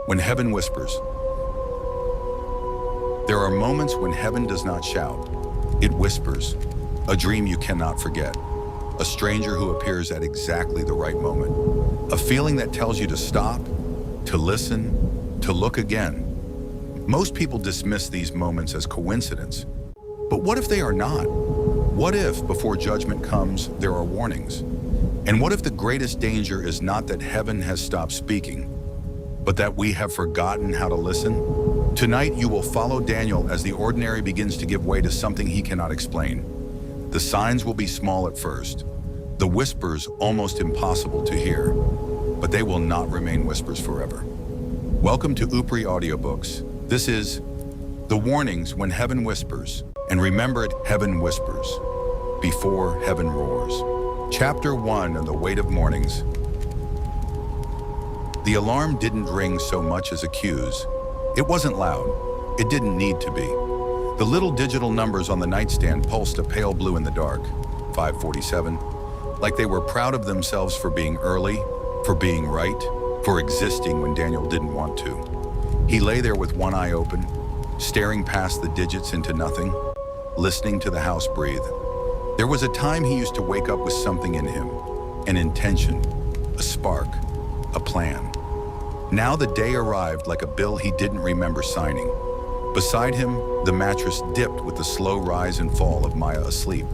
When heaven whispers. There are moments when heaven does not shout. It whispers. A dream you cannot forget. A stranger who appears at exactly the right moment. A feeling that tells you to stop, to listen, to look again. Most people dismiss these moments as coincidence. But what if they are not? What if, before judgment comes, there are warnings? And what if the greatest danger is not that heaven has stopped speaking, but that we have forgotten how to listen? Tonight, you will follow Daniel as the ordinary begins to give way to something he cannot explain. The signs will be small at first, the whispers almost impossible to hear, but they will not remain whispers forever. Welcome to Upri Audiobooks. This is The Warnings When Heaven Whispers. And remember it, heaven whispers, before heaven roars. Chapter 1 of The Weight of Mornings. The alarm didn't ring so much as accuse. It wasn't loud. It didn't need to be. The little digital numbers on the nightstand pulsed a pale blue in the dark, 5:47, like they were proud of themselves for being early, for being right, for existing when Daniel didn't want to. He lay there with one eye open, staring past the digits into nothing, listening to the house breathe. There was a time he used to wake up with something in him, an intention, a spark, a plan. Now the day arrived like a bill he didn't remember signing. Beside him, the mattress dipped with the slow rise and fall of Maya asleep.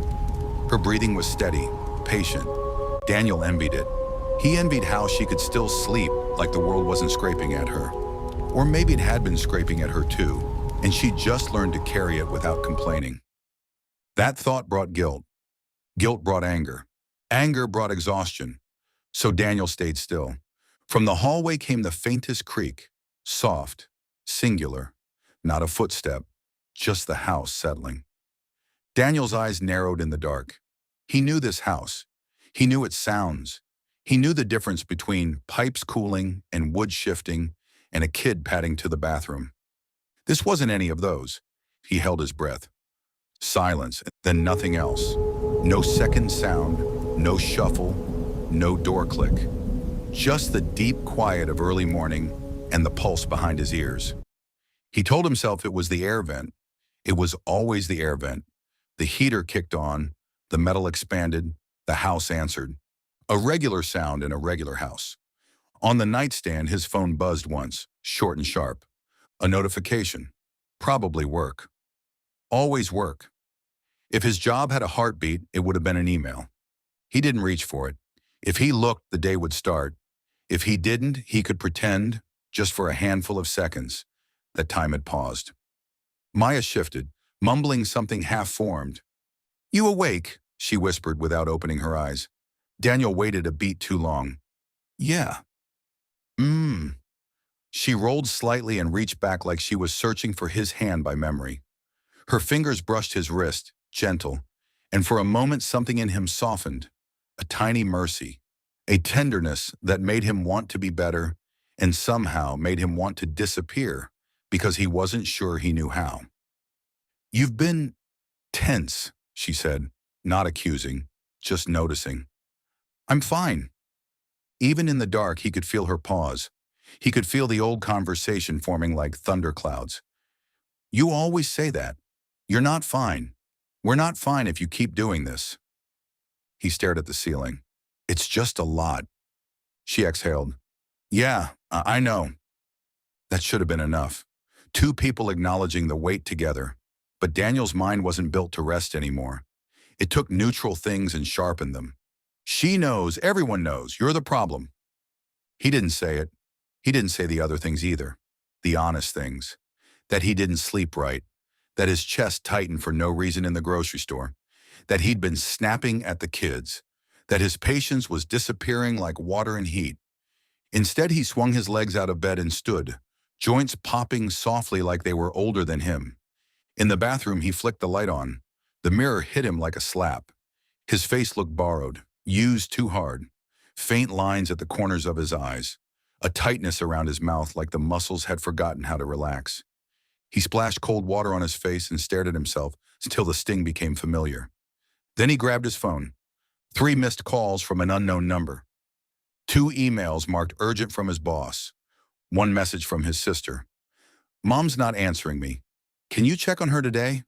Her breathing was steady, patient. Daniel envied it. He envied how she could still sleep like the world wasn't scraping at her. Or maybe it had been scraping at her too, and she just learned to carry it without complaining. That thought brought guilt. Guilt brought anger. Anger brought exhaustion. So Daniel stayed still. From the hallway came the faintest creak, soft, singular, not a footstep, just the house settling. Daniel's eyes narrowed in the dark. He knew this house. He knew its sounds. He knew the difference between pipes cooling and wood shifting and a kid padding to the bathroom. This wasn't any of those. He held his breath. Silence, then nothing else. No second sound, no shuffle, no door click. Just the deep quiet of early morning and the pulse behind his ears. He told himself it was the air vent. It was always the air vent. The heater kicked on, the metal expanded, the house answered. A regular sound in a regular house. On the nightstand, his phone buzzed once, short and sharp. A notification. Probably work. Always work. If his job had a heartbeat, it would have been an email. He didn't reach for it. If he looked, the day would start. If he didn't, he could pretend, just for a handful of seconds, that time had paused. Maya shifted, mumbling something half-formed. "You awake?" she whispered without opening her eyes. Daniel waited a beat too long. "Yeah." She rolled slightly and reached back like she was searching for his hand by memory. Her fingers brushed his wrist, gentle, and for a moment something in him softened, a tiny mercy, a tenderness that made him want to be better and somehow made him want to disappear because he wasn't sure he knew how. "You've been tense," she said, not accusing, just noticing. "I'm fine." Even in the dark, he could feel her pause. He could feel the old conversation forming like thunderclouds. "You always say that. You're not fine. We're not fine if you keep doing this." He stared at the ceiling. "It's just a lot." She exhaled. "Yeah, I know." That should have been enough. Two people acknowledging the weight together. But Daniel's mind wasn't built to rest anymore. It took neutral things and sharpened them. "She knows, everyone knows, you're the problem." He didn't say it. He didn't say the other things either. The honest things. That he didn't sleep right. That his chest tightened for no reason in the grocery store. That he'd been snapping at the kids. That his patience was disappearing like water in heat. Instead, he swung his legs out of bed and stood, joints popping softly like they were older than him. In the bathroom, he flicked the light on. The mirror hit him like a slap. His face looked borrowed, used too hard. Faint lines at the corners of his eyes. A tightness around his mouth like the muscles had forgotten how to relax. He splashed cold water on his face and stared at himself until the sting became familiar. Then he grabbed his phone. 3 missed calls from an unknown number. 2 emails marked urgent from his boss. One message from his sister. Mom's not answering me. Can you check on her today?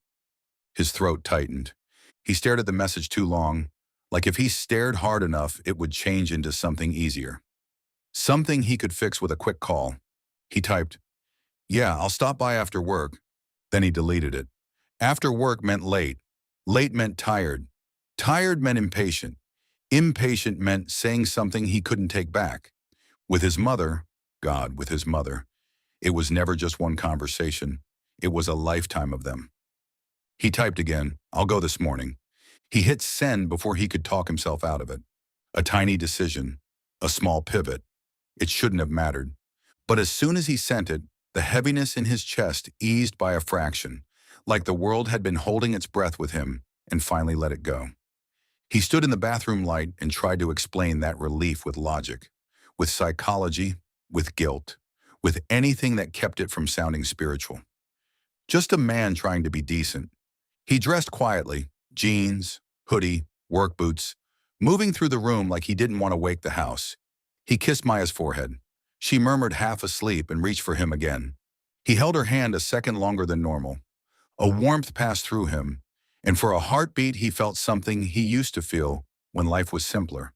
His throat tightened. He stared at the message too long, like if he stared hard enough, it would change into something easier. Something he could fix with a quick call. He typed, "Yeah, I'll stop by after work." Then he deleted it. After work meant late. Late meant tired. Tired meant impatient. Impatient meant saying something he couldn't take back. With his mother, God, with his mother, it was never just one conversation. It was a lifetime of them. He typed again, "I'll go this morning." He hit send before he could talk himself out of it. A tiny decision, a small pivot. It shouldn't have mattered. But as soon as he sent it, the heaviness in his chest eased by a fraction, like the world had been holding its breath with him and finally let it go. He stood in the bathroom light and tried to explain that relief with logic, with psychology, with guilt, with anything that kept it from sounding spiritual. Just a man trying to be decent. He dressed quietly, jeans, hoodie, work boots, moving through the room like he didn't want to wake the house. He kissed Maya's forehead. She murmured half asleep and reached for him again. He held her hand a second longer than normal. A warmth passed through him, and for a heartbeat he felt something he used to feel when life was simpler.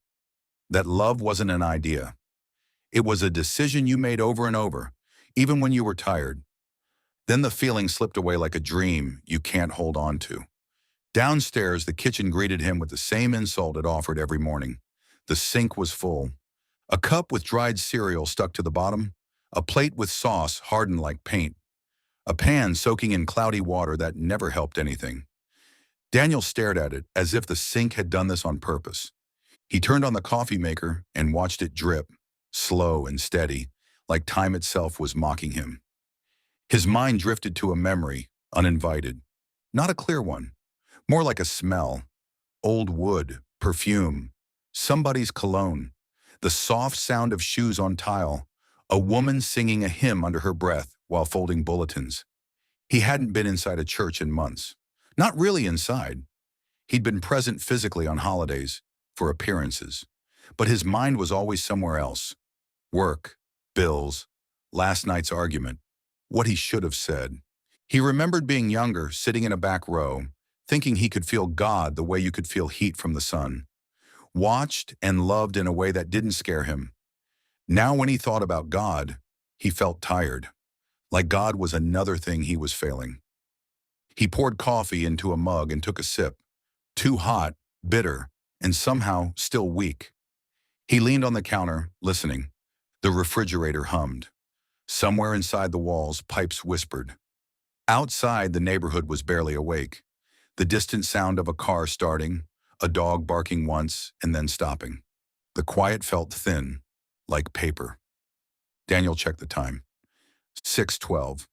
That love wasn't an idea. It was a decision you made over and over, even when you were tired. Then the feeling slipped away like a dream you can't hold on to. Downstairs, the kitchen greeted him with the same insult it offered every morning. The sink was full. A cup with dried cereal stuck to the bottom, a plate with sauce hardened like paint, a pan soaking in cloudy water that never helped anything. Daniel stared at it as if the sink had done this on purpose. He turned on the coffee maker and watched it drip, slow and steady, like time itself was mocking him. His mind drifted to a memory, uninvited. Not a clear one, more like a smell. Old wood, perfume, somebody's cologne, the soft sound of shoes on tile, a woman singing a hymn under her breath while folding bulletins. He hadn't been inside a church in months. Not really inside. He'd been present physically on holidays, for appearances, but his mind was always somewhere else. Work, bills, last night's argument, what he should have said. He remembered being younger, sitting in a back row, thinking he could feel God the way you could feel heat from the sun. Watched and loved in a way that didn't scare him. Now when he thought about God, he felt tired, like God was another thing he was failing. He poured coffee into a mug and took a sip. Too hot, bitter, and somehow still weak. He leaned on the counter, listening. The refrigerator hummed. Somewhere inside the walls, pipes whispered. Outside, the neighborhood was barely awake. The distant sound of a car starting, a dog barking once and then stopping. The quiet felt thin, like paper. Daniel checked the time. 6:12.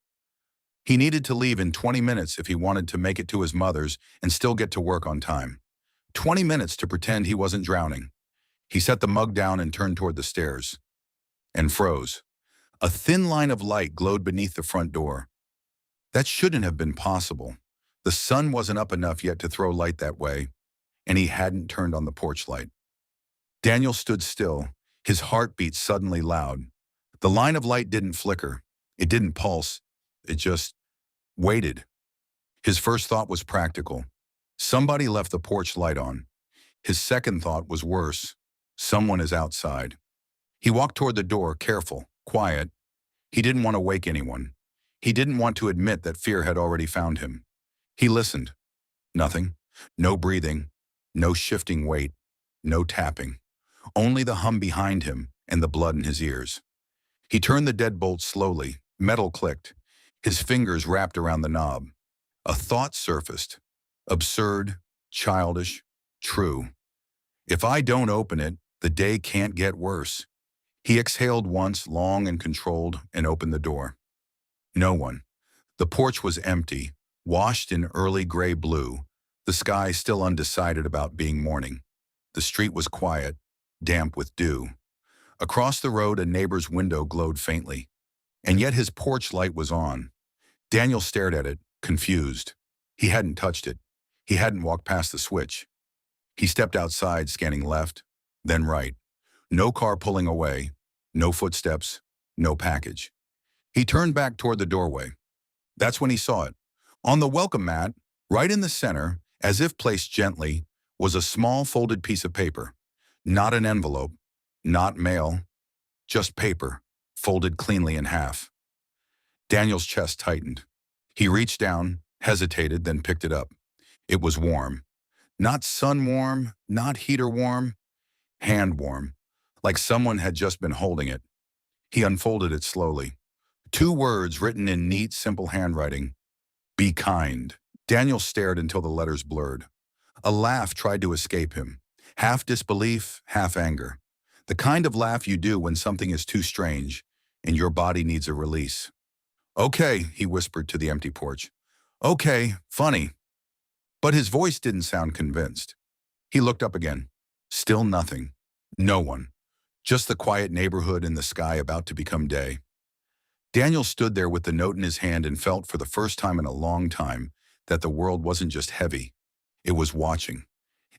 He needed to leave in 20 minutes if he wanted to make it to his mother's and still get to work on time. 20 minutes to pretend he wasn't drowning. He set the mug down and turned toward the stairs. And froze. A thin line of light glowed beneath the front door. That shouldn't have been possible. The sun wasn't up enough yet to throw light that way, and he hadn't turned on the porch light. Daniel stood still, his heart beat suddenly loud. The line of light didn't flicker. It didn't pulse. It just waited. His first thought was practical. Somebody left the porch light on. His second thought was worse. Someone is outside. He walked toward the door, careful, quiet. He didn't want to wake anyone. He didn't want to admit that fear had already found him. He listened. Nothing. No breathing. No shifting weight. No tapping. Only the hum behind him and the blood in his ears. He turned the deadbolt slowly. Metal clicked. His fingers wrapped around the knob. A thought surfaced. Absurd, childish, true. If I don't open it, the day can't get worse. He exhaled once, long and controlled, and opened the door. No one. The porch was empty, washed in early gray blue, the sky still undecided about being morning. The street was quiet, damp with dew. Across the road, a neighbor's window glowed faintly, and yet his porch light was on. Daniel stared at it, confused. He hadn't touched it. He hadn't walked past the switch. He stepped outside, scanning left, then right. No car pulling away, no footsteps, no package. He turned back toward the doorway. That's when he saw it. On the welcome mat, right in the center, as if placed gently, was a small folded piece of paper. Not an envelope, not mail, just paper, folded cleanly in half. Daniel's chest tightened. He reached down, hesitated, then picked it up. It was warm. Not sun warm, not heater warm, hand warm, like someone had just been holding it. He unfolded it slowly. Two words written in neat, simple handwriting. Be kind. Daniel stared until the letters blurred. A laugh tried to escape him. Half disbelief, half anger. The kind of laugh you do when something is too strange and your body needs a release. Okay, he whispered to the empty porch. Okay, funny. But his voice didn't sound convinced. He looked up again. Still nothing. No one. Just the quiet neighborhood and the sky about to become day. Daniel stood there with the note in his hand and felt for the first time in a long time that the world wasn't just heavy. It was watching.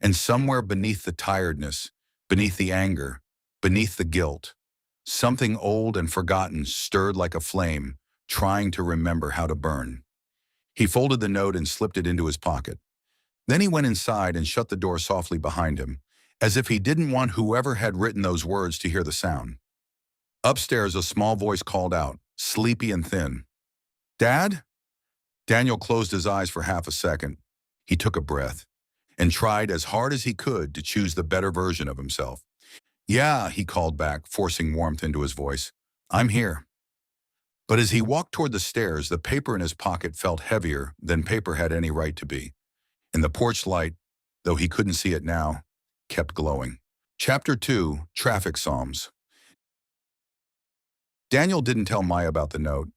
And somewhere beneath the tiredness, beneath the anger, beneath the guilt, something old and forgotten stirred like a flame, trying to remember how to burn. He folded the note and slipped it into his pocket. Then he went inside and shut the door softly behind him, as if he didn't want whoever had written those words to hear the sound. Upstairs, a small voice called out, sleepy and thin. Dad? Daniel closed his eyes for half a second. He took a breath and tried as hard as he could to choose the better version of himself. Yeah, he called back, forcing warmth into his voice. I'm here. But as he walked toward the stairs, the paper in his pocket felt heavier than paper had any right to be. And the porch light, though he couldn't see it now, kept glowing. Chapter 2, Traffic Psalms. Daniel didn't tell Maya about the note,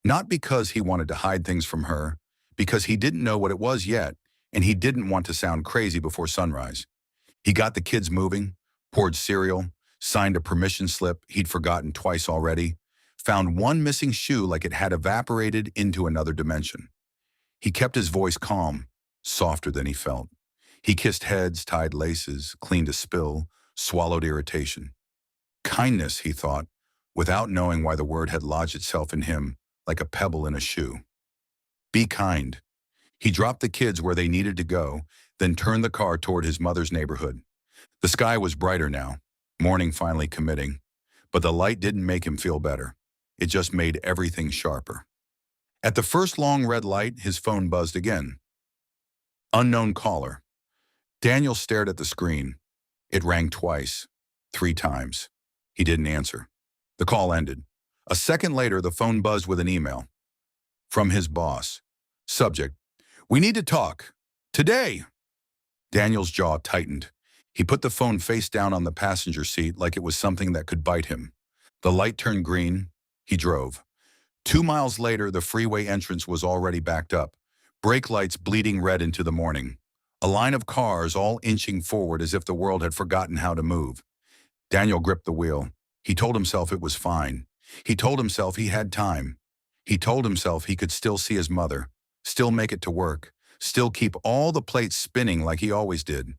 not because he wanted to hide things from her, because he didn't know what it was yet, and he didn't want to sound crazy before sunrise. He got the kids moving, poured cereal, signed a permission slip he'd forgotten twice already, found one missing shoe like it had evaporated into another dimension. He kept his voice calm, softer than he felt. He kissed heads, tied laces, cleaned a spill, swallowed irritation. Kindness, he thought, without knowing why the word had lodged itself in him like a pebble in a shoe. Be kind. He dropped the kids where they needed to go, then turned the car toward his mother's neighborhood. The sky was brighter now, morning finally committing, but the light didn't make him feel better. It just made everything sharper. At the first long red light, his phone buzzed again. Unknown caller. Daniel stared at the screen. It rang twice, 3 times. He didn't answer. The call ended. A second later, the phone buzzed with an email. From his boss. Subject: We need to talk. Today. Daniel's jaw tightened. He put the phone face down on the passenger seat like it was something that could bite him. The light turned green. He drove. 2 miles later, the freeway entrance was already backed up, brake lights bleeding red into the morning. A line of cars all inching forward as if the world had forgotten how to move. Daniel gripped the wheel. He told himself it was fine. He told himself he had time. He told himself he could still see his mother, still make it to work, still keep all the plates spinning like he always did.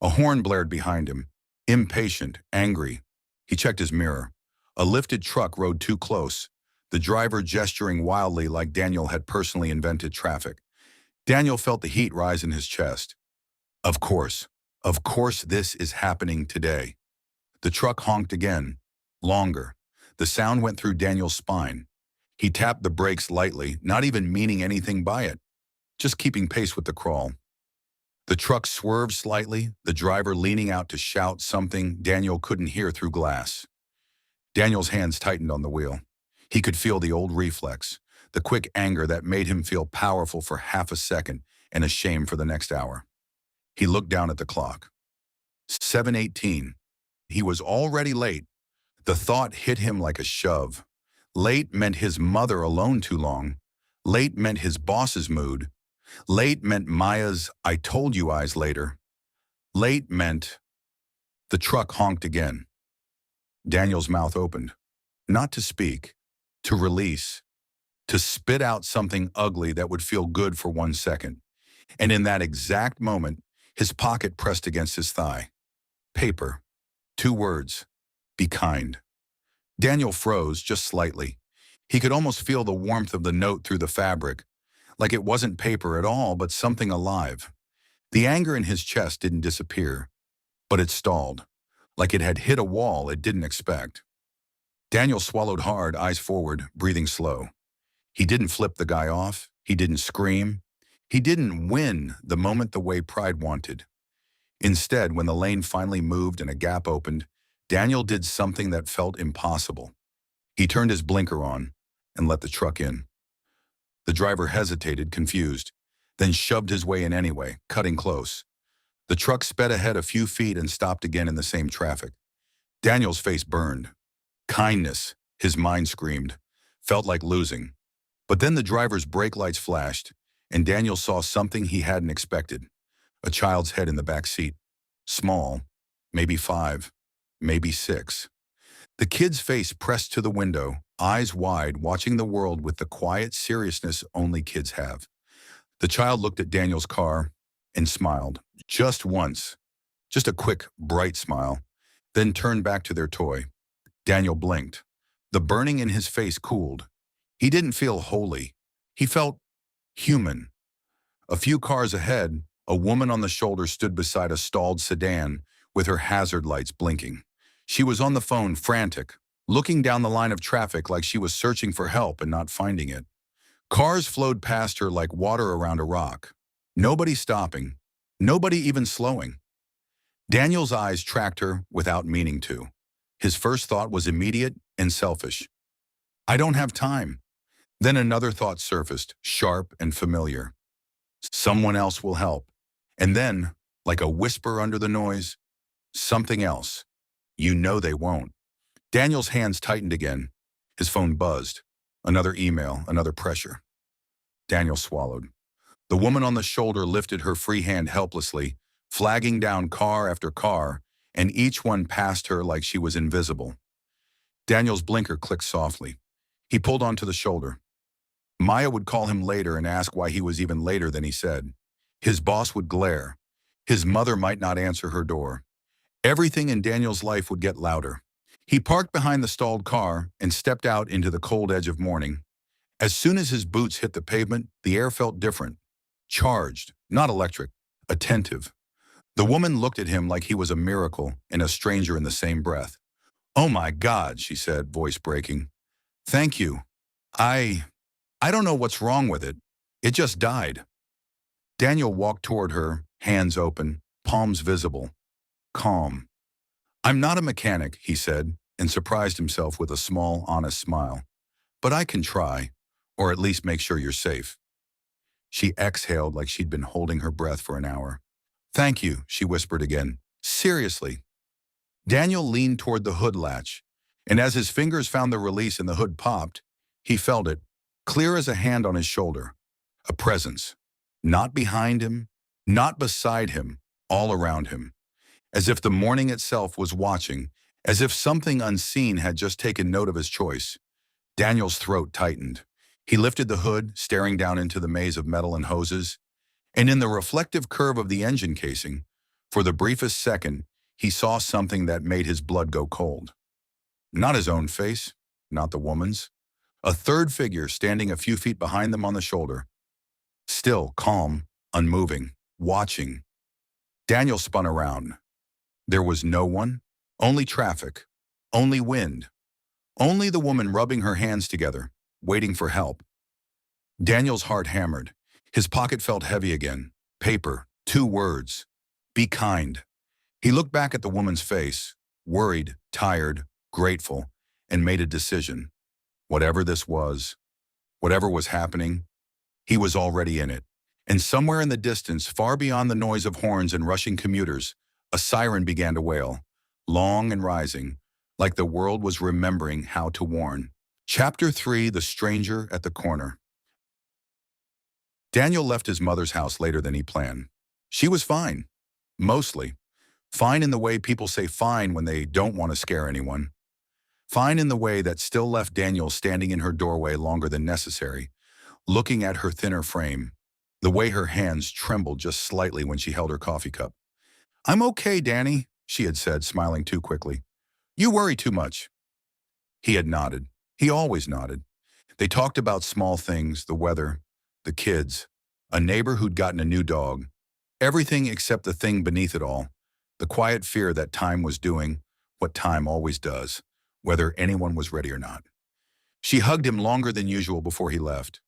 A horn blared behind him, impatient, angry. He checked his mirror. A lifted truck rode too close, the driver gesturing wildly like Daniel had personally invented traffic. Daniel felt the heat rise in his chest. Of course this is happening today. The truck honked again, longer. The sound went through Daniel's spine. He tapped the brakes lightly, not even meaning anything by it, just keeping pace with the crawl. The truck swerved slightly, the driver leaning out to shout something Daniel couldn't hear through glass. Daniel's hands tightened on the wheel. He could feel the old reflex, the quick anger that made him feel powerful for half a second and ashamed for the next hour. He looked down at the clock. 7:18. He was already late. The thought hit him like a shove. Late meant his mother alone too long. Late meant his boss's mood. Late meant Maya's "I told you" eyes later. Late meant... The truck honked again. Daniel's mouth opened. Not to speak, to release, to spit out something ugly that would feel good for 1 second. And in that exact moment, his pocket pressed against his thigh. Paper. 2 words. Be kind. Daniel froze just slightly. He could almost feel the warmth of the note through the fabric, like it wasn't paper at all, but something alive. The anger in his chest didn't disappear, but it stalled, like it had hit a wall it didn't expect. Daniel swallowed hard, eyes forward, breathing slow. He didn't flip the guy off. He didn't scream. He didn't win the moment the way pride wanted. Instead, when the lane finally moved and a gap opened, Daniel did something that felt impossible. He turned his blinker on and let the truck in. The driver hesitated, confused, then shoved his way in anyway, cutting close. The truck sped ahead a few feet and stopped again in the same traffic. Daniel's face burned. Kindness, his mind screamed, felt like losing. But then the driver's brake lights flashed, and Daniel saw something he hadn't expected. A child's head in the back seat. Small, maybe 5, maybe 6. The kid's face pressed to the window, eyes wide, watching the world with the quiet seriousness only kids have. The child looked at Daniel's car and smiled, just once, just a quick, bright smile, then turned back to their toy. Daniel blinked. The burning in his face cooled. He didn't feel holy. He felt human. A few cars ahead, a woman on the shoulder stood beside a stalled sedan with her hazard lights blinking. She was on the phone, frantic, looking down the line of traffic like she was searching for help and not finding it. Cars flowed past her like water around a rock. Nobody stopping, nobody even slowing. Daniel's eyes tracked her without meaning to. His first thought was immediate and selfish. I don't have time. Then another thought surfaced, sharp and familiar. Someone else will help. And then, like a whisper under the noise, something else. You know they won't. Daniel's hands tightened again. His phone buzzed. Another email, another pressure. Daniel swallowed. The woman on the shoulder lifted her free hand helplessly, flagging down car after car, and each one passed her like she was invisible. Daniel's blinker clicked softly. He pulled onto the shoulder. Maya would call him later and ask why he was even later than he said. His boss would glare. His mother might not answer her door. Everything in Daniel's life would get louder. He parked behind the stalled car and stepped out into the cold edge of morning. As soon as his boots hit the pavement, the air felt different. Charged, not electric, attentive. The woman looked at him like he was a miracle and a stranger in the same breath. Oh my God, she said, voice breaking. Thank you. I don't know what's wrong with it. It just died. Daniel walked toward her, hands open, palms visible. Calm. I'm not a mechanic, he said, and surprised himself with a small, honest smile. But I can try, or at least make sure you're safe. She exhaled like she'd been holding her breath for an hour. Thank you, she whispered again. Seriously. Daniel leaned toward the hood latch, and as his fingers found the release and the hood popped, he felt it, clear as a hand on his shoulder. A presence. Not behind him, not beside him, all around him. As if the morning itself was watching, as if something unseen had just taken note of his choice. Daniel's throat tightened. He lifted the hood, staring down into the maze of metal and hoses, and in the reflective curve of the engine casing, for the briefest second, he saw something that made his blood go cold. Not his own face, not the woman's. A third figure standing a few feet behind them on the shoulder. Still, calm, unmoving, watching. Daniel spun around. There was no one, only traffic, only wind, only the woman rubbing her hands together, waiting for help. Daniel's heart hammered. His pocket felt heavy again. Paper, 2 words. Be kind. He looked back at the woman's face, worried, tired, grateful, and made a decision. Whatever this was, whatever was happening, he was already in it. And somewhere in the distance, far beyond the noise of horns and rushing commuters, a siren began to wail, long and rising, like the world was remembering how to warn. Chapter 3, The Stranger at the Corner. Daniel left his mother's house later than he planned. She was fine. Mostly. Fine in the way people say fine when they don't want to scare anyone. Fine in the way that still left Daniel standing in her doorway longer than necessary, looking at her thinner frame, the way her hands trembled just slightly when she held her coffee cup. I'm okay, Danny, she had said, smiling too quickly. You worry too much. He had nodded. He always nodded. They talked about small things, the weather, the kids, a neighbor who'd gotten a new dog, everything except the thing beneath it all, the quiet fear that time was doing what time always does, whether anyone was ready or not. She hugged him longer than usual before he left.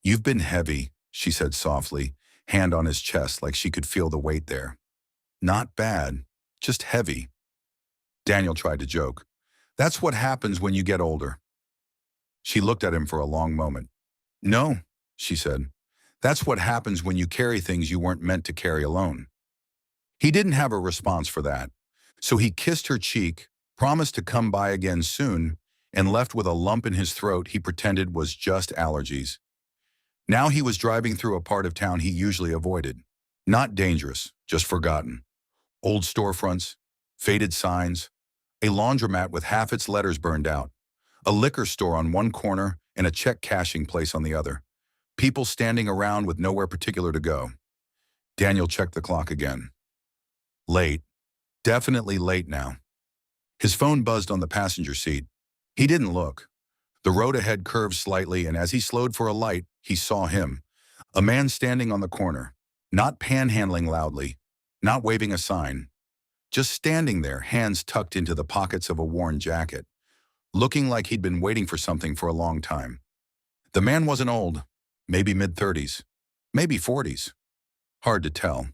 "You've been heavy," she said softly, hand on his chest like she could feel the weight there. "Not bad, just heavy." Daniel tried to joke. "That's what happens when you get older." She looked at him for a long moment. "No," she said. "That's what happens when you carry things you weren't meant to carry alone." He didn't have a response for that, so he kissed her cheek, promised to come by again soon, and left with a lump in his throat he pretended was just allergies. Now he was driving through a part of town he usually avoided. Not dangerous, just forgotten. Old storefronts, faded signs, a laundromat with half its letters burned out, a liquor store on one corner and a check cashing place on the other. People standing around with nowhere particular to go. Daniel checked the clock again. Late. Definitely late now. His phone buzzed on the passenger seat. He didn't look. The road ahead curved slightly, and as he slowed for a light, he saw him. A man standing on the corner, not panhandling loudly, not waving a sign, just standing there, hands tucked into the pockets of a worn jacket, looking like he'd been waiting for something for a long time. The man wasn't old, maybe mid-30s, maybe 40s. Hard to tell.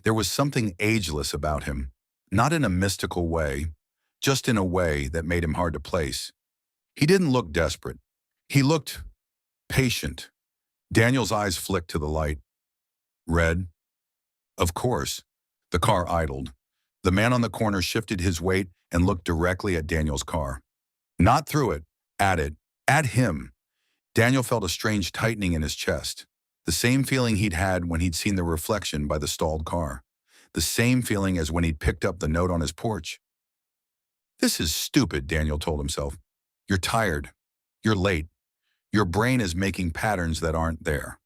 There was something ageless about him, not in a mystical way, just in a way that made him hard to place. He didn't look desperate. He looked patient. Daniel's eyes flicked to the light. Red? Of course. The car idled. The man on the corner shifted his weight and looked directly at Daniel's car. Not through it, at him. Daniel felt a strange tightening in his chest. The same feeling he'd had when he'd seen the reflection by the stalled car. The same feeling as when he'd picked up the note on his porch. "This is stupid," Daniel told himself. "You're tired. You're late. Your brain is making patterns that aren't there."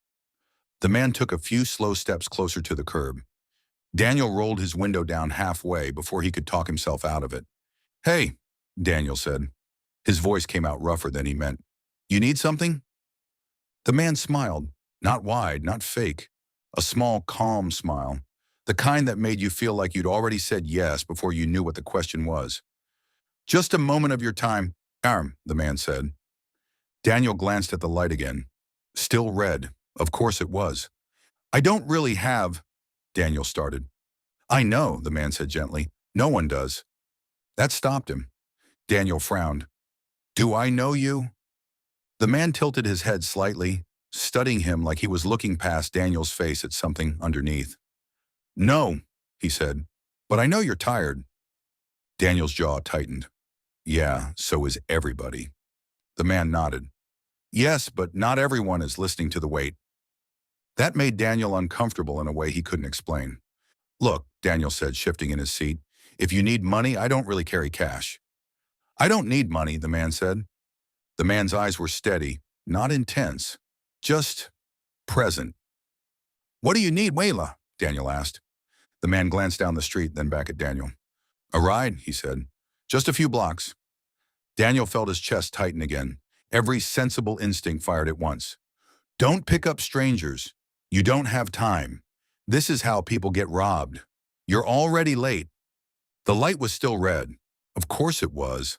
The man took a few slow steps closer to the curb. Daniel rolled his window down halfway before he could talk himself out of it. "Hey," Daniel said. His voice came out rougher than he meant. "You need something?" The man smiled, not wide, not fake. A small, calm smile, the kind that made you feel like you'd already said yes before you knew what the question was. "Just a moment of your time, the man said. Daniel glanced at the light again. Still red. Of course it was. "I don't really have," Daniel started. "I know," the man said gently. "No one does." That stopped him. Daniel frowned. "Do I know you?" The man tilted his head slightly, studying him like he was looking past Daniel's face at something underneath. "No," he said, "but I know you're tired." Daniel's jaw tightened. "Yeah, so is everybody." The man nodded. "Yes, but not everyone is listening to the wait." That made Daniel uncomfortable in a way he couldn't explain. "Look," Daniel said, shifting in his seat, "if you need money, I don't really carry cash." "I don't need money," the man said. The man's eyes were steady, not intense, just present. "What do you need, Wayla?" Daniel asked. The man glanced down the street, then back at Daniel. "A ride," he said. "Just a few blocks." Daniel felt his chest tighten again. Every sensible instinct fired at once. "Don't pick up strangers. You don't have time. This is how people get robbed. You're already late." The light was still red. Of course it was.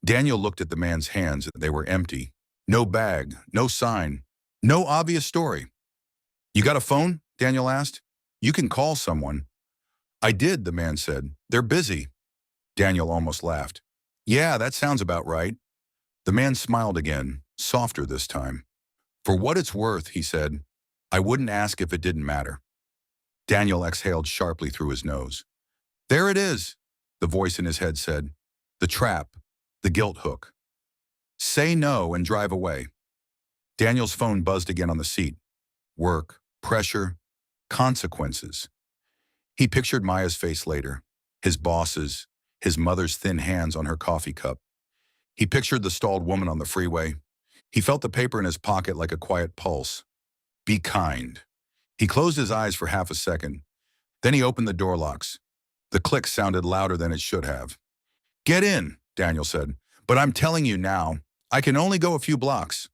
Daniel looked at the man's hands. They were empty. No bag, no sign, no obvious story. "You got a phone?" Daniel asked. "You can call someone." "I did," the man said. "They're busy." Daniel almost laughed. "Yeah, that sounds about right." The man smiled again, softer this time. "For what it's worth," he said, "I wouldn't ask if it didn't matter." Daniel exhaled sharply through his nose. "There it is," the voice in his head said. "The trap, the guilt hook. Say no and drive away." Daniel's phone buzzed again on the seat. Work, pressure, consequences. He pictured Maya's face later, his boss's, his mother's thin hands on her coffee cup. He pictured the stalled woman on the freeway. He felt the paper in his pocket like a quiet pulse. Be kind. He closed his eyes for half a second. Then he opened the door locks. The click sounded louder than it should have. "Get in," Daniel said. "But I'm telling you now, I can only go a few blocks."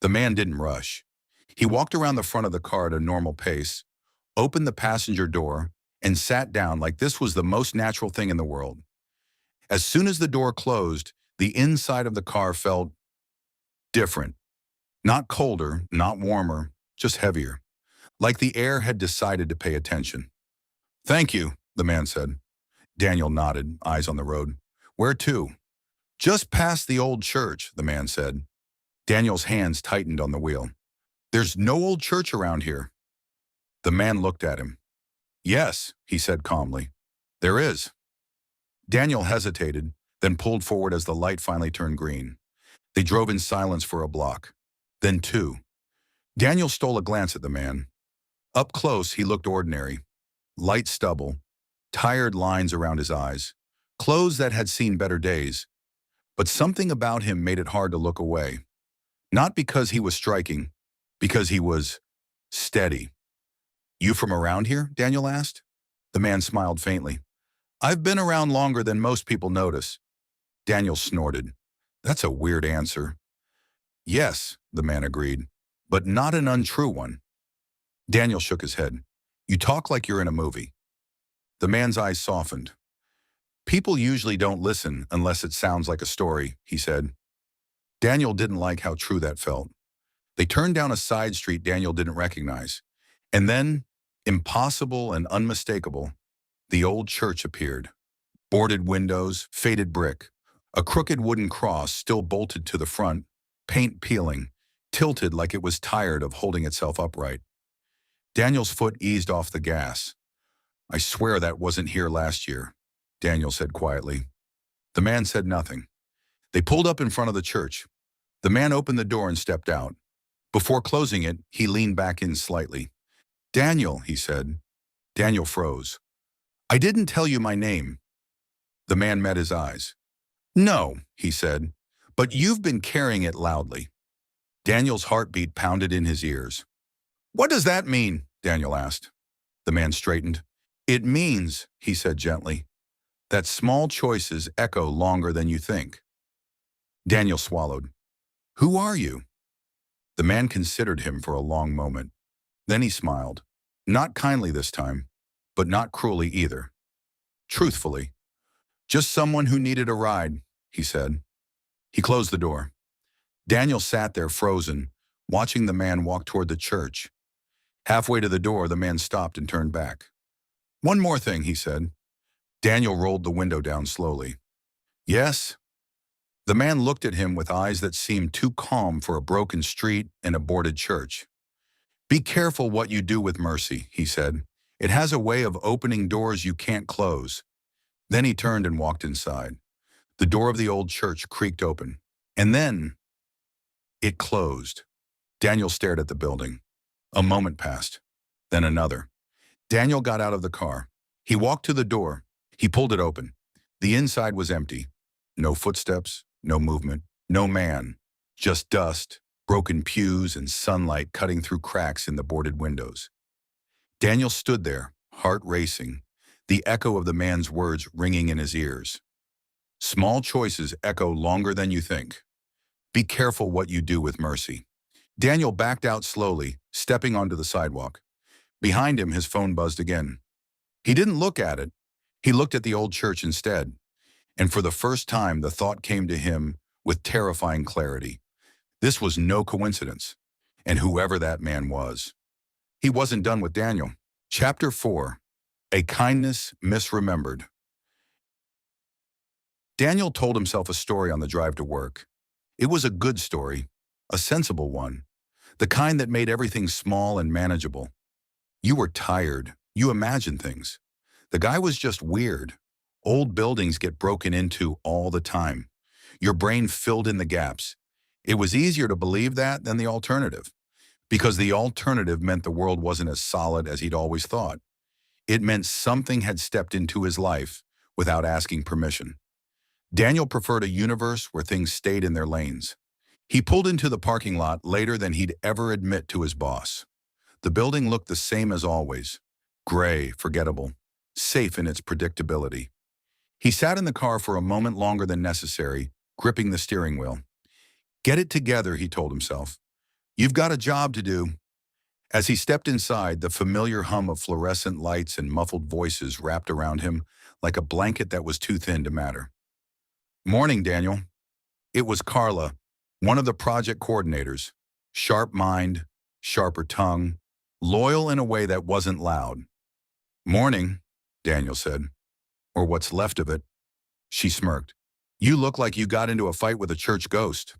The man didn't rush. He walked around the front of the car at a normal pace, opened the passenger door, and sat down like this was the most natural thing in the world. As soon as the door closed, the inside of the car felt different. Not colder, not warmer, just heavier. Like the air had decided to pay attention. "Thank you," the man said. Daniel nodded, eyes on the road. "Where to?" "Just past the old church," the man said. Daniel's hands tightened on the wheel. "There's no old church around here." The man looked at him. "Yes," he said calmly. "There is." Daniel hesitated, then pulled forward as the light finally turned green. They drove in silence for a block, then two. Daniel stole a glance at the man. Up close, he looked ordinary. Light stubble, tired lines around his eyes, clothes that had seen better days. But something about him made it hard to look away. Not because he was striking, because he was steady. "You from around here?" Daniel asked. The man smiled faintly. "I've been around longer than most people notice." Daniel snorted. "That's a weird answer." "Yes," the man agreed, "but not an untrue one." Daniel shook his head. "You talk like you're in a movie." The man's eyes softened. "People usually don't listen unless it sounds like a story," he said. Daniel didn't like how true that felt. They turned down a side street Daniel didn't recognize. And then, impossible and unmistakable, the old church appeared. Boarded windows, faded brick, a crooked wooden cross still bolted to the front, paint peeling, tilted like it was tired of holding itself upright. Daniel's foot eased off the gas. "I swear that wasn't here last year," Daniel said quietly. The man said nothing. They pulled up in front of the church. The man opened the door and stepped out. Before closing it, he leaned back in slightly. "Daniel," he said. Daniel froze. "I didn't tell you my name." The man met his eyes. "No," he said, "but you've been carrying it loudly." Daniel's heartbeat pounded in his ears. "What does that mean?" Daniel asked. The man straightened. "It means," he said gently, "that small choices echo longer than you think." Daniel swallowed. "Who are you?" The man considered him for a long moment. Then he smiled. Not kindly this time, but not cruelly either. Truthfully. "Just someone who needed a ride," he said. He closed the door. Daniel sat there frozen, watching the man walk toward the church. Halfway to the door, the man stopped and turned back. "One more thing," he said. Daniel rolled the window down slowly. "Yes?" The man looked at him with eyes that seemed too calm for a broken street and a boarded church. "Be careful what you do with mercy," he said. "It has a way of opening doors you can't close." Then he turned and walked inside. The door of the old church creaked open. And then it closed. Daniel stared at the building. A moment passed. Then another. Daniel got out of the car. He walked to the door. He pulled it open. The inside was empty. No footsteps, no movement, no man. Just dust, broken pews, and sunlight cutting through cracks in the boarded windows. Daniel stood there, heart racing, the echo of the man's words ringing in his ears. Small choices echo longer than you think. Be careful what you do with mercy. Daniel backed out slowly, stepping onto the sidewalk. Behind him, his phone buzzed again. He didn't look at it. He looked at the old church instead. And for the first time, the thought came to him with terrifying clarity. This was no coincidence. And whoever that man was. He wasn't done with Daniel. Chapter 4. A Kindness Misremembered. Daniel told himself a story on the drive to work. It was a good story, a sensible one, the kind that made everything small and manageable. You were tired. You imagined things. The guy was just weird. Old buildings get broken into all the time. Your brain filled in the gaps. It was easier to believe that than the alternative, because the alternative meant the world wasn't as solid as he'd always thought. It meant something had stepped into his life without asking permission. Daniel preferred a universe where things stayed in their lanes. He pulled into the parking lot later than he'd ever admit to his boss. The building looked the same as always, gray, forgettable, safe in its predictability. He sat in the car for a moment longer than necessary, gripping the steering wheel. Get it together, he told himself. You've got a job to do. As he stepped inside, the familiar hum of fluorescent lights and muffled voices wrapped around him like a blanket that was too thin to matter. Morning, Daniel. It was Carla, one of the project coordinators. Sharp mind, sharper tongue, loyal in a way that wasn't loud. Morning, Daniel said. Or what's left of it. She smirked. You look like you got into a fight with a church ghost.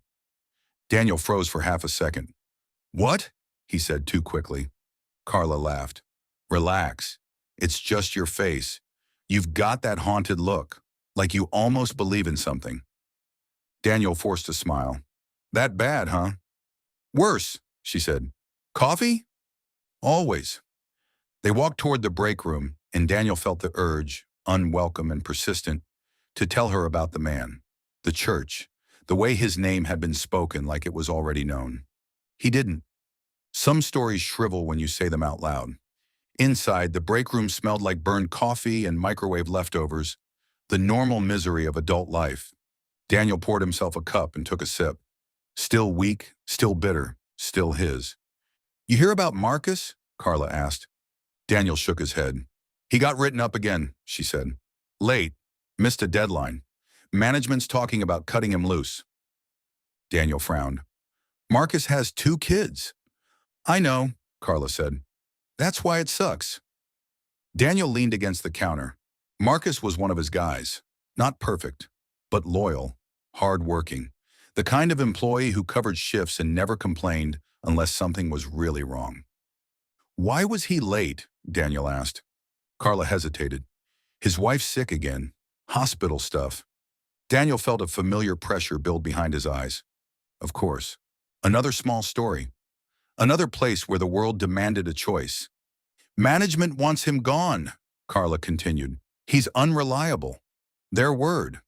Daniel froze for half a second. What? He said too quickly. Carla laughed. Relax. It's just your face. You've got that haunted look, like you almost believe in something. Daniel forced a smile. That bad, huh? Worse, she said. Coffee? Always. They walked toward the break room, and Daniel felt the urge, unwelcome and persistent, to tell her about the man, the church, the way his name had been spoken like it was already known. He didn't. Some stories shrivel when you say them out loud. Inside, the break room smelled like burned coffee and microwave leftovers, the normal misery of adult life. Daniel poured himself a cup and took a sip. Still weak, still bitter, still his. You hear about Marcus? Carla asked. Daniel shook his head. He got written up again, she said. Late. Missed a deadline. Management's talking about cutting him loose. Daniel frowned. Marcus has 2 kids. I know, Carla said. That's why it sucks. Daniel leaned against the counter. Marcus was one of his guys. Not perfect, but loyal, hard-working. The kind of employee who covered shifts and never complained unless something was really wrong. Why was he late? Daniel asked. Carla hesitated. His wife's sick again. Hospital stuff. Daniel felt a familiar pressure build behind his eyes. Of course. Another small story. Another place where the world demanded a choice. Management wants him gone, Carla continued. He's unreliable. Their word.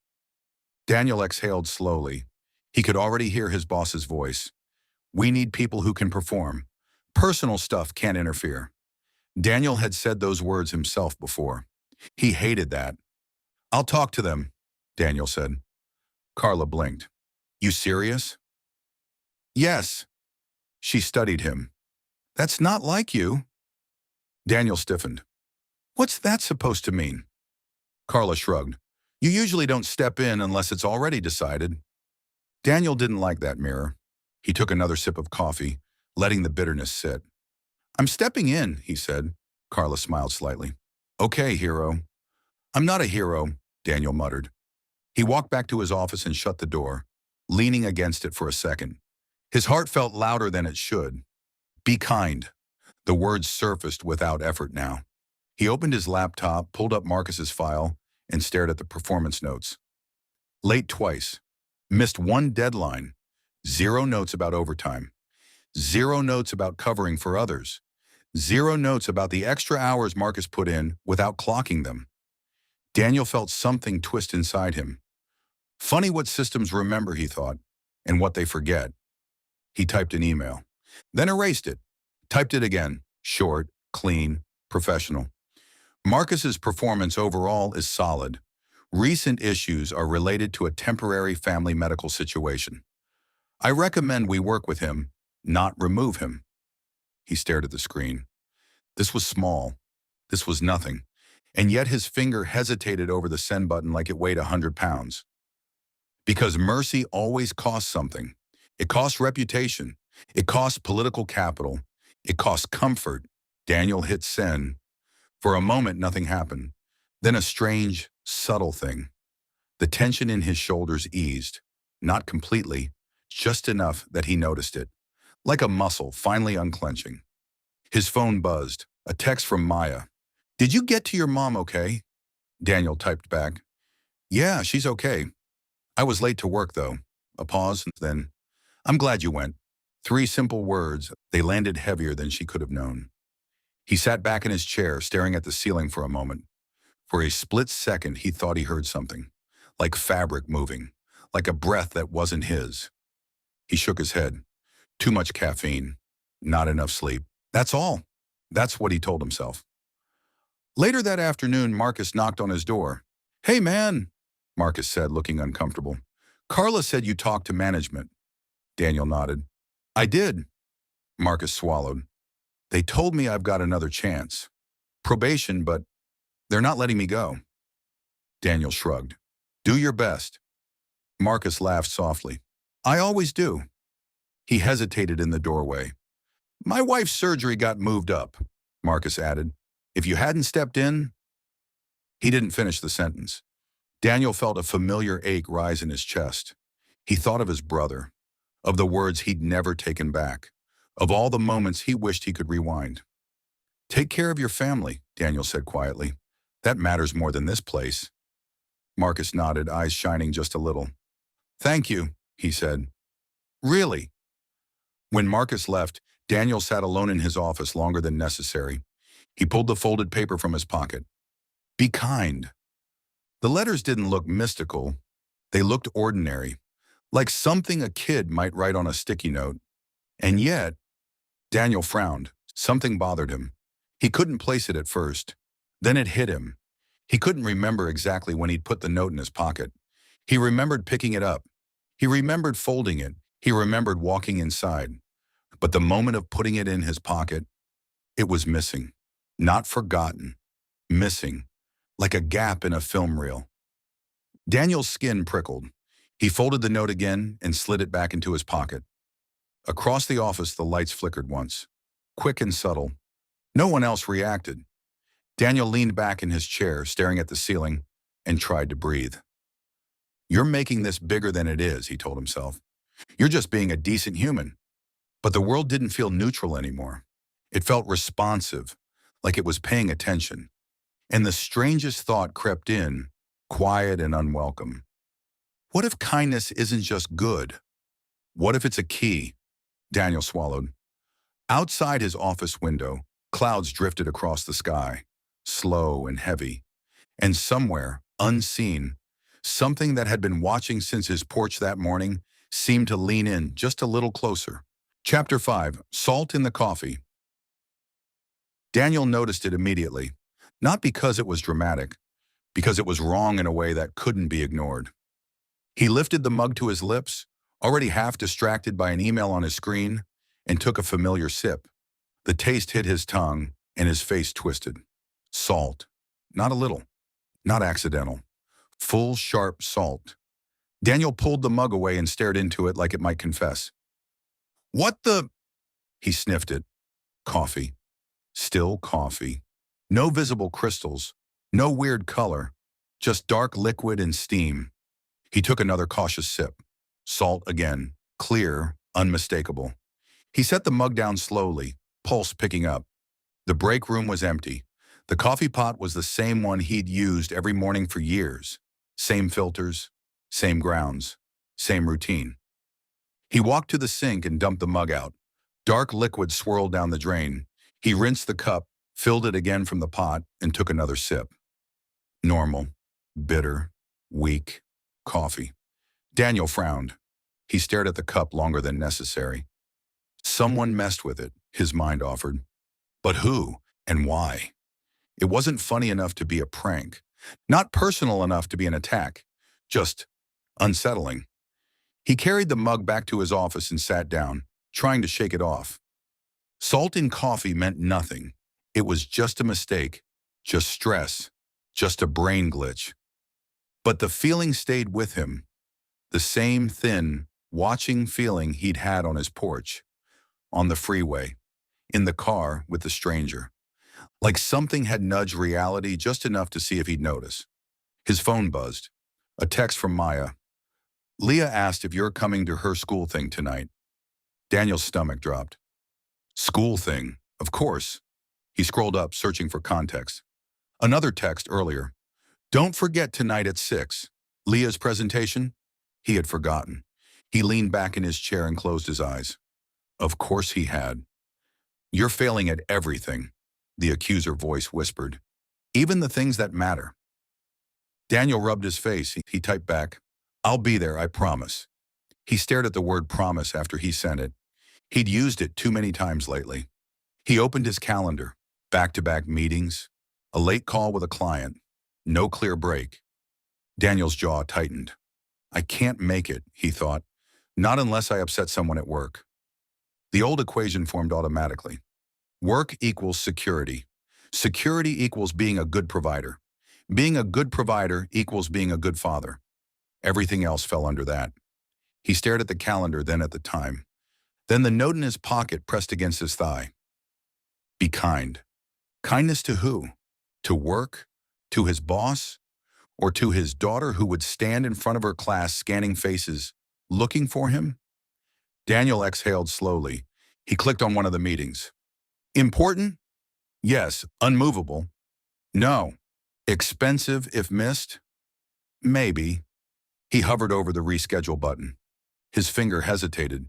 Daniel exhaled slowly. He could already hear his boss's voice. We need people who can perform. Personal stuff can't interfere. Daniel had said those words himself before. He hated that. I'll talk to them, Daniel said. Carla blinked. You serious? Yes. She studied him. That's not like you. Daniel stiffened. What's that supposed to mean? Carla shrugged. You usually don't step in unless it's already decided. Daniel didn't like that mirror. He took another sip of coffee, letting the bitterness sit. I'm stepping in, he said. Carla smiled slightly. Okay, hero. I'm not a hero, Daniel muttered. He walked back to his office and shut the door, leaning against it for a second. His heart felt louder than it should. Be kind. The words surfaced without effort now. He opened his laptop, pulled up Marcus's file, and stared at the performance notes. Late twice. Missed 1 deadline. 0 notes about overtime. 0 notes about covering for others. 0 notes about the extra hours Marcus put in without clocking them. Daniel felt something twist inside him. Funny what systems remember, he thought, and what they forget. He typed an email, then erased it. Typed it again, short, clean, professional. Marcus's performance overall is solid. Recent issues are related to a temporary family medical situation. I recommend we work with him, not remove him. He stared at the screen. This was small. This was nothing. And yet his finger hesitated over the send button like it weighed 100 pounds. Because mercy always costs something. It costs reputation. It costs political capital. It costs comfort. Daniel hit send. For a moment, nothing happened. Then a strange, subtle thing. The tension in his shoulders eased. Not completely, just enough that he noticed it. Like a muscle finally unclenching. His phone buzzed. A text from Maya. Did you get to your mom okay? Daniel typed back. Yeah, she's okay. I was late to work, though. A pause, and then, I'm glad you went. 3 simple words. They landed heavier than she could have known. He sat back in his chair, staring at the ceiling for a moment. For a split second, he thought he heard something. Like fabric moving. Like a breath that wasn't his. He shook his head. Too much caffeine. Not enough sleep. That's all. That's what he told himself. Later that afternoon, Marcus knocked on his door. Hey, man, Marcus said, looking uncomfortable. Carla said you talked to management. Daniel nodded. I did. Marcus swallowed. They told me I've got another chance. Probation, but they're not letting me go. Daniel shrugged. Do your best. Marcus laughed softly. I always do. He hesitated in the doorway. My wife's surgery got moved up, Marcus added. If you hadn't stepped in... He didn't finish the sentence. Daniel felt a familiar ache rise in his chest. He thought of his brother, of the words he'd never taken back, of all the moments he wished he could rewind. Take care of your family, Daniel said quietly. That matters more than this place. Marcus nodded, eyes shining just a little. Thank you, he said. Really? When Marcus left, Daniel sat alone in his office longer than necessary. He pulled the folded paper from his pocket. Be kind. The letters didn't look mystical. They looked ordinary, like something a kid might write on a sticky note. And yet, Daniel frowned. Something bothered him. He couldn't place it at first. Then it hit him. He couldn't remember exactly when he'd put the note in his pocket. He remembered picking it up. He remembered folding it. He remembered walking inside. But the moment of putting it in his pocket, it was missing. Not forgotten. Missing. Like a gap in a film reel. Daniel's skin prickled. He folded the note again and slid it back into his pocket. Across the office, the lights flickered once. Quick and subtle. No one else reacted. Daniel leaned back in his chair, staring at the ceiling, and tried to breathe. You're making this bigger than it is, he told himself. You're just being a decent human. But the world didn't feel neutral anymore. It felt responsive, like it was paying attention. And the strangest thought crept in, quiet and unwelcome. What if kindness isn't just good? What if it's a key? Daniel swallowed. Outside his office window, clouds drifted across the sky, slow and heavy. And somewhere, unseen, something that had been watching since his porch that morning seemed to lean in just a little closer. Chapter 5, Salt in the Coffee. Daniel noticed it immediately, not because it was dramatic, because it was wrong in a way that couldn't be ignored. He lifted the mug to his lips, already half distracted by an email on his screen, and took a familiar sip. The taste hit his tongue, and his face twisted. Salt. Not a little. Not accidental. Full, sharp salt. Daniel pulled the mug away and stared into it like it might confess. What the... He sniffed it. Coffee. Still coffee. No visible crystals. No weird color. Just dark liquid and steam. He took another cautious sip. Salt again. Clear, unmistakable. He set the mug down slowly, pulse picking up. The break room was empty. The coffee pot was the same one he'd used every morning for years. Same filters, same grounds, same routine. He walked to the sink and dumped the mug out. Dark liquid swirled down the drain. He rinsed the cup, filled it again from the pot, and took another sip. Normal, bitter, weak, coffee. Daniel frowned. He stared at the cup longer than necessary. Someone messed with it, his mind offered. But who and why? It wasn't funny enough to be a prank, not personal enough to be an attack, just unsettling. He carried the mug back to his office and sat down, trying to shake it off. Salt in coffee meant nothing. It was just a mistake, just stress, just a brain glitch. But the feeling stayed with him, the same thin, watching feeling he'd had on his porch, on the freeway, in the car with the stranger. Like something had nudged reality just enough to see if he'd notice. His phone buzzed. A text from Maya. Leah asked if you're coming to her school thing tonight. Daniel's stomach dropped. School thing, of course. He scrolled up, searching for context. Another text earlier. Don't forget tonight at 6. Leah's presentation? He had forgotten. He leaned back in his chair and closed his eyes. Of course he had. You're failing at everything, the accuser voice whispered. Even the things that matter. Daniel rubbed his face. He typed back, I'll be there, I promise. He stared at the word promise after he sent it. He'd used it too many times lately. He opened his calendar. Back-to-back meetings. A late call with a client. No clear break. Daniel's jaw tightened. I can't make it, he thought. Not unless I upset someone at work. The old equation formed automatically. Work equals security. Security equals being a good provider. Being a good provider equals being a good father. Everything else fell under that. He stared at the calendar, then at the time. Then the note in his pocket pressed against his thigh. Be kind. Kindness to who? To work? To his boss? Or to his daughter who would stand in front of her class scanning faces, looking for him? Daniel exhaled slowly. He clicked on one of the meetings. Important? Yes. Unmovable? No. Expensive if missed? Maybe. He hovered over the reschedule button. His finger hesitated.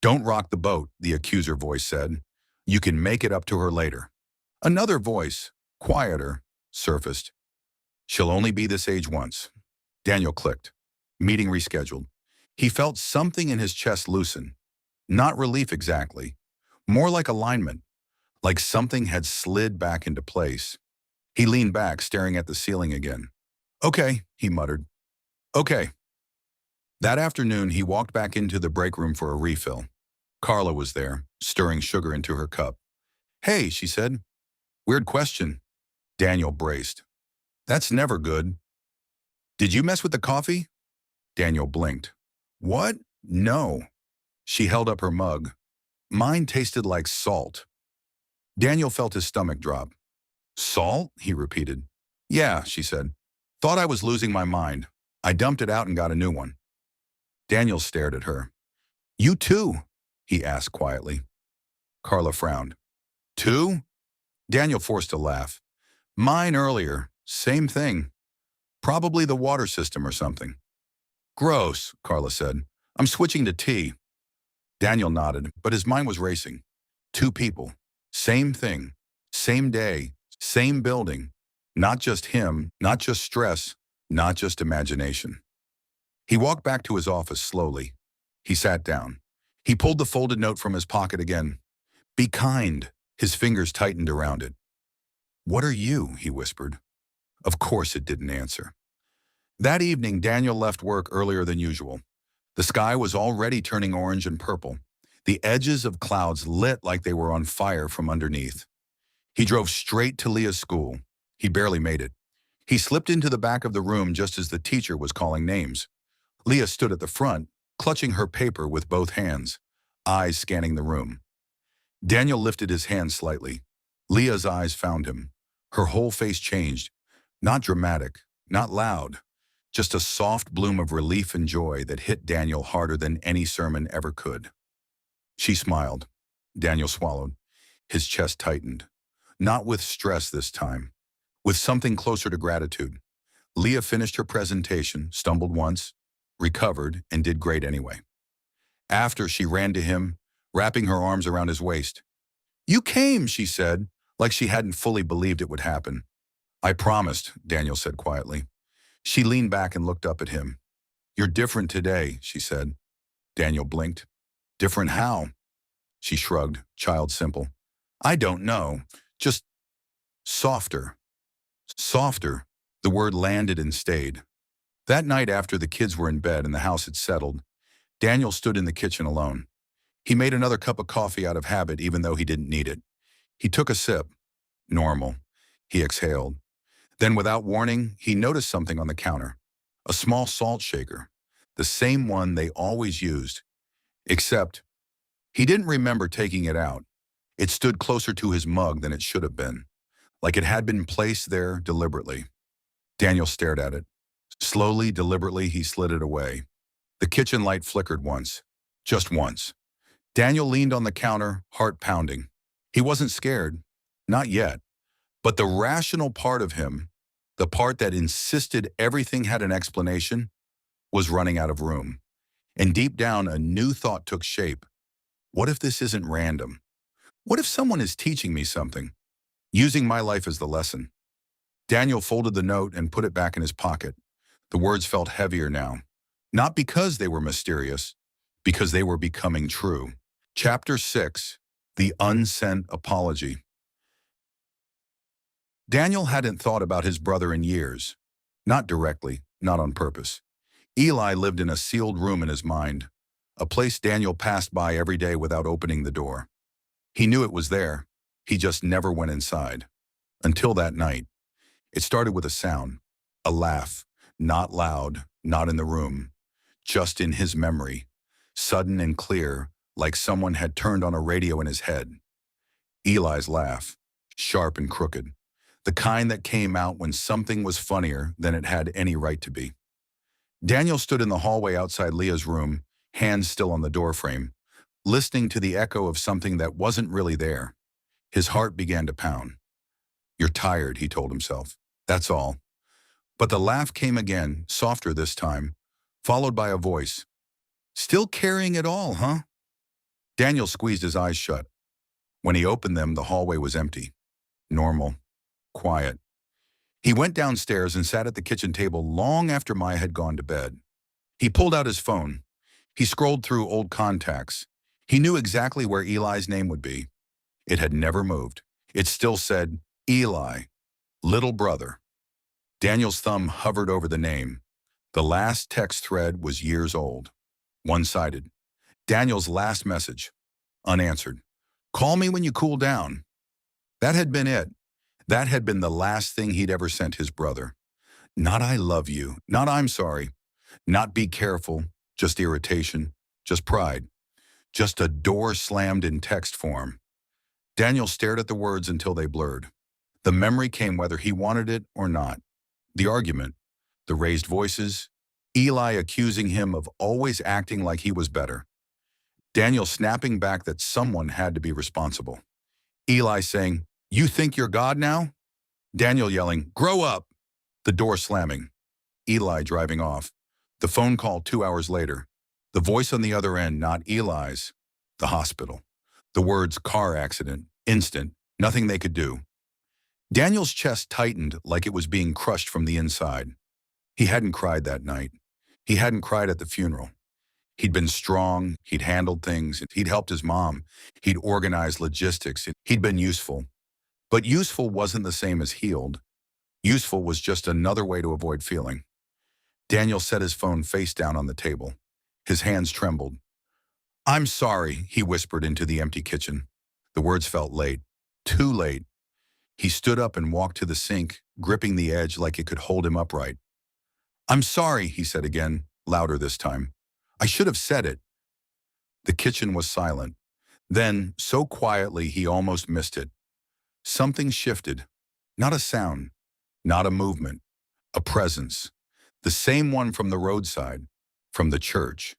Don't rock the boat, the accuser voice said. You can make it up to her later. Another voice, quieter, surfaced. She'll only be this age once. Daniel clicked. Meeting rescheduled. He felt something in his chest loosen. Not relief exactly. More like alignment. Like something had slid back into place. He leaned back, staring at the ceiling again. Okay, he muttered. Okay. That afternoon, he walked back into the break room for a refill. Carla was there, stirring sugar into her cup. Hey, she said. Weird question. Daniel braced. That's never good. Did you mess with the coffee? Daniel blinked. What? No. She held up her mug. Mine tasted like salt. Daniel felt his stomach drop. Salt? He repeated. Yeah, she said. Thought I was losing my mind. I dumped it out and got a new one. Daniel stared at her. You too? He asked quietly. Carla frowned. Two? Daniel forced a laugh. Mine earlier. Same thing. Probably the water system or something. Gross, Carla said. I'm switching to tea. Daniel nodded, but his mind was racing. Two people. Same thing. Same day. Same building. Not just him, not just stress, not just imagination. He walked back to his office slowly. He sat down. He pulled the folded note from his pocket again. Be kind. His fingers tightened around it. What are you? He whispered. Of course it didn't answer. That evening, Daniel left work earlier than usual. The sky was already turning orange and purple. The edges of clouds lit like they were on fire from underneath. He drove straight to Leah's school. He barely made it. He slipped into the back of the room just as the teacher was calling names. Leah stood at the front, clutching her paper with both hands, eyes scanning the room. Daniel lifted his hand slightly. Leah's eyes found him. Her whole face changed. Not dramatic, not loud, just a soft bloom of relief and joy that hit Daniel harder than any sermon ever could. She smiled. Daniel swallowed. His chest tightened. Not with stress this time, with something closer to gratitude. Leah finished her presentation, stumbled once, recovered, and did great anyway. After, she ran to him, wrapping her arms around his waist. You came, she said, like she hadn't fully believed it would happen. I promised, Daniel said quietly. She leaned back and looked up at him. You're different today, she said. Daniel blinked. Different how? She shrugged, child simple. I don't know. Just softer. Softer. The word landed and stayed. That night after the kids were in bed and the house had settled, Daniel stood in the kitchen alone. He made another cup of coffee out of habit even though he didn't need it. He took a sip. Normal. He exhaled. Then without warning, he noticed something on the counter. A small salt shaker. The same one they always used. Except, he didn't remember taking it out. It stood closer to his mug than it should have been, like it had been placed there deliberately. Daniel stared at it. Slowly, deliberately, he slid it away. The kitchen light flickered once. Just once. Daniel leaned on the counter, heart pounding. He wasn't scared. Not yet. But the rational part of him, the part that insisted everything had an explanation, was running out of room. And deep down, a new thought took shape. What if this isn't random? What if someone is teaching me something? Using my life as the lesson. Daniel folded the note and put it back in his pocket. The words felt heavier now. Not because they were mysterious, because they were becoming true. Chapter 6. The Unsent Apology. Daniel hadn't thought about his brother in years. Not directly, not on purpose. Eli lived in a sealed room in his mind. a place Daniel passed by every day without opening the door. He knew it was there. He just never went inside. Until that night. It started with a sound, a laugh, not loud, not in the room, just in his memory, sudden and clear, like someone had turned on a radio in his head. Eli's laugh, sharp and crooked, the kind that came out when something was funnier than it had any right to be. Daniel stood in the hallway outside Leah's room, hands still on the doorframe, listening to the echo of something that wasn't really there. His heart began to pound. "You're tired," he told himself. "That's all." But the laugh came again, softer this time, followed by a voice. "Still carrying it all, huh?" Daniel squeezed his eyes shut. When he opened them, the hallway was empty. Normal. Quiet. He went downstairs and sat at the kitchen table long after Maya had gone to bed. He pulled out his phone. He scrolled through old contacts. He knew exactly where Eli's name would be. It had never moved. It still said, Eli, little brother. Daniel's thumb hovered over the name. The last text thread was years old. One-sided. Daniel's last message. Unanswered. "Call me when you cool down." That had been it. That had been the last thing he'd ever sent his brother. Not "I love you," not "I'm sorry," not "be careful," just irritation, just pride, just a door slammed in text form. Daniel stared at the words until they blurred. The memory came whether he wanted it or not. The argument, the raised voices, Eli accusing him of always acting like he was better. Daniel snapping back that someone had to be responsible. Eli saying, "You think you're God now?" Daniel yelling, "Grow up!" The door slamming. Eli driving off. The phone call 2 hours later. The voice on the other end, not Eli's. The hospital. The words "car accident," "instant," nothing they could do. Daniel's chest tightened like it was being crushed from the inside. He hadn't cried that night. He hadn't cried at the funeral. He'd been strong, he'd handled things, he'd helped his mom, he'd organized logistics, he'd been useful. But useful wasn't the same as healed. Useful was just another way to avoid feeling. Daniel set his phone face down on the table. His hands trembled. "I'm sorry," he whispered into the empty kitchen. The words felt late. Too late. He stood up and walked to the sink, gripping the edge like it could hold him upright. "I'm sorry," he said again, louder this time. "I should have said it." The kitchen was silent. Then, so quietly he almost missed it. Something shifted. Not a sound, not a movement, a presence. The same one from the roadside, from the church,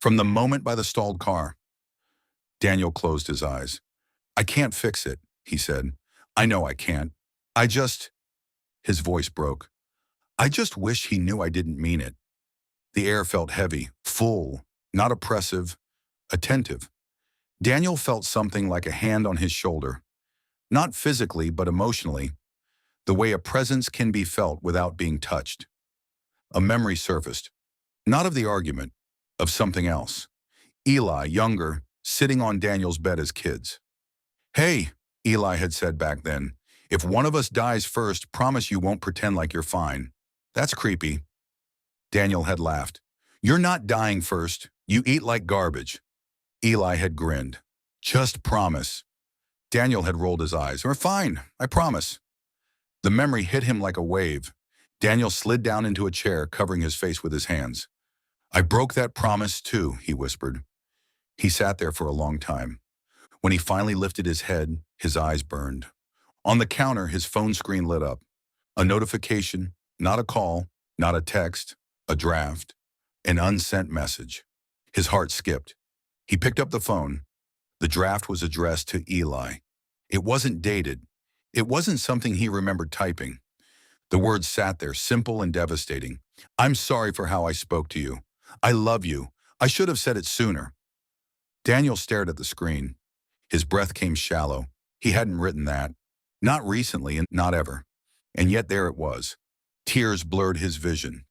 from the moment by the stalled car. Daniel closed his eyes. "I can't fix it," he said. "I know I can't. I just..." His voice broke. "I just wish he knew I didn't mean it." The air felt heavy, full, not oppressive, attentive. Daniel felt something like a hand on his shoulder. Not physically, but emotionally. The way a presence can be felt without being touched. A memory surfaced. Not of the argument, of something else. Eli, younger, sitting on Daniel's bed as kids. "Hey," Eli had said back then, "if one of us dies first, promise you won't pretend like you're fine." That's creepy. Daniel had laughed. "You're not dying first. You eat like garbage." Eli had grinned. "Just promise." Daniel had rolled his eyes. "We're fine, I promise." The memory hit him like a wave. Daniel slid down into a chair, covering his face with his hands. "I broke that promise too," he whispered. He sat there for a long time. When he finally lifted his head, his eyes burned. On the counter, his phone screen lit up. A notification, not a call, not a text, a draft, an unsent message. His heart skipped. He picked up the phone. The draft was addressed to Eli. It wasn't dated. It wasn't something he remembered typing. The words sat there, simple and devastating. "I'm sorry for how I spoke to you. I love you. I should have said it sooner." Daniel stared at the screen. His breath came shallow. He hadn't written that. Not recently and not ever. And yet there it was. Tears blurred his vision.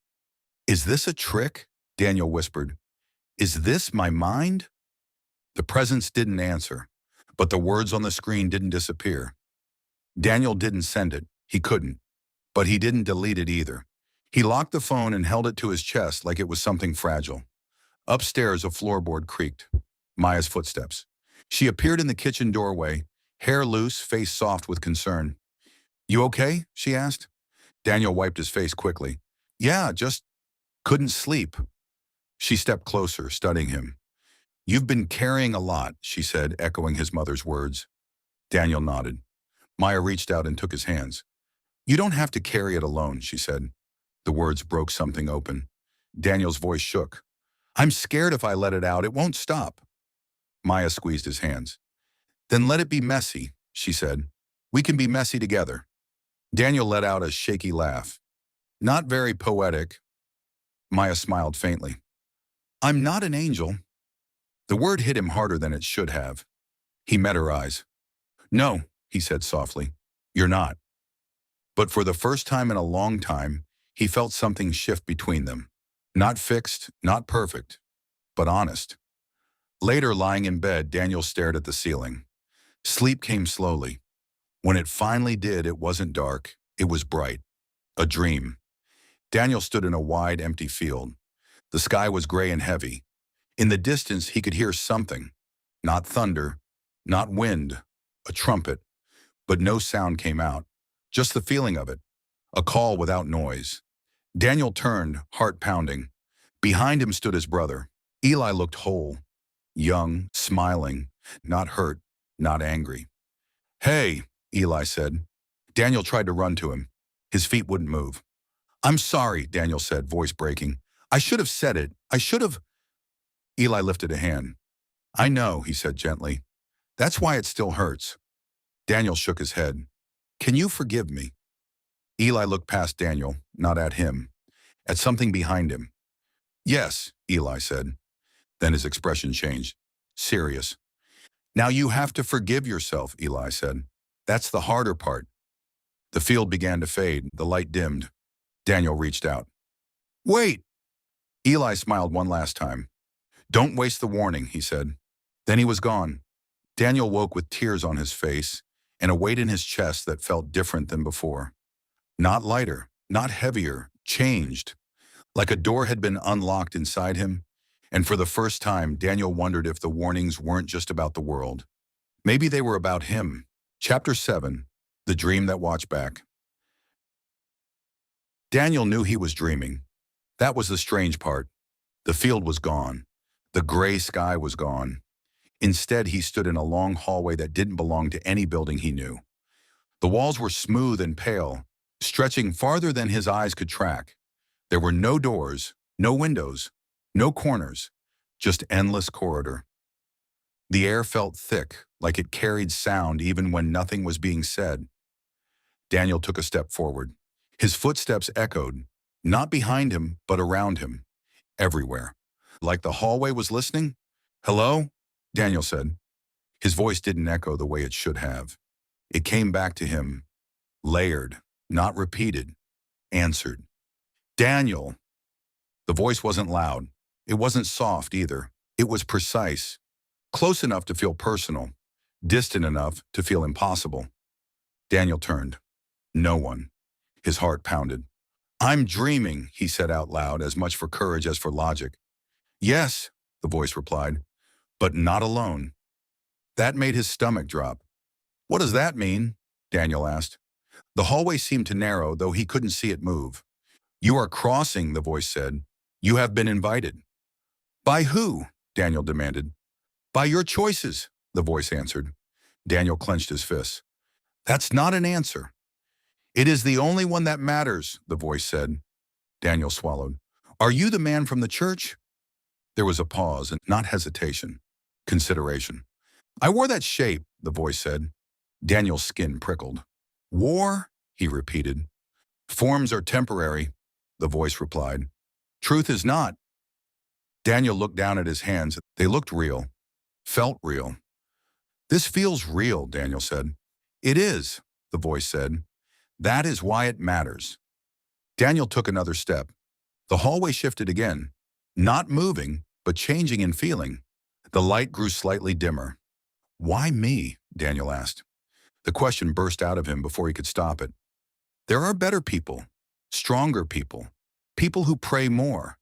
"Is this a trick?" Daniel whispered. "Is this my mind?" The presence didn't answer, but the words on the screen didn't disappear. Daniel didn't send it. He couldn't. But he didn't delete it either. He locked the phone and held it to his chest like it was something fragile. Upstairs, a floorboard creaked. Maya's footsteps. She appeared in the kitchen doorway, hair loose, face soft with concern. "You okay?" she asked. Daniel wiped his face quickly. "Yeah, just couldn't sleep." She stepped closer, studying him. "You've been carrying a lot," she said, echoing his mother's words. Daniel nodded. Maya reached out and took his hands. "You don't have to carry it alone," she said. The words broke something open. Daniel's voice shook. "I'm scared if I let it out, it won't stop." Maya squeezed his hands. "Then let it be messy," she said. "We can be messy together." Daniel let out a shaky laugh. "Not very poetic." Maya smiled faintly. "I'm not an angel." The word hit him harder than it should have. He met her eyes. "No," he said softly, "you're not." But for the first time in a long time, he felt something shift between them. Not fixed, not perfect, but honest. Later, lying in bed, Daniel stared at the ceiling. Sleep came slowly. When it finally did, it wasn't dark. It was bright. A dream. Daniel stood in a wide, empty field. The sky was gray and heavy. In the distance, he could hear something. Not thunder, not wind, a trumpet. But no sound came out. Just the feeling of it. A call without noise. Daniel turned, heart pounding. Behind him stood his brother. Eli looked whole, young, smiling, not hurt, not angry. "Hey," Eli said. Daniel tried to run to him. His feet wouldn't move. "I'm sorry," Daniel said, voice breaking. "I should have said it. I should have." Eli lifted a hand. "I know," he said gently. "That's why it still hurts." Daniel shook his head. "Can you forgive me?" Eli looked past Daniel, not at him, at something behind him. "Yes," Eli said. Then his expression changed. Serious. "Now you have to forgive yourself," Eli said. "That's the harder part." The field began to fade. The light dimmed. Daniel reached out. "Wait!" Eli smiled one last time. "Don't waste the warning," he said. Then he was gone. Daniel woke with tears on his face and a weight in his chest that felt different than before. Not lighter, not heavier, changed. Like a door had been unlocked inside him, and for the first time, Daniel wondered if the warnings weren't just about the world. Maybe they were about him. Chapter 7, The Dream That Watched Back. Daniel knew he was dreaming. That was the strange part. The field was gone. The gray sky was gone. Instead, he stood in a long hallway that didn't belong to any building he knew. The walls were smooth and pale, stretching farther than his eyes could track. There were no doors, no windows, no corners, just endless corridor. The air felt thick, like it carried sound even when nothing was being said. Daniel took a step forward. His footsteps echoed, not behind him, but around him, everywhere. Like the hallway was listening. "Hello?" Daniel said. His voice didn't echo the way it should have. It came back to him, layered, not repeated, answered. "Daniel." The voice wasn't loud. It wasn't soft either. It was precise, close enough to feel personal, distant enough to feel impossible. Daniel turned. No one. His heart pounded. "I'm dreaming," he said out loud, as much for courage as for logic. "Yes," the voice replied, "but not alone." That made his stomach drop. "What does that mean?" Daniel asked. The hallway seemed to narrow, though he couldn't see it move. "You are crossing," the voice said. "You have been invited." "By who?" Daniel demanded. "By your choices," the voice answered. Daniel clenched his fists. "That's not an answer." "It is the only one that matters," the voice said. Daniel swallowed. "Are you the man from the church?" There was a pause, and not hesitation, consideration. "I wore that shape," the voice said. Daniel's skin prickled. "War?" he repeated. "Forms are temporary," the voice replied. "Truth is not." Daniel looked down at his hands. They looked real, felt real. "This feels real," Daniel said. "It is," the voice said. "That is why it matters." Daniel took another step. The hallway shifted again, not moving, but changing in feeling. The light grew slightly dimmer. "Why me?" Daniel asked. The question burst out of him before he could stop it. There are better people, stronger people, people who pray more,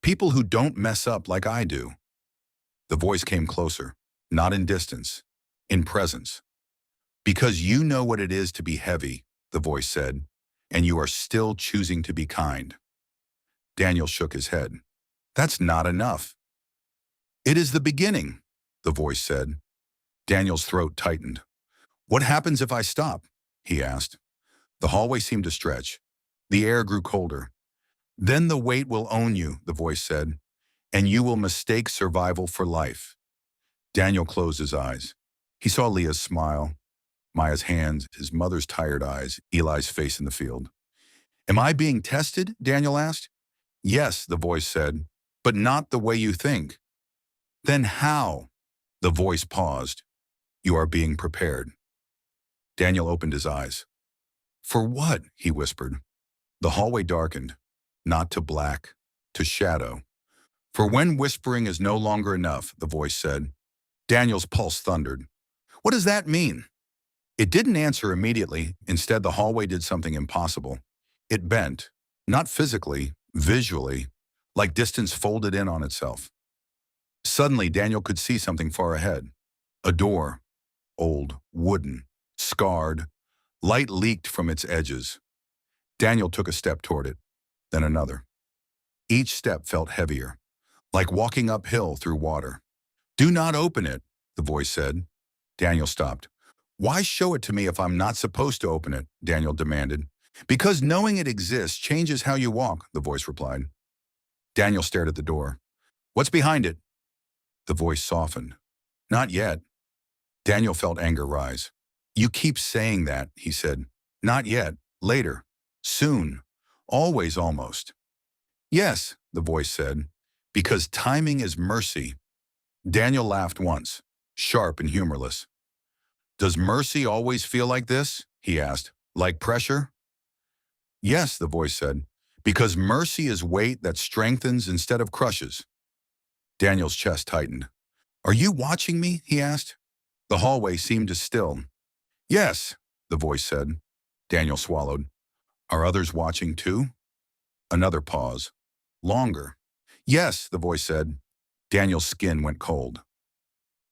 People who don't mess up like I do. The voice came closer, not in distance, in presence. Because you know what it is to be heavy, the voice said, and you are still choosing to be kind. Daniel shook his head. That's not enough. It is the beginning, the voice said. Daniel's throat tightened. What happens if I stop? He asked. The hallway seemed to stretch. The air grew colder. Then the weight will own you, the voice said, and you will mistake survival for life. Daniel closed his eyes. He saw Leah's smile, Maya's hands, his mother's tired eyes, Eli's face in the field. Am I being tested? Daniel asked. Yes, the voice said, but not the way you think. Then how? The voice paused. You are being prepared. Daniel opened his eyes. For what? He whispered. The hallway darkened, not to black, to shadow. For when whispering is no longer enough, the voice said. Daniel's pulse thundered. What does that mean? It didn't answer immediately. Instead, the hallway did something impossible. It bent, not physically, visually, like distance folded in on itself. Suddenly, Daniel could see something far ahead. A door, old, wooden, scarred. Light leaked from its edges. Daniel took a step toward it, then another. Each step felt heavier, like walking uphill through water. Do not open it, the voice said. Daniel stopped. Why show it to me if I'm not supposed to open it? Daniel demanded. Because knowing it exists changes how you walk, the voice replied. Daniel stared at the door. What's behind it? The voice softened. Not yet. Daniel felt anger rise. You keep saying that, he said. Not yet. Later. Soon. Always almost. Yes, the voice said, because timing is mercy. Daniel laughed once, sharp and humorless. Does mercy always feel like this? He asked. Like pressure? Yes, the voice said, because mercy is weight that strengthens instead of crushes. Daniel's chest tightened. Are you watching me? He asked. The hallway seemed to still. Yes, the voice said. Daniel swallowed. Are others watching too? Another pause. Longer. Yes, the voice said. Daniel's skin went cold.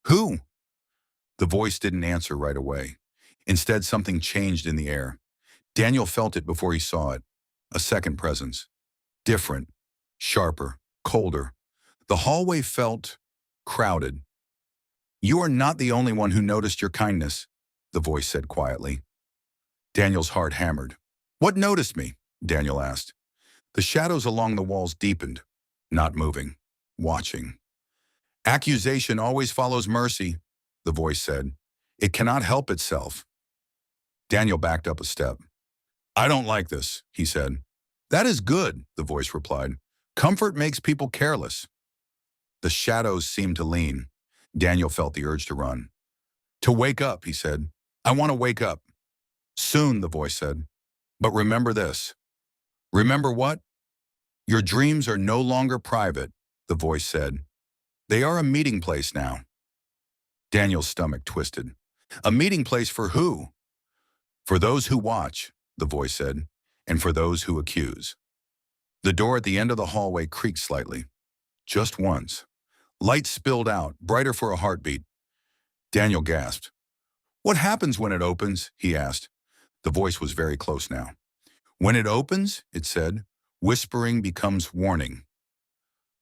Who? The voice didn't answer right away. Instead, something changed in the air. Daniel felt it before he saw it. A second presence. Different, sharper, colder. The hallway felt crowded. You are not the only one who noticed your kindness, the voice said quietly. Daniel's heart hammered. What noticed me? Daniel asked. The shadows along the walls deepened, not moving, watching. Accusation always follows mercy, the voice said. It cannot help itself. Daniel backed up a step. I don't like this, he said. That is good, the voice replied. Comfort makes people careless. The shadows seemed to lean. Daniel felt the urge to run. To wake up, he said. I want to wake up. Soon, the voice said. But remember this. Remember what? Your dreams are no longer private, the voice said. They are a meeting place now. Daniel's stomach twisted. A meeting place for who? For those who watch, the voice said, and for those who accuse. The door at the end of the hallway creaked slightly. Just once. Light spilled out, brighter for a heartbeat. Daniel gasped. What happens when it opens? He asked. The voice was very close now. When it opens, it said, whispering becomes warning.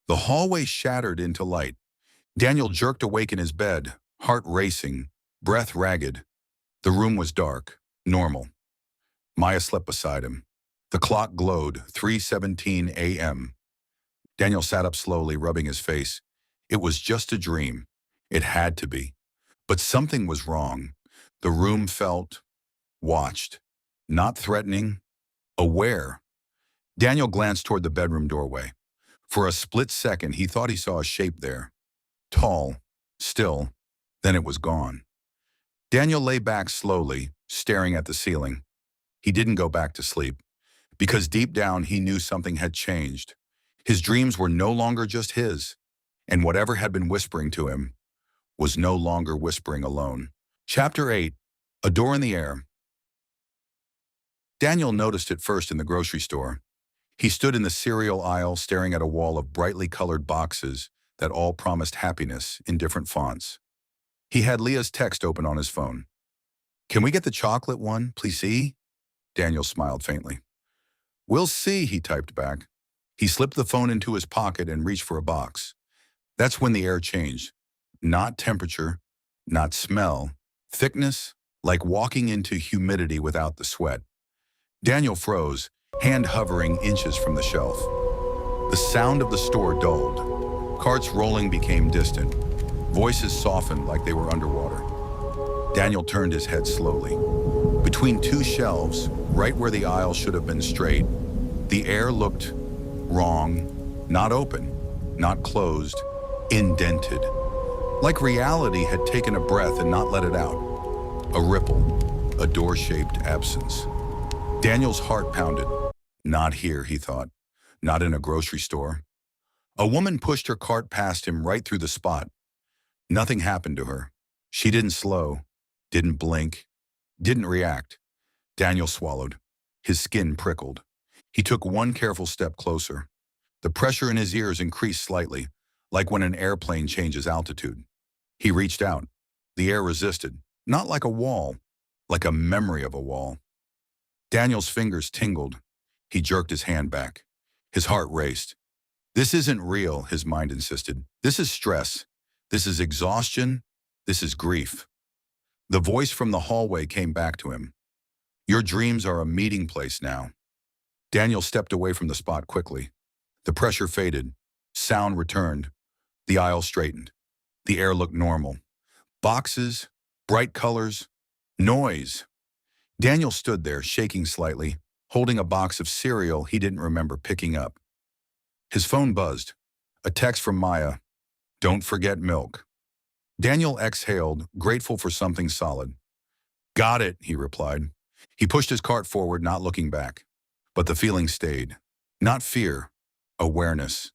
The hallway shattered into light. Daniel jerked awake in his bed, heart racing, breath ragged. The room was dark, normal. Maya slept beside him. The clock glowed, 3:17 a.m. Daniel sat up slowly, rubbing his face. It was just a dream. It had to be. But something was wrong. The room felt watched, not threatening, aware. Daniel glanced toward the bedroom doorway. For a split second, he thought he saw a shape there. Tall, still, then it was gone. Daniel lay back slowly, staring at the ceiling. He didn't go back to sleep, because deep down he knew something had changed. His dreams were no longer just his, and whatever had been whispering to him was no longer whispering alone. Chapter 8, A Door in the Air. Daniel noticed it first in the grocery store. He stood in the cereal aisle staring at a wall of brightly colored boxes that all promised happiness in different fonts. He had Leah's text open on his phone. "Can we get the chocolate one, please?" Daniel smiled faintly. "We'll see," he typed back. He slipped the phone into his pocket and reached for a box. That's when the air changed. Not temperature, not smell, thickness, like walking into humidity without the sweat. Daniel froze, hand hovering inches from the shelf. The sound of the store dulled. Carts rolling became distant. Voices softened like they were underwater. Daniel turned his head slowly. Between two shelves, right where the aisle should have been straight, the air looked wrong, not open, not closed, indented. Like reality had taken a breath and not let it out. A ripple, a door-shaped absence. Daniel's heart pounded. Not here, he thought. Not in a grocery store. A woman pushed her cart past him right through the spot. Nothing happened to her. She didn't slow, didn't blink, didn't react. Daniel swallowed. His skin prickled. He took one careful step closer. The pressure in his ears increased slightly, like when an airplane changes altitude. He reached out. The air resisted, not like a wall, like a memory of a wall. Daniel's fingers tingled. He jerked his hand back. His heart raced. This isn't real, his mind insisted. This is stress. This is exhaustion. This is grief. The voice from the hallway came back to him. Your dreams are a meeting place now. Daniel stepped away from the spot quickly. The pressure faded. Sound returned. The aisle straightened. The air looked normal. Boxes, bright colors, noise. Daniel stood there, shaking slightly, holding a box of cereal he didn't remember picking up. His phone buzzed. A text from Maya. Don't forget milk. Daniel exhaled, grateful for something solid. Got it, he replied. He pushed his cart forward, not looking back. But the feeling stayed. Not fear, awareness.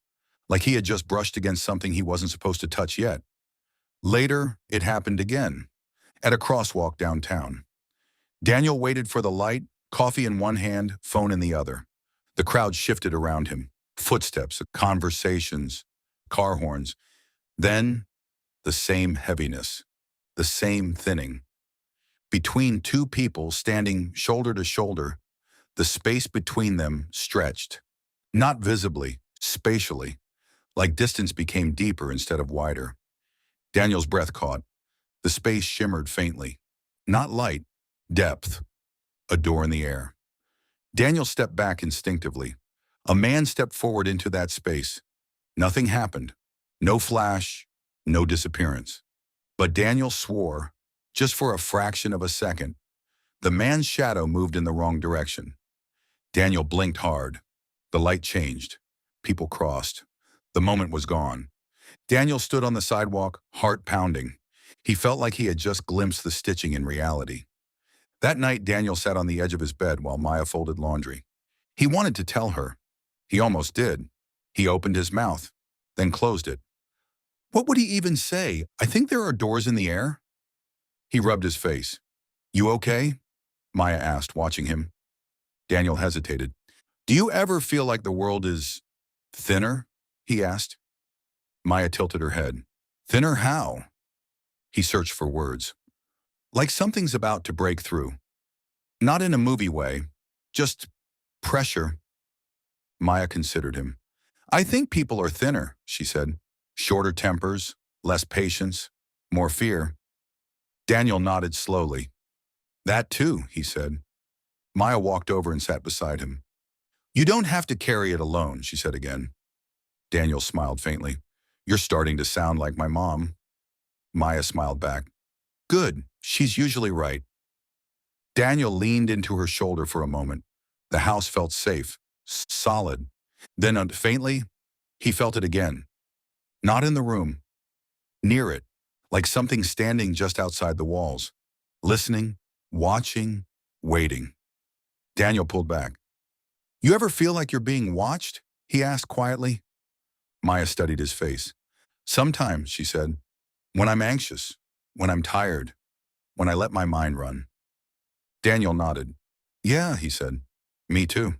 Like he had just brushed against something he wasn't supposed to touch yet. Later, it happened again, at a crosswalk downtown. Daniel waited for the light, coffee in one hand, phone in the other. The crowd shifted around him. Footsteps, conversations, car horns. Then, the same heaviness, the same thinning. Between two people standing shoulder to shoulder, the space between them stretched. Not visibly, spatially, like distance became deeper instead of wider. Daniel's breath caught. The space shimmered faintly. Not light, depth. A door in the air. Daniel stepped back instinctively. A man stepped forward into that space. Nothing happened. No flash, no disappearance. But Daniel swore, just for a fraction of a second, the man's shadow moved in the wrong direction. Daniel blinked hard. The light changed. People crossed. The moment was gone. Daniel stood on the sidewalk, heart pounding. He felt like he had just glimpsed the stitching in reality. That night, Daniel sat on the edge of his bed while Maya folded laundry. He wanted to tell her. He almost did. He opened his mouth, then closed it. What would he even say? I think there are doors in the air? He rubbed his face. You okay? Maya asked, watching him. Daniel hesitated. Do you ever feel like the world is thinner? He asked. Maya tilted her head. Thinner how? He searched for words. Like something's about to break through. Not in a movie way, just pressure. Maya considered him. I think people are thinner, she said. Shorter tempers, less patience, more fear. Daniel nodded slowly. That too, he said. Maya walked over and sat beside him. You don't have to carry it alone, she said again. Daniel smiled faintly. You're starting to sound like my mom. Maya smiled back. Good, she's usually right. Daniel leaned into her shoulder for a moment. The house felt safe, solid. Then faintly, he felt it again. Not in the room. Near it, like something standing just outside the walls. Listening, watching, waiting. Daniel pulled back. You ever feel like you're being watched? He asked quietly. Maya studied his face. Sometimes, she said. When I'm anxious, when I'm tired, when I let my mind run. Daniel nodded. Yeah, he said. Me too.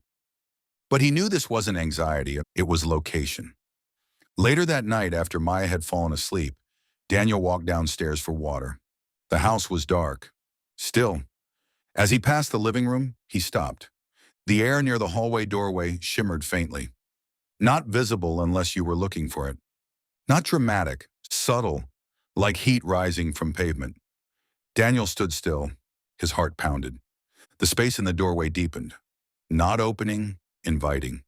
But he knew this wasn't anxiety, it was location. Later that night, after Maya had fallen asleep, Daniel walked downstairs for water. The house was dark. Still, as he passed the living room, he stopped. The air near the hallway doorway shimmered faintly. Not visible unless you were looking for it. Not dramatic, subtle, like heat rising from pavement. Daniel stood still. His heart pounded. The space in the doorway deepened. Not opening, inviting.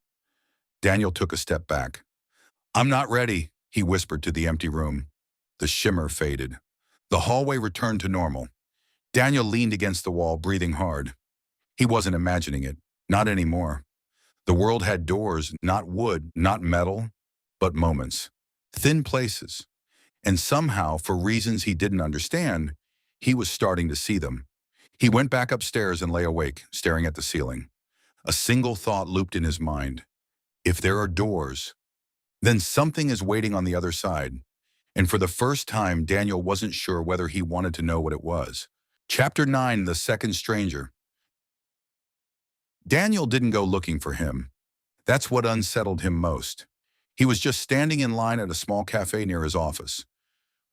Daniel took a step back. "I'm not ready," he whispered to the empty room. The shimmer faded. The hallway returned to normal. Daniel leaned against the wall, breathing hard. He wasn't imagining it. Not anymore. The world had doors, not wood, not metal, but moments. Thin places. And somehow, for reasons he didn't understand, he was starting to see them. He went back upstairs and lay awake, staring at the ceiling. A single thought looped in his mind. If there are doors, then something is waiting on the other side. And for the first time, Daniel wasn't sure whether he wanted to know what it was. Chapter 9, The Second Stranger. Daniel didn't go looking for him. That's what unsettled him most. He was just standing in line at a small cafe near his office.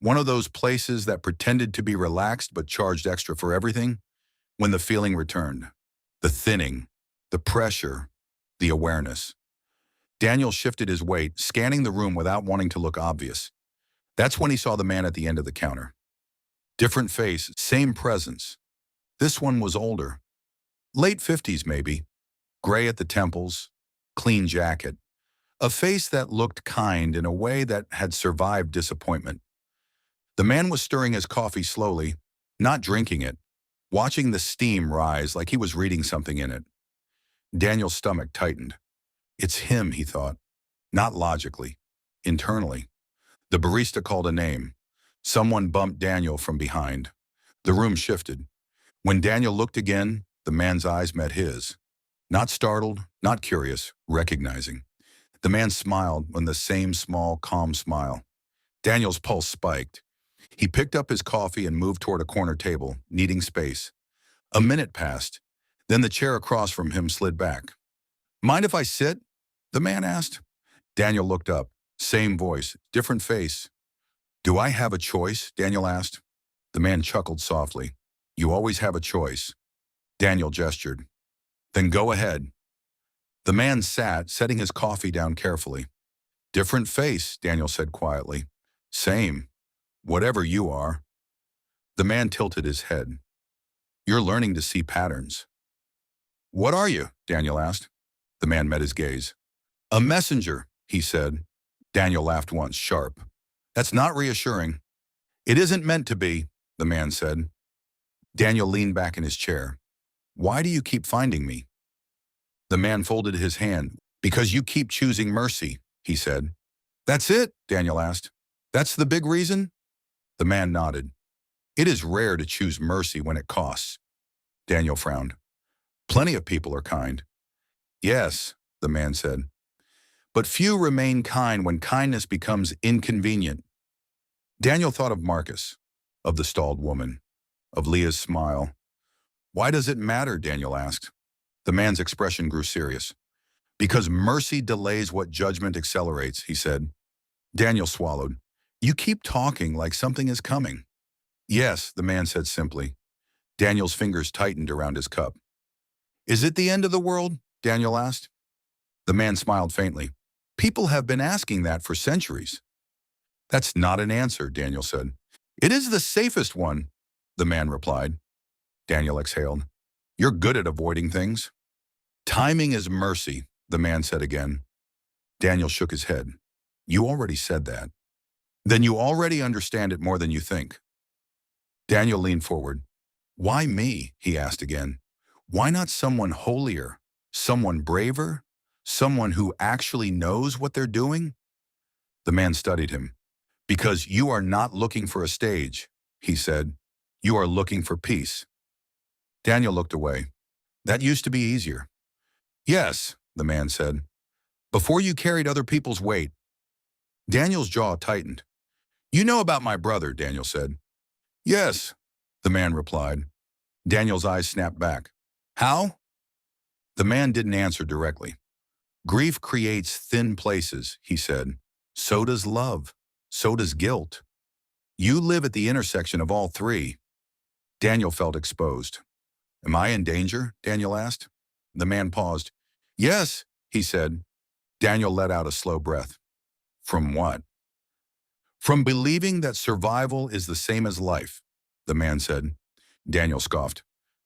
One of those places that pretended to be relaxed but charged extra for everything. When the feeling returned. The thinning, the pressure, the awareness. Daniel shifted his weight, scanning the room without wanting to look obvious. That's when he saw the man at the end of the counter. Different face, same presence. This one was older. Late 50s maybe. Gray at the temples, clean jacket. A face that looked kind in a way that had survived disappointment. The man was stirring his coffee slowly, not drinking it, watching the steam rise like he was reading something in it. Daniel's stomach tightened. It's him, he thought. Not logically, internally. The barista called a name. Someone bumped Daniel from behind. The room shifted. When Daniel looked again, the man's eyes met his. Not startled, not curious, recognizing. The man smiled with the same small, calm smile. Daniel's pulse spiked. He picked up his coffee and moved toward a corner table, needing space. A minute passed. Then the chair across from him slid back. "Mind if I sit?" the man asked. Daniel looked up. Same voice, different face. "Do I have a choice?" Daniel asked. The man chuckled softly. "You always have a choice." Daniel gestured. "Then go ahead." The man sat, setting his coffee down carefully. "Different face," Daniel said quietly. "Same. Whatever you are." The man tilted his head. "You're learning to see patterns." "What are you?" Daniel asked. The man met his gaze. "A messenger," he said. Daniel laughed once, sharp. "That's not reassuring." "It isn't meant to be," the man said. Daniel leaned back in his chair. "Why do you keep finding me?" The man folded his hand. "Because you keep choosing mercy," he said. "That's it?" Daniel asked. "That's the big reason?" The man nodded. "It is rare to choose mercy when it costs." Daniel frowned. "Plenty of people are kind." "Yes," the man said. "But few remain kind when kindness becomes inconvenient." Daniel thought of Marcus, of the stalled woman, of Leah's smile. "Why does it matter?" Daniel asked. The man's expression grew serious. "Because mercy delays what judgment accelerates," he said. Daniel swallowed. "You keep talking like something is coming." "Yes," the man said simply. Daniel's fingers tightened around his cup. "Is it the end of the world?" Daniel asked. The man smiled faintly. "People have been asking that for centuries." "That's not an answer," Daniel said. "It is the safest one," the man replied. Daniel exhaled. "You're good at avoiding things." "Timing is mercy," the man said again. Daniel shook his head. "You already said that." "Then you already understand it more than you think." Daniel leaned forward. "Why me?" he asked again. "Why not someone holier, someone braver, someone who actually knows what they're doing?" The man studied him. "Because you are not looking for a stage," he said. "You are looking for peace." Daniel looked away. "That used to be easier." "Yes," the man said. "Before you carried other people's weight." Daniel's jaw tightened. "You know about my brother," Daniel said. "Yes," the man replied. Daniel's eyes snapped back. "How?" The man didn't answer directly. Grief creates thin places, he said. So does love. So does guilt. You live at the intersection of all three. Daniel felt exposed. Am I in danger? Daniel asked. The man paused. Yes, he said. Daniel let out a slow breath. From what? From believing that survival is the same as life, the man said. Daniel scoffed.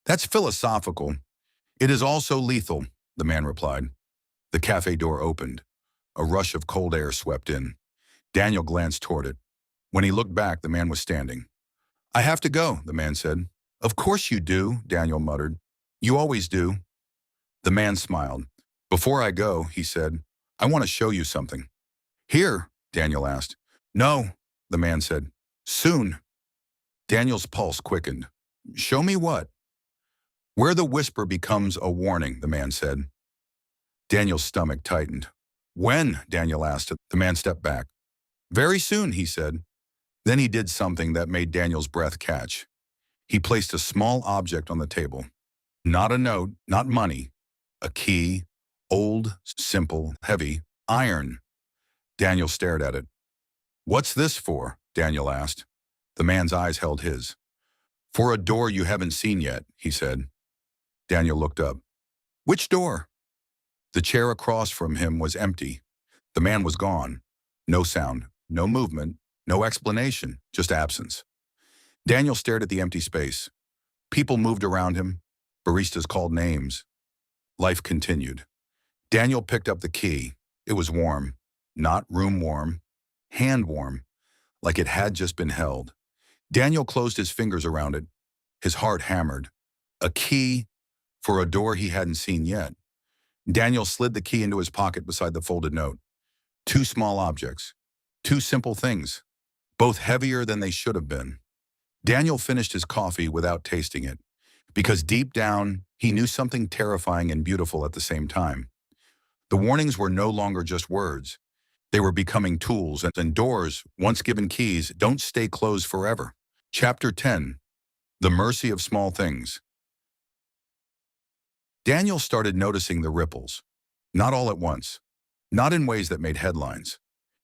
That's philosophical. It is also lethal, the man replied. The cafe door opened. A rush of cold air swept in. Daniel glanced toward it. When he looked back, the man was standing. I have to go, the man said. Of course you do, Daniel muttered. You always do. The man smiled. Before I go, he said, I want to show you something. Here, Daniel asked. No, the man said. Soon. Daniel's pulse quickened. Show me what? Where the whisper becomes a warning, the man said. Daniel's stomach tightened. When? Daniel asked. The man stepped back. Very soon, he said. Then he did something that made Daniel's breath catch. He placed a small object on the table. Not a note, not money. A key, old, simple, heavy, iron. Daniel stared at it. What's this for? Daniel asked. The man's eyes held his. For a door you haven't seen yet, he said. Daniel looked up. Which door? The chair across from him was empty. The man was gone. No sound, no movement, no explanation, just absence. Daniel stared at the empty space. People moved around him. Baristas called names. Life continued. Daniel picked up the key. It was warm. Not room warm. Hand warm. Like it had just been held. Daniel closed his fingers around it. His heart hammered. A key for a door he hadn't seen yet. Daniel slid the key into his pocket beside the folded note. Two small objects. Two simple things. Both heavier than they should have been. Daniel finished his coffee without tasting it, because deep down, he knew something terrifying and beautiful at the same time. The warnings were no longer just words. They were becoming tools, and doors, once given keys, don't stay closed forever. Chapter 10. The Mercy of Small Things. Daniel started noticing the ripples. Not all at once. Not in ways that made headlines.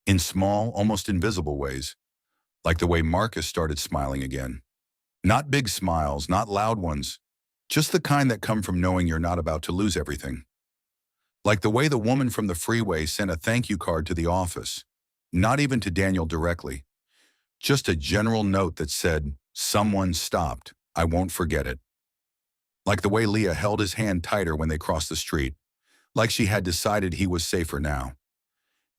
In small, almost invisible ways. Like the way Marcus started smiling again. Not big smiles, not loud ones. Just the kind that come from knowing you're not about to lose everything. Like the way the woman from the freeway sent a thank you card to the office. Not even to Daniel directly. Just a general note that said, someone stopped. I won't forget it. Like the way Leah held his hand tighter when they crossed the street. Like she had decided he was safer now.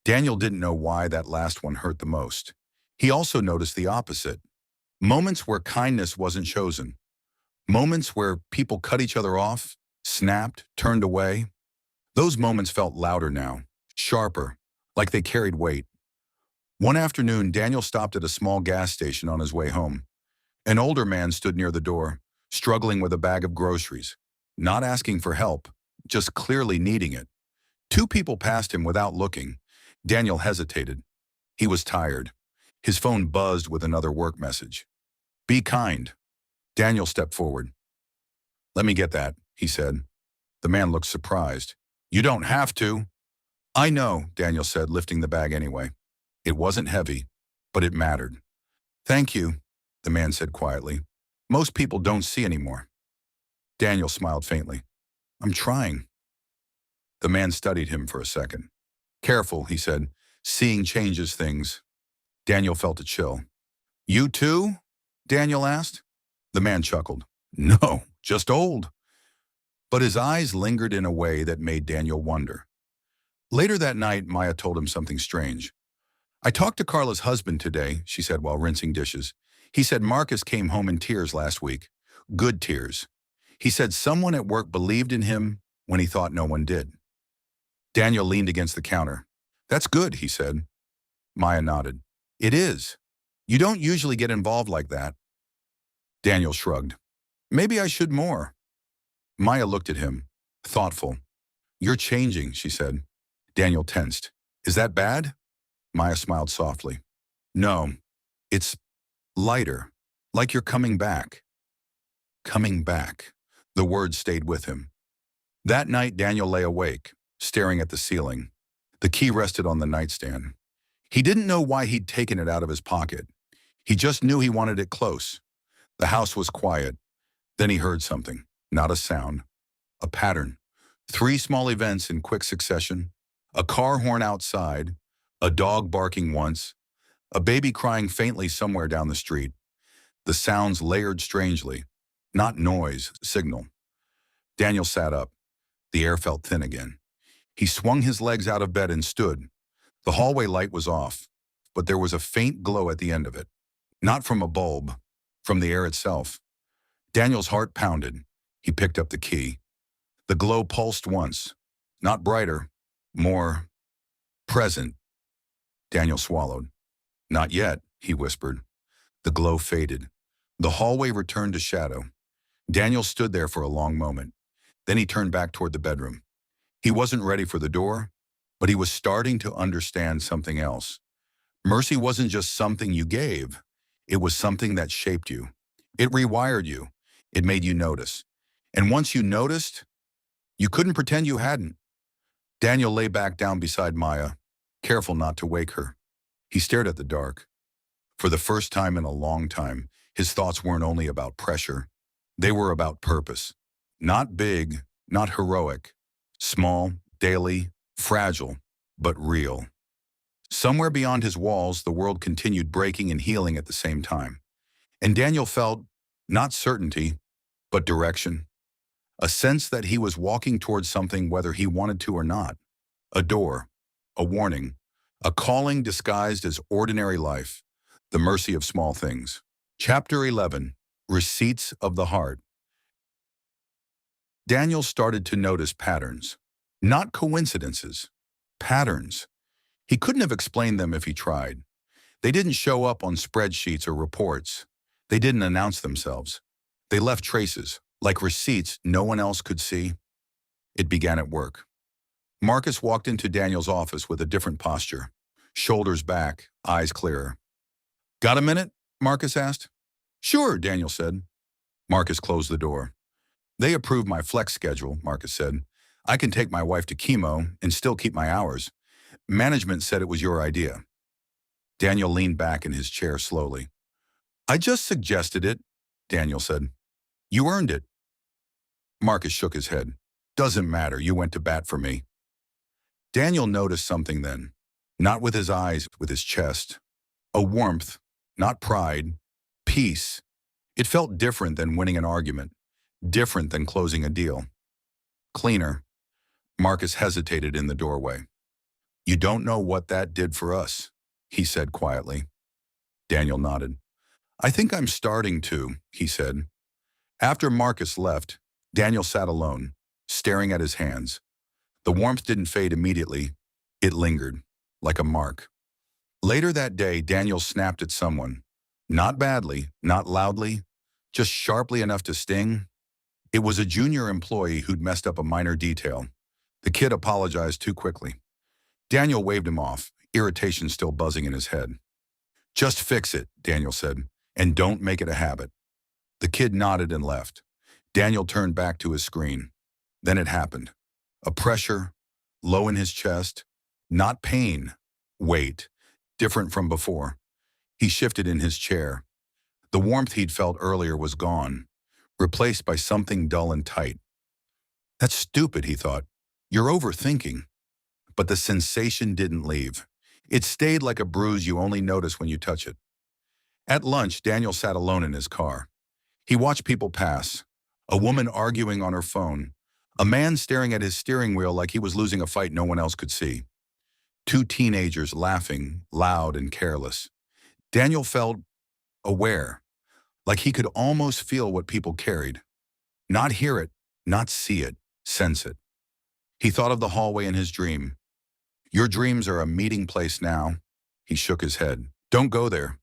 Daniel didn't know why that last one hurt the most. He also noticed the opposite. Moments where kindness wasn't chosen. Moments where people cut each other off, snapped, turned away. Those moments felt louder now, sharper, like they carried weight. One afternoon, Daniel stopped at a small gas station on his way home. An older man stood near the door, struggling with a bag of groceries, not asking for help, just clearly needing it. Two people passed him without looking. Daniel hesitated. He was tired. His phone buzzed with another work message. Be kind. Daniel stepped forward. Let me get that, he said. The man looked surprised. You don't have to. I know, Daniel said, lifting the bag anyway. It wasn't heavy, but it mattered. Thank you, the man said quietly. Most people don't see anymore. Daniel smiled faintly. I'm trying. The man studied him for a second. Careful, he said. Seeing changes things. Daniel felt a chill. You too? Daniel asked. The man chuckled. No, just old. But his eyes lingered in a way that made Daniel wonder. Later that night, Maya told him something strange. I talked to Carla's husband today, she said while rinsing dishes. He said Marcus came home in tears last week. Good tears. He said someone at work believed in him when he thought no one did. Daniel leaned against the counter. That's good, he said. Maya nodded. It is. You don't usually get involved like that. Daniel shrugged. Maybe I should more. Maya looked at him, thoughtful. You're changing, she said. Daniel tensed. Is that bad? Maya smiled softly. No, it's lighter, like you're coming back. Coming back. The words stayed with him. That night, Daniel lay awake, staring at the ceiling. The key rested on the nightstand. He didn't know why he'd taken it out of his pocket. He just knew he wanted it close. The house was quiet. Then he heard something. Not a sound. A pattern. 3 small events in quick succession. A car horn outside. A dog barking once. A baby crying faintly somewhere down the street. The sounds layered strangely. Not noise, signal. Daniel sat up. The air felt thin again. He swung his legs out of bed and stood. The hallway light was off, but there was a faint glow at the end of it. Not from a bulb, from the air itself. Daniel's heart pounded. He picked up the key. The glow pulsed once. Not brighter, more present. Daniel swallowed. Not yet, he whispered. The glow faded. The hallway returned to shadow. Daniel stood there for a long moment. Then he turned back toward the bedroom. He wasn't ready for the door, but he was starting to understand something else. Mercy wasn't just something you gave. It was something that shaped you. It rewired you. It made you notice. And once you noticed, you couldn't pretend you hadn't. Daniel lay back down beside Maya, careful not to wake her. He stared at the dark. For the first time in a long time, his thoughts weren't only about pressure. They were about purpose. Not big, not heroic. Small, daily, fragile, but real. Somewhere beyond his walls, the world continued breaking and healing at the same time. And Daniel felt, not certainty, but direction. A sense that he was walking towards something whether he wanted to or not. A door, a warning, a calling disguised as ordinary life, the mercy of small things. Chapter 11, Receipts of the Heart. Daniel started to notice patterns, not coincidences, patterns. He couldn't have explained them if he tried. They didn't show up on spreadsheets or reports. They didn't announce themselves. They left traces, like receipts no one else could see. It began at work. Marcus walked into Daniel's office with a different posture, shoulders back, eyes clearer. "Got a minute?" Marcus asked. "Sure," Daniel said. Marcus closed the door. "They approved my flex schedule," Marcus said. "I can take my wife to chemo and still keep my hours. Management said it was your idea." Daniel leaned back in his chair slowly. "I just suggested it," Daniel said. "You earned it." Marcus shook his head. "Doesn't matter, you went to bat for me." Daniel noticed something then, not with his eyes, with his chest. A warmth, not pride, peace. It felt different than winning an argument, different than closing a deal. Cleaner. Marcus hesitated in the doorway. "You don't know what that did for us," he said quietly. Daniel nodded. "I think I'm starting to," he said. After Marcus left, Daniel sat alone, staring at his hands. The warmth didn't fade immediately. It lingered, like a mark. Later that day, Daniel snapped at someone. Not badly, not loudly, just sharply enough to sting. It was a junior employee who'd messed up a minor detail. The kid apologized too quickly. Daniel waved him off, irritation still buzzing in his head. "Just fix it," Daniel said, "and don't make it a habit." The kid nodded and left. Daniel turned back to his screen. Then it happened. A pressure, low in his chest, not pain, weight, different from before. He shifted in his chair. The warmth he'd felt earlier was gone, replaced by something dull and tight. "That's stupid," he thought. "You're overthinking." But the sensation didn't leave. It stayed like a bruise you only notice when you touch it. At lunch, Daniel sat alone in his car. He watched people pass, a woman arguing on her phone, a man staring at his steering wheel like he was losing a fight no one else could see. 2 teenagers laughing, loud and careless. Daniel felt aware, like he could almost feel what people carried. Not hear it, not see it, sense it. He thought of the hallway in his dream. "Your dreams are a meeting place now." He shook his head. "Don't go there."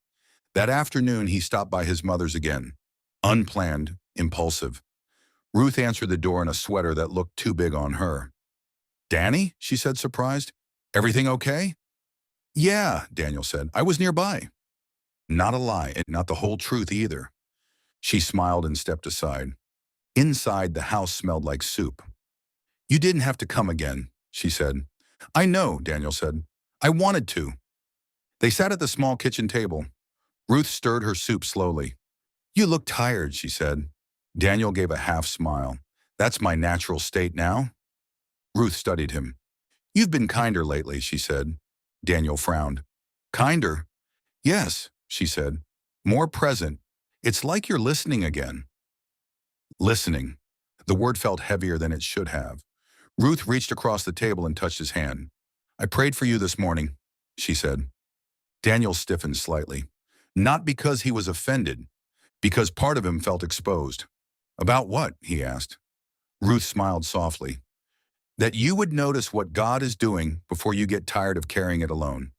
That afternoon, he stopped by his mother's again. Unplanned, impulsive. Ruth answered the door in a sweater that looked too big on her. "Danny?" she said, surprised. "Everything okay?" "Yeah," Daniel said. "I was nearby." Not a lie, and not the whole truth either. She smiled and stepped aside. Inside, the house smelled like soup. "You didn't have to come again," she said. I know, Daniel said. I wanted to. They sat at the small kitchen table. Ruth stirred her soup slowly. You look tired, she said. Daniel gave a half smile. That's my natural state now? Ruth studied him. You've been kinder lately, she said. Daniel frowned. Kinder? Yes, she said. More present. It's like you're listening again. Listening. The word felt heavier than it should have. Ruth reached across the table and touched his hand. I prayed for you this morning, she said. Daniel stiffened slightly. Not because he was offended, because part of him felt exposed. About what? He asked. Ruth smiled softly. That you would notice what God is doing before you get tired of carrying it alone.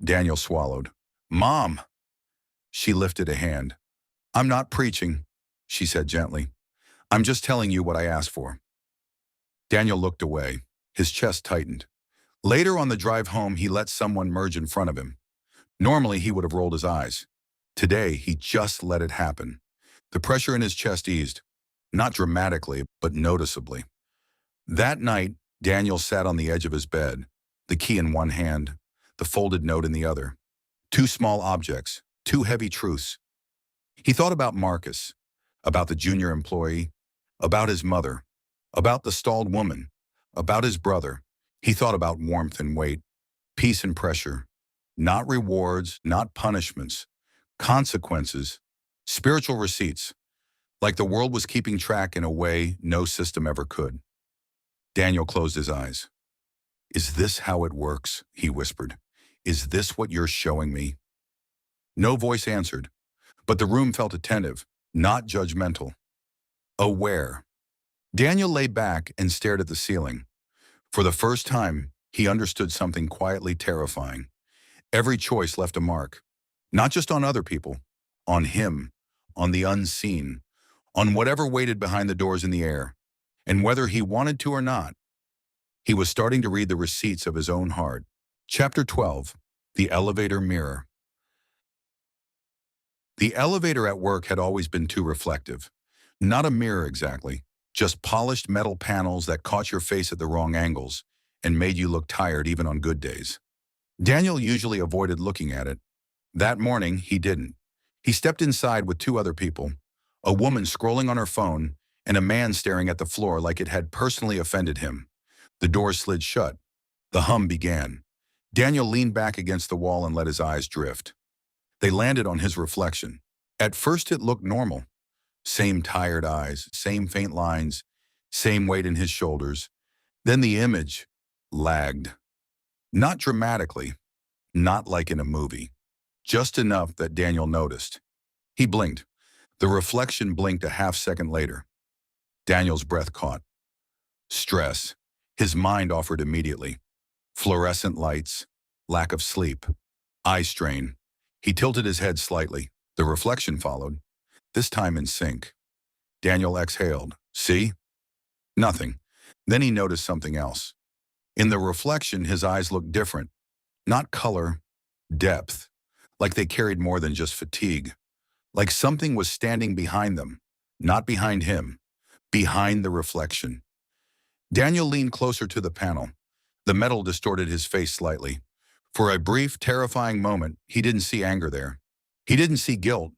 Daniel swallowed. Mom! She lifted a hand. I'm not preaching, she said gently. I'm just telling you what I asked for. Daniel looked away. His chest tightened. Later on the drive home, he let someone merge in front of him. Normally, he would have rolled his eyes. Today, he just let it happen. The pressure in his chest eased. Not dramatically, but noticeably. That night, Daniel sat on the edge of his bed, the key in one hand, the folded note in the other. Two small objects, two heavy truths. He thought about Marcus, about the junior employee, about his mother, about the stalled woman, about his brother. He thought about warmth and weight, peace and pressure, not rewards, not punishments, consequences, spiritual receipts, like the world was keeping track in a way no system ever could. Daniel closed his eyes. Is this how it works? He whispered. Is this what you're showing me? No voice answered, but the room felt attentive, not judgmental. Aware. Daniel lay back and stared at the ceiling. For the first time, he understood something quietly terrifying. Every choice left a mark, not just on other people, on him, on the unseen, on whatever waited behind the doors in the air. And whether he wanted to or not, he was starting to read the receipts of his own heart. Chapter 12, The Elevator Mirror. The elevator at work had always been too reflective. Not a mirror exactly, just polished metal panels that caught your face at the wrong angles and made you look tired even on good days. Daniel usually avoided looking at it. That morning, he didn't. He stepped inside with two other people, a woman scrolling on her phone and a man staring at the floor like it had personally offended him. The door slid shut. The hum began. Daniel leaned back against the wall and let his eyes drift. They landed on his reflection. At first it looked normal. Same tired eyes, same faint lines, same weight in his shoulders. Then the image lagged. Not dramatically, not like in a movie. Just enough that Daniel noticed. He blinked. The reflection blinked a half second later. Daniel's breath caught. Stress. His mind offered immediately. Fluorescent lights, lack of sleep, eye strain. He tilted his head slightly. The reflection followed, this time in sync. Daniel exhaled. See? Nothing. Then he noticed something else. In the reflection, his eyes looked different. Not color, depth. Like they carried more than just fatigue. Like something was standing behind them. Not behind him. Behind the reflection. Daniel leaned closer to the panel. The metal distorted his face slightly. For a brief, terrifying moment, he didn't see anger there. He didn't see guilt.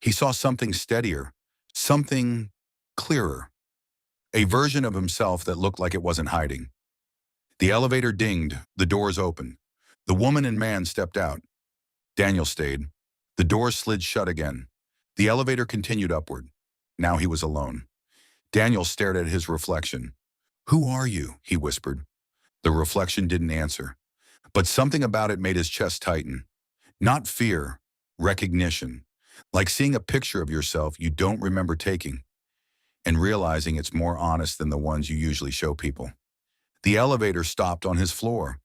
He saw something steadier, something clearer. A version of himself that looked like it wasn't hiding. The elevator dinged, the doors opened. The woman and man stepped out. Daniel stayed. The doors slid shut again. The elevator continued upward. Now he was alone. Daniel stared at his reflection. Who are you? He whispered. The reflection didn't answer. But something about it made his chest tighten. Not fear, recognition. Like seeing a picture of yourself you don't remember taking. And realizing it's more honest than the ones you usually show people. The elevator stopped on his floor.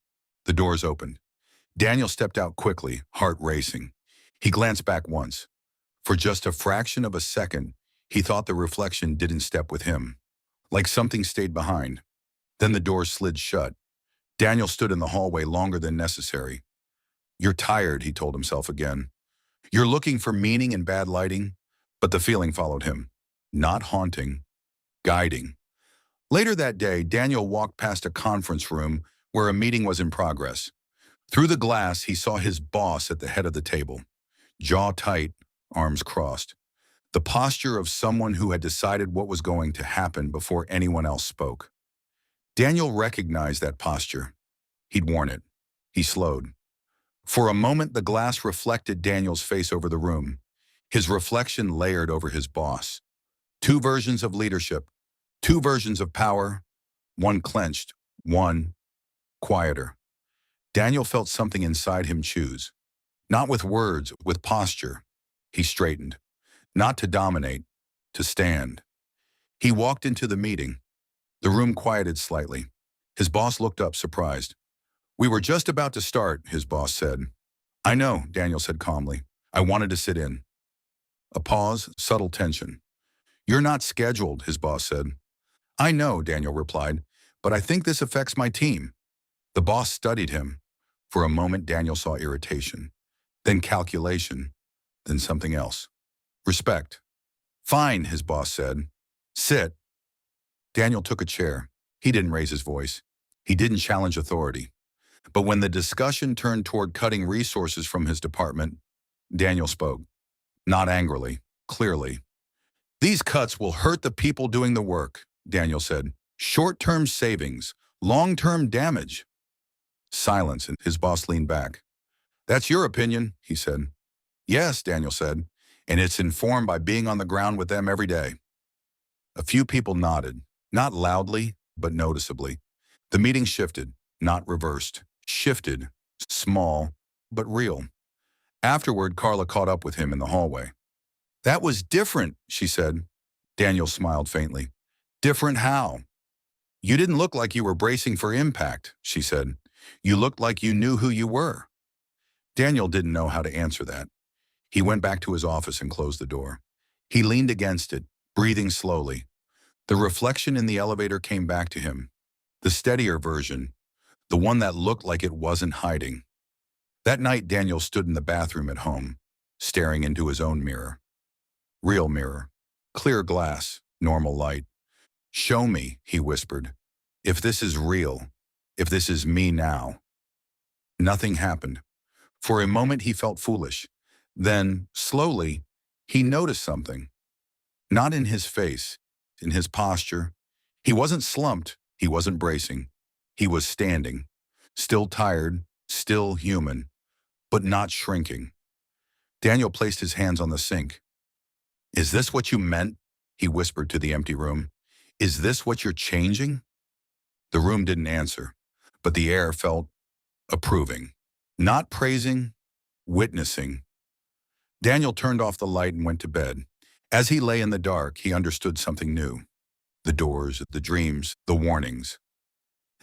The doors opened. Daniel stepped out quickly, heart racing. He glanced back once. For just a fraction of a second, he thought the reflection didn't step with him. Like something stayed behind. Then the door slid shut. Daniel stood in the hallway longer than necessary. You're tired, he told himself again. You're looking for meaning in bad lighting, but the feeling followed him. Not haunting, guiding. Later that day, Daniel walked past a conference room where a meeting was in progress. Through the glass, he saw his boss at the head of the table, jaw tight, arms crossed. The posture of someone who had decided what was going to happen before anyone else spoke. Daniel recognized that posture. He'd worn it. He slowed. For a moment, the glass reflected Daniel's face over the room. His reflection layered over his boss. Two versions of leadership, two versions of power, one clenched, one quieter. Daniel felt something inside him choose. Not with words, with posture. He straightened. Not to dominate, to stand. He walked into the meeting. The room quieted slightly. His boss looked up, surprised. "We were just about to start," his boss said. "I know," Daniel said calmly. "I wanted to sit in." A pause, subtle tension. "You're not scheduled," his boss said. "I know," Daniel replied, "but I think this affects my team." The boss studied him. For a moment, Daniel saw irritation, then calculation, then something else. "Respect." "Fine," his boss said. "Sit." Daniel took a chair. He didn't raise his voice. He didn't challenge authority. But when the discussion turned toward cutting resources from his department, Daniel spoke. Not angrily, clearly. "These cuts will hurt the people doing the work," Daniel said. "Short-term savings, long-term damage." Silence, and his boss leaned back. "That's your opinion," he said. "Yes," Daniel said, "and it's informed by being on the ground with them every day." A few people nodded, not loudly, but noticeably. The meeting shifted, not reversed. Shifted, small, but real. Afterward, Carla caught up with him in the hallway. "That was different," she said. Daniel smiled faintly. "Different how?" "You didn't look like you were bracing for impact," she said. "You looked like you knew who you were." Daniel didn't know how to answer that. He went back to his office and closed the door. He leaned against it, breathing slowly. The reflection in the elevator came back to him. The steadier version, the one that looked like it wasn't hiding. That night, Daniel stood in the bathroom at home, staring into his own mirror. Real mirror. Clear glass, normal light. "Show me," he whispered. "If this is real. If this is me now." Nothing happened. For a moment, he felt foolish. Then, slowly, he noticed something. Not in his face, in his posture. He wasn't slumped. He wasn't bracing. He was standing. Still tired, still human, but not shrinking. Daniel placed his hands on the sink. "Is this what you meant?" he whispered to the empty room. "Is this what you're changing?" The room didn't answer, but the air felt approving. Not praising, witnessing. Daniel turned off the light and went to bed. As he lay in the dark, he understood something new. The doors, the dreams, the warnings.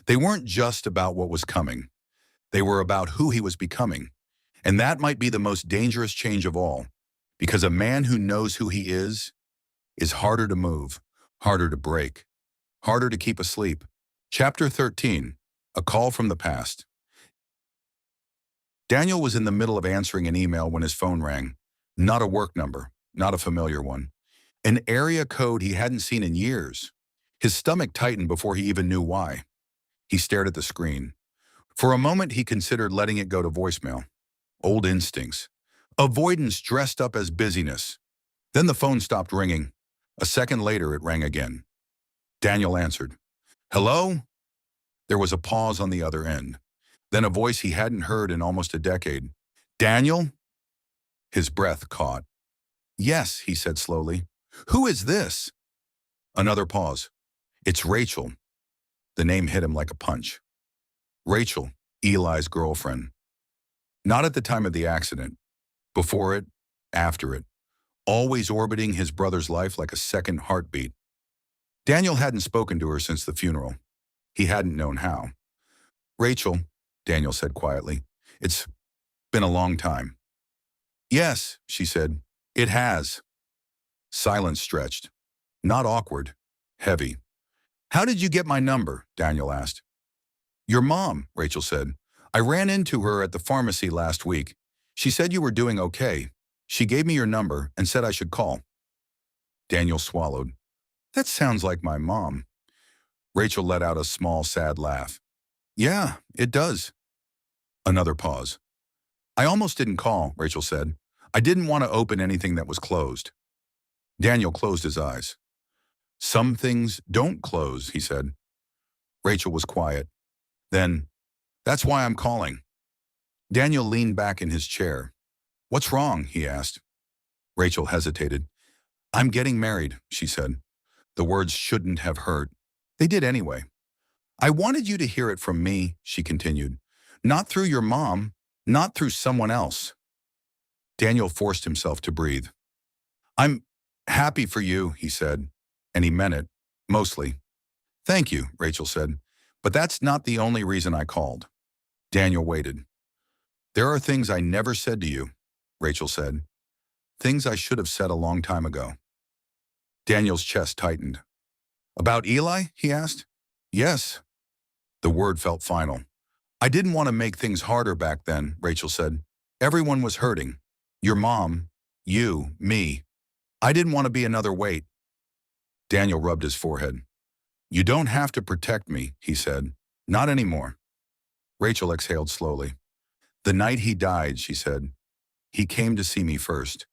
They weren't just about what was coming. They were about who he was becoming. And that might be the most dangerous change of all, because a man who knows who he is harder to move, harder to break, harder to keep asleep. Chapter 13, A Call from the Past. Daniel was in the middle of answering an email when his phone rang. Not a work number, not a familiar one. An area code he hadn't seen in years. His stomach tightened before he even knew why. He stared at the screen. For a moment, he considered letting it go to voicemail. Old instincts. Avoidance dressed up as busyness. Then the phone stopped ringing. A second later, it rang again. Daniel answered. "Hello?" There was a pause on the other end. Then a voice he hadn't heard in almost a decade. "Daniel?" His breath caught. "Yes," he said slowly. "Who is this?" Another pause. "It's Rachel." The name hit him like a punch. Rachel, Eli's girlfriend. Not at the time of the accident. Before it, after it. Always orbiting his brother's life like a second heartbeat. Daniel hadn't spoken to her since the funeral. He hadn't known how. "Rachel," Daniel said quietly, "it's been a long time." "Yes," she said, "it has." Silence stretched. Not awkward, heavy. "How did you get my number?" Daniel asked. "Your mom," Rachel said. "I ran into her at the pharmacy last week. She said you were doing okay. She gave me your number and said I should call." Daniel swallowed. "That sounds like my mom." Rachel let out a small, sad laugh. Yeah, it does. Another pause. I almost didn't call, Rachel said. I didn't want to open anything that was closed. Daniel closed his eyes. Some things don't close, he said. Rachel was quiet. Then, that's why I'm calling. Daniel leaned back in his chair. What's wrong? He asked. Rachel hesitated. I'm getting married, she said. The words shouldn't have hurt. They did anyway. I wanted you to hear it from me, she continued. Not through your mom, not through someone else. Daniel forced himself to breathe. I'm happy for you, he said, and he meant it, mostly. Thank you, Rachel said, but that's not the only reason I called. Daniel waited. There are things I never said to you, Rachel said. Things I should have said a long time ago. Daniel's chest tightened. About Eli? He asked. Yes. The word felt final. I didn't want to make things harder back then, Rachel said. Everyone was hurting. Your mom, you, me. I didn't want to be another weight. Daniel rubbed his forehead. You don't have to protect me, he said. Not anymore. Rachel exhaled slowly. The night he died, she said. He came to see me first.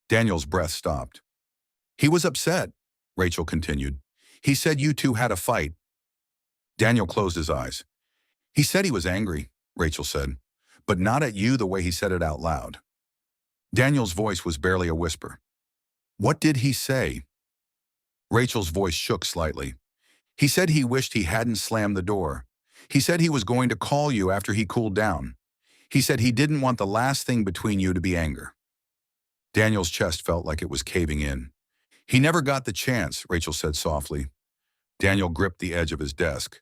Daniel's breath stopped. He was upset, Rachel continued. He said you two had a fight. Daniel closed his eyes. He said he was angry, Rachel said, but not at you the way he said it out loud. Daniel's voice was barely a whisper. What did he say? Rachel's voice shook slightly. He said he wished he hadn't slammed the door. He said he was going to call you after he cooled down. He said he didn't want the last thing between you to be anger. Daniel's chest felt like it was caving in. He never got the chance, Rachel said softly. Daniel gripped the edge of his desk.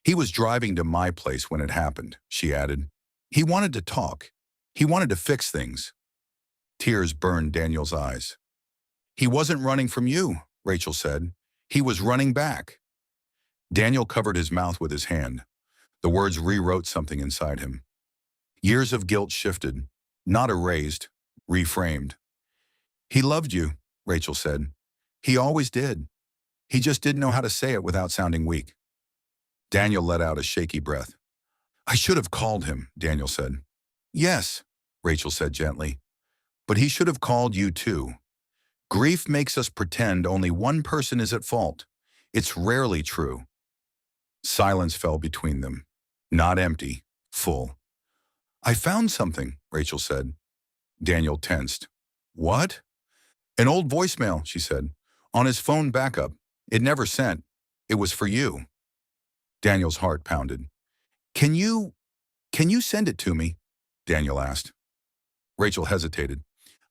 He was driving to my place when it happened, she added. He wanted to talk. He wanted to fix things. Tears burned Daniel's eyes. He wasn't running from you, Rachel said. He was running back. Daniel covered his mouth with his hand. The words rewrote something inside him. Years of guilt shifted, not erased, reframed. He loved you, Rachel said. He always did. He just didn't know how to say it without sounding weak. Daniel let out a shaky breath. I should have called him, Daniel said. Yes, Rachel said gently. But he should have called you too. Grief makes us pretend only one person is at fault. It's rarely true. Silence fell between them. Not empty, full. I found something, Rachel said. Daniel tensed. What? An old voicemail, she said. On his phone backup. It never sent. It was for you. Daniel's heart pounded. Can you send it to me? Daniel asked. Rachel hesitated.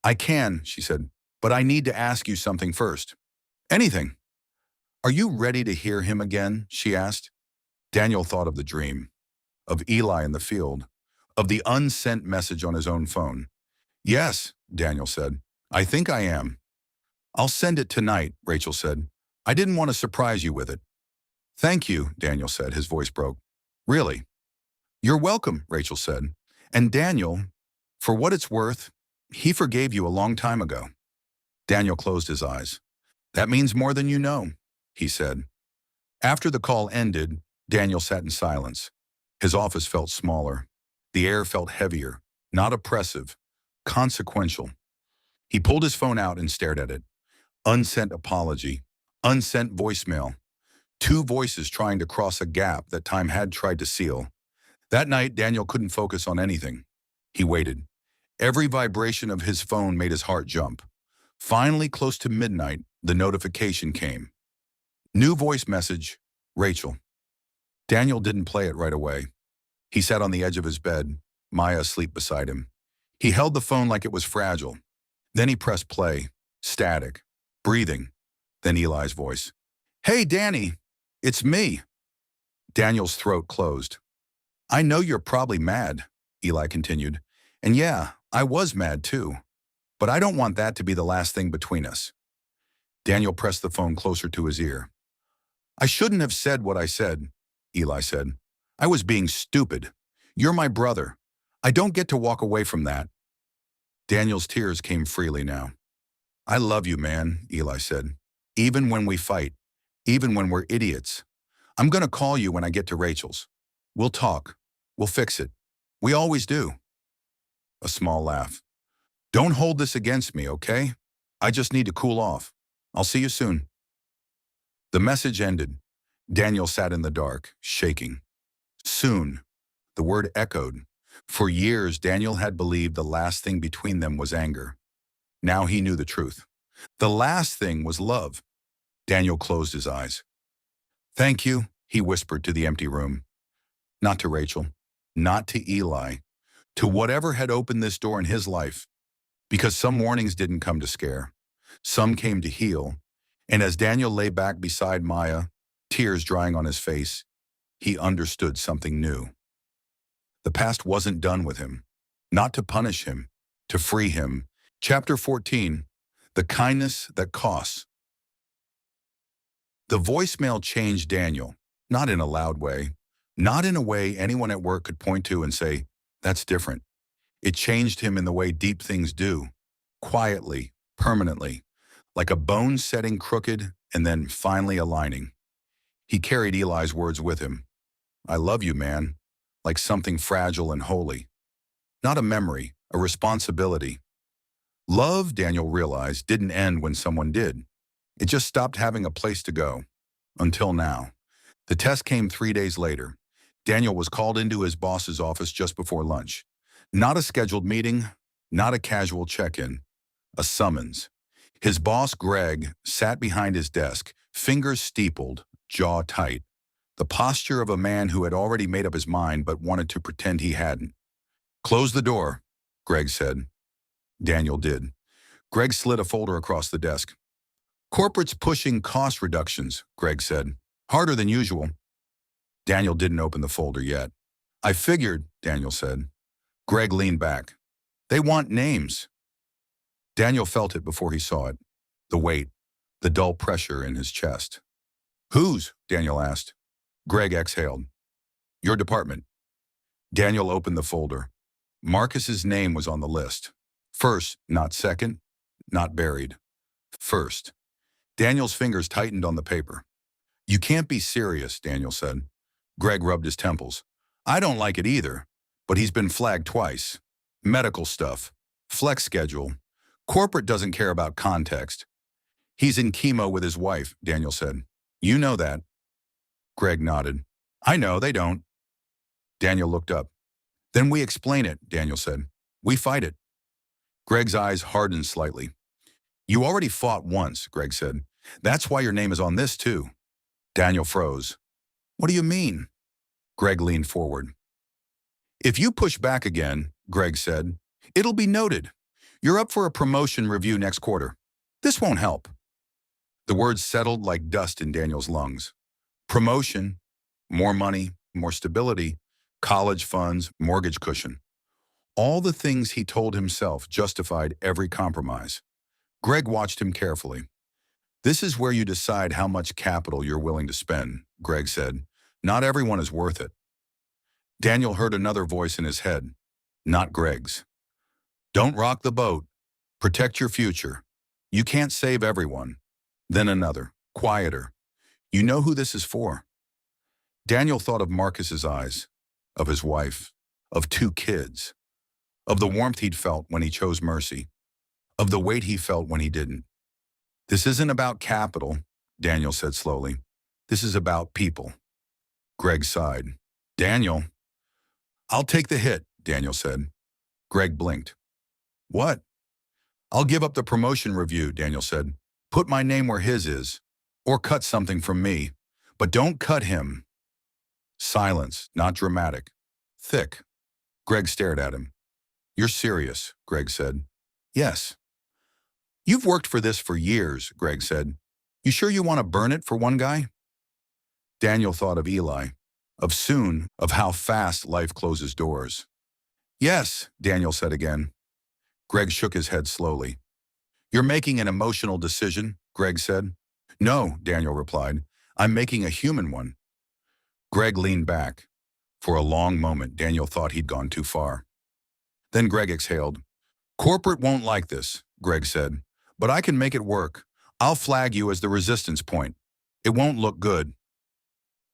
I can, she said, but I need to ask you something first. Anything. Are you ready to hear him again? She asked. Daniel thought of the dream, of Eli in the field, of the unsent message on his own phone. Yes, Daniel said. I think I am. I'll send it tonight, Rachel said. I didn't want to surprise you with it. Thank you, Daniel said. His voice broke. Really? You're welcome, Rachel said. And Daniel, for what it's worth, he forgave you a long time ago. Daniel closed his eyes. That means more than you know, he said. After the call ended, Daniel sat in silence. His office felt smaller. The air felt heavier, not oppressive, consequential. He pulled his phone out and stared at it. Unsent apology, unsent voicemail. Two voices trying to cross a gap that time had tried to seal. That night, Daniel couldn't focus on anything. He waited. Every vibration of his phone made his heart jump. Finally, close to midnight, the notification came. New voice message, Rachel. Daniel didn't play it right away. He sat on the edge of his bed, Maya asleep beside him. He held the phone like it was fragile. Then he pressed play, static, breathing. Then Eli's voice. Hey, Danny, it's me. Daniel's throat closed. I know you're probably mad, Eli continued. And yeah, I was mad too. But I don't want that to be the last thing between us. Daniel pressed the phone closer to his ear. I shouldn't have said what I said, Eli said. I was being stupid. You're my brother. I don't get to walk away from that. Daniel's tears came freely now. I love you, man, Eli said. Even when we fight. even when we're idiots. I'm gonna call you when I get to Rachel's. We'll talk. We'll fix it. We always do. A small laugh. Don't hold this against me, okay? I just need to cool off. I'll see you soon. The message ended. Daniel sat in the dark, shaking. Soon. The word echoed. For years, Daniel had believed the last thing between them was anger. Now he knew the truth. The last thing was love. Daniel closed his eyes. Thank you, he whispered to the empty room. Not to Rachel, not to Eli, to whatever had opened this door in his life. Because some warnings didn't come to scare. Some came to heal. And as Daniel lay back beside Maya, tears drying on his face, he understood something new. The past wasn't done with him. Not to punish him, to free him. Chapter 14, The Kindness That Costs. The voicemail changed Daniel, not in a loud way, not in a way anyone at work could point to and say, that's different. It changed him in the way deep things do, quietly, permanently, like a bone setting crooked and then finally aligning. He carried Eli's words with him. I love you, man, like something fragile and holy. Not a memory, a responsibility. Love, Daniel realized, didn't end when someone did. It just stopped having a place to go. Until now. The test came 3 days later. Daniel was called into his boss's office just before lunch. Not a scheduled meeting, not a casual check-in. A summons. His boss, Greg, sat behind his desk, fingers steepled, jaw tight. The posture of a man who had already made up his mind but wanted to pretend he hadn't. Close the door, Greg said. Daniel did. Greg slid a folder across the desk. Corporate's pushing cost reductions, Greg said. Harder than usual. Daniel didn't open the folder yet. I figured, Daniel said. Greg leaned back. They want names. Daniel felt it before he saw it. The weight, the dull pressure in his chest. Whose? Daniel asked. Greg exhaled. Your department. Daniel opened the folder. Marcus's name was on the list. First, not second, not buried. First. Daniel's fingers tightened on the paper. You can't be serious, Daniel said. Greg rubbed his temples. I don't like it either, but he's been flagged twice. Medical stuff. Flex schedule. Corporate doesn't care about context. He's in chemo with his wife, Daniel said. You know that. Greg nodded. I know, they don't. Daniel looked up. Then we explain it, Daniel said. We fight it. Greg's eyes hardened slightly. You already fought once, Greg said. That's why your name is on this too. Daniel froze. What do you mean? Greg leaned forward. If you push back again, Greg said, it'll be noted. You're up for a promotion review next quarter. This won't help. The words settled like dust in Daniel's lungs. Promotion, more money, more stability, college funds, mortgage cushion. All the things he told himself justified every compromise. Greg watched him carefully. This is where you decide how much capital you're willing to spend, Greg said. Not everyone is worth it. Daniel heard another voice in his head, not Greg's. Don't rock the boat. Protect your future. You can't save everyone. Then another, quieter. You know who this is for. Daniel thought of Marcus's eyes, of his wife, of 2 kids, of the warmth he'd felt when he chose mercy, of the weight he felt when he didn't. This isn't about capital, Daniel said slowly. This is about people. Greg sighed. Daniel. I'll take the hit, Daniel said. Greg blinked. What? I'll give up the promotion review, Daniel said. Put my name where his is. Or cut something from me. But don't cut him. Silence, not dramatic. Thick. Greg stared at him. You're serious, Greg said. Yes. You've worked for this for years, Greg said. You sure you want to burn it for one guy? Daniel thought of Eli, of soon, of how fast life closes doors. Yes, Daniel said again. Greg shook his head slowly. You're making an emotional decision, Greg said. No, Daniel replied. I'm making a human one. Greg leaned back. For a long moment, Daniel thought he'd gone too far. Then Greg exhaled. Corporate won't like this, Greg said. But I can make it work. I'll flag you as the resistance point. It won't look good.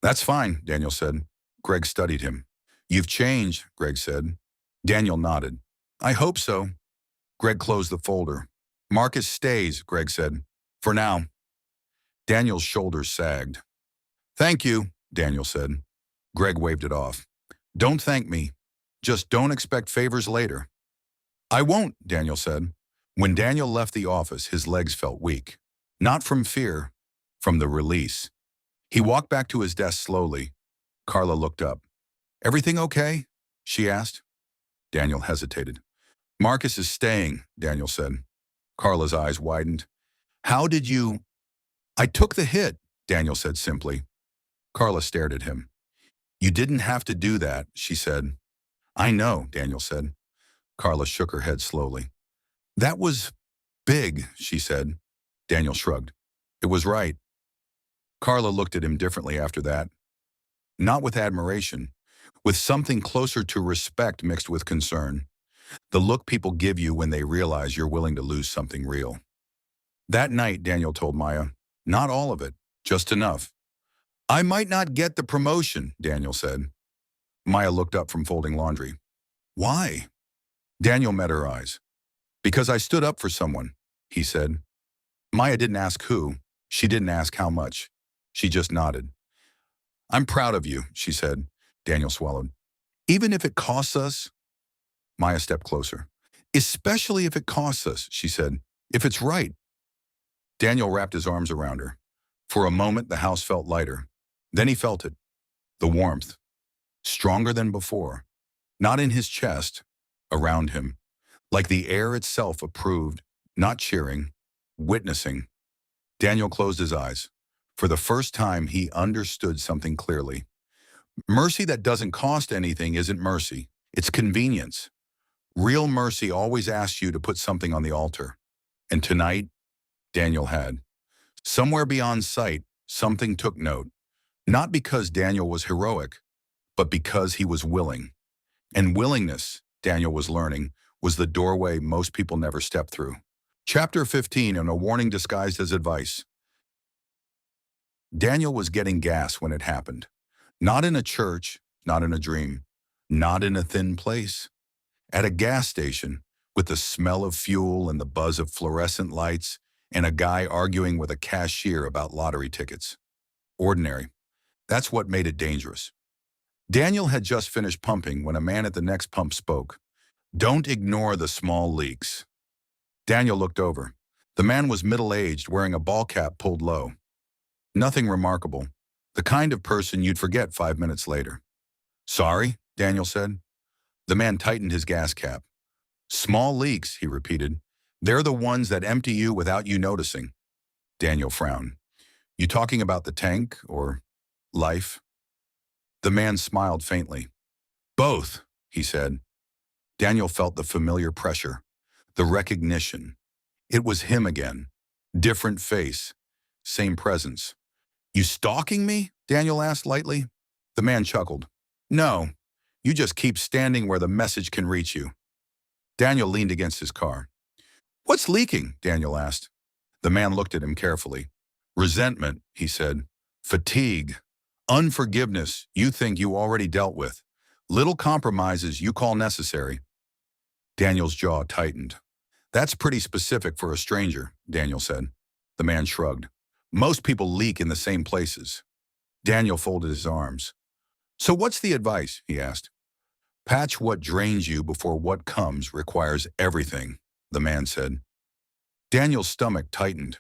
That's fine, Daniel said. Greg studied him. You've changed, Greg said. Daniel nodded. I hope so. Greg closed the folder. Marcus stays, Greg said. For now. Daniel's shoulders sagged. Thank you, Daniel said. Greg waved it off. Don't thank me. Just don't expect favors later. I won't, Daniel said. When Daniel left the office, his legs felt weak. Not from fear, from the release. He walked back to his desk slowly. Carla looked up. Everything okay? She asked. Daniel hesitated. Marcus is staying, Daniel said. Carla's eyes widened. How did you... I took the hit, Daniel said simply. Carla stared at him. You didn't have to do that, she said. I know, Daniel said. Carla shook her head slowly. That was big, she said. Daniel shrugged. It was right. Carla looked at him differently after that. Not with admiration, with something closer to respect mixed with concern. The look people give you when they realize you're willing to lose something real. That night, Daniel told Maya, not all of it, just enough. I might not get the promotion, Daniel said. Maya looked up from folding laundry. Why? Daniel met her eyes. Because I stood up for someone, he said. Maya didn't ask who. She didn't ask how much. She just nodded. I'm proud of you, she said. Daniel swallowed. Even if it costs us? Maya stepped closer. Especially if it costs us, she said. If it's right. Daniel wrapped his arms around her. For a moment, the house felt lighter. Then he felt it. The warmth. Stronger than before. Not in his chest. Around him. Like the air itself approved. Not cheering. Witnessing. Daniel closed his eyes. For the first time, he understood something clearly. Mercy that doesn't cost anything isn't mercy. It's convenience. Real mercy always asks you to put something on the altar. And tonight, Daniel had. Somewhere beyond sight, something took note. Not because Daniel was heroic, but because he was willing. And willingness, Daniel was learning, was the doorway most people never step through. Chapter 15, and a warning disguised as advice. Daniel was getting gas when it happened. Not in a church, not in a dream, not in a thin place. At a gas station, with the smell of fuel and the buzz of fluorescent lights, and a guy arguing with a cashier about lottery tickets. Ordinary. That's what made it dangerous. Daniel had just finished pumping when a man at the next pump spoke. Don't ignore the small leaks. Daniel looked over. The man was middle-aged, wearing a ball cap pulled low. Nothing remarkable. The kind of person you'd forget 5 minutes later. Sorry, Daniel said. The man tightened his gas cap. Small leaks, he repeated. They're the ones that empty you without you noticing. Daniel frowned. You talking about the tank or life? The man smiled faintly. Both, he said. Daniel felt the familiar pressure, the recognition. It was him again. Different face, same presence. You stalking me? Daniel asked lightly. The man chuckled. No, you just keep standing where the message can reach you. Daniel leaned against his car. What's leaking? Daniel asked. The man looked at him carefully. Resentment, he said. Fatigue. Unforgiveness you think you already dealt with. Little compromises you call necessary. Daniel's jaw tightened. That's pretty specific for a stranger, Daniel said. The man shrugged. Most people leak in the same places. Daniel folded his arms. So what's the advice? He asked. Patch what drains you before what comes requires everything, the man said. Daniel's stomach tightened.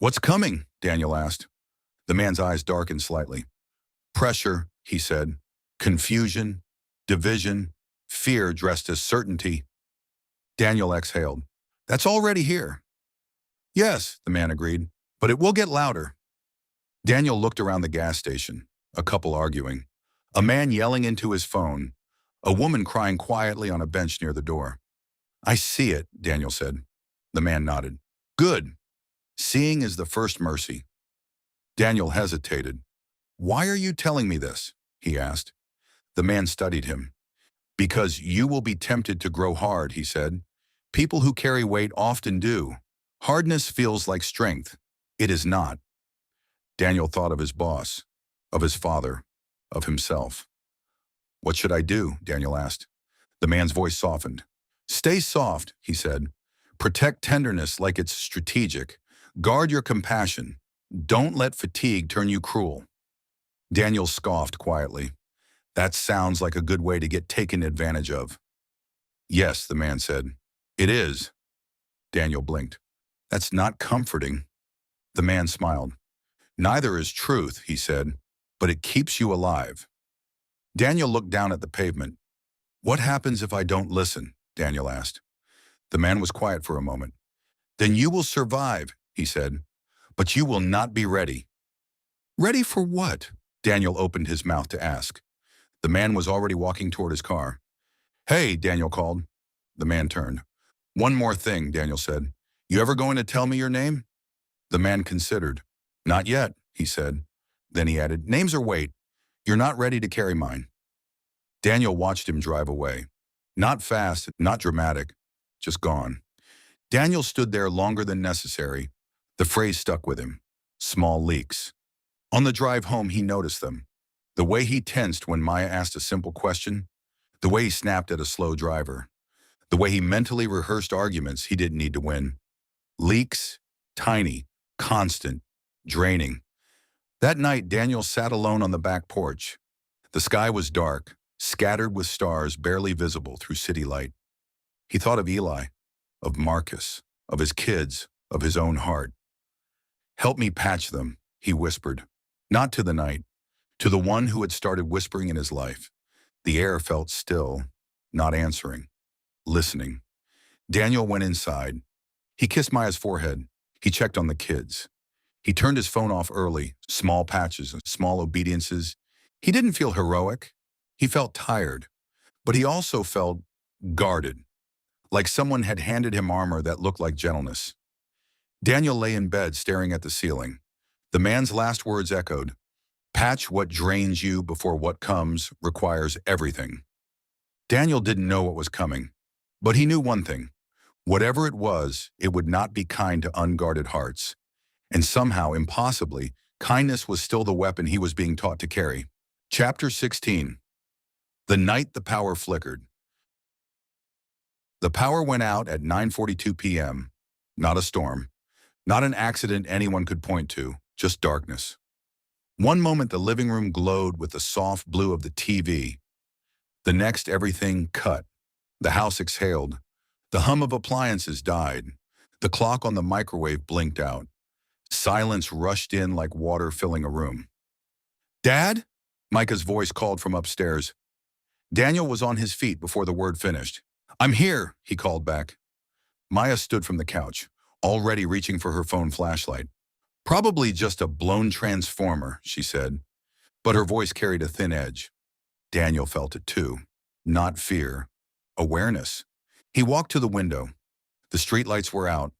What's coming? Daniel asked. The man's eyes darkened slightly. Pressure, he said. Confusion, division, fear dressed as certainty. Daniel exhaled. That's already here. Yes, the man agreed, but it will get louder. Daniel looked around the gas station, a couple arguing, a man yelling into his phone, a woman crying quietly on a bench near the door. I see it, Daniel said. The man nodded. Good. Seeing is the first mercy. Daniel hesitated. Why are you telling me this? He asked. The man studied him. Because you will be tempted to grow hard, he said. People who carry weight often do. Hardness feels like strength. It is not. Daniel thought of his boss, of his father, of himself. "What should I do?" Daniel asked. The man's voice softened. "Stay soft," he said. "Protect tenderness like it's strategic. Guard your compassion. Don't let fatigue turn you cruel." Daniel scoffed quietly. "That sounds like a good way to get taken advantage of." "Yes," the man said. "It is." Daniel blinked. "That's not comforting." The man smiled. "Neither is truth," he said, "but it keeps you alive." Daniel looked down at the pavement. "What happens if I don't listen?" Daniel asked. The man was quiet for a moment. "Then you will survive," he said, "but you will not be ready." "Ready for what?" Daniel opened his mouth to ask. The man was already walking toward his car. "Hey," Daniel called. The man turned. "One more thing," Daniel said. "You ever going to tell me your name?" The man considered. "Not yet," he said. Then he added, "Names or wait. You're not ready to carry mine." Daniel watched him drive away. Not fast, not dramatic, just gone. Daniel stood there longer than necessary. The phrase stuck with him. Small leaks. On the drive home, he noticed them. The way he tensed when Maya asked a simple question. The way he snapped at a slow driver. The way he mentally rehearsed arguments he didn't need to win. Leaks, tiny, constant, draining. That night, Daniel sat alone on the back porch. The sky was dark, scattered with stars barely visible through city light. He thought of Eli, of Marcus, of his kids, of his own heart. "Help me patch them," he whispered. Not to the night, to the one who had started whispering in his life. The air felt still, not answering, listening. Daniel went inside. He kissed Maya's forehead. He checked on the kids. He turned his phone off early, small patches and small obediences. He didn't feel heroic. He felt tired, but he also felt guarded, like someone had handed him armor that looked like gentleness. Daniel lay in bed staring at the ceiling. The man's last words echoed, "Patch what drains you before what comes requires everything." Daniel didn't know what was coming, but he knew one thing. Whatever it was, it would not be kind to unguarded hearts. And somehow, impossibly, kindness was still the weapon he was being taught to carry. Chapter 16. The night the power flickered. The power went out at 9:42 p.m. Not a storm. Not an accident anyone could point to, just darkness. One moment the living room glowed with the soft blue of the TV. The next everything cut. The house exhaled. The hum of appliances died. The clock on the microwave blinked out. Silence rushed in like water filling a room. "Dad?" Micah's voice called from upstairs. Daniel was on his feet before the word finished. "I'm here," he called back. Maya stood from the couch, already reaching for her phone flashlight. "Probably just a blown transformer," she said, but her voice carried a thin edge. Daniel felt it too. Not fear. Awareness. He walked to the window. The streetlights were out.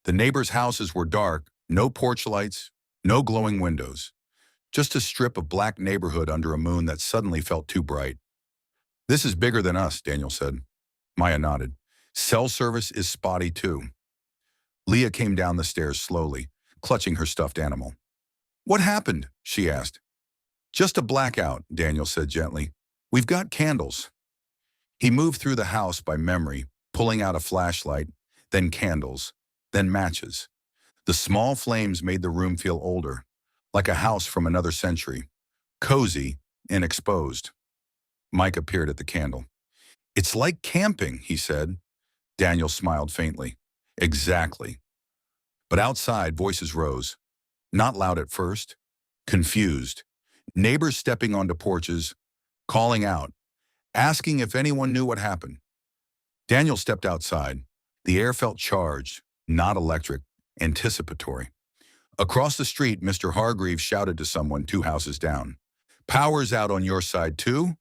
The neighbors' houses were dark, no porch lights, no glowing windows. Just a strip of black neighborhood under a moon that suddenly felt too bright. "This is bigger than us," Daniel said. Maya nodded. "Cell service is spotty too." Leah came down the stairs slowly, clutching her stuffed animal. "What happened?" she asked. "Just a blackout," Daniel said gently. "We've got candles." He moved through the house by memory, pulling out a flashlight, then candles, then matches. The small flames made the room feel older, like a house from another century, cozy and exposed. Mike appeared at the candle. "It's like camping," he said. Daniel smiled faintly. "Exactly." But outside, voices rose. Not loud at first. Confused. Neighbors stepping onto porches, calling out, asking if anyone knew what happened. Daniel stepped outside. The air felt charged, not electric, anticipatory. Across the street, Mr. Hargreaves shouted to someone 2 houses down. "Power's out on your side too?"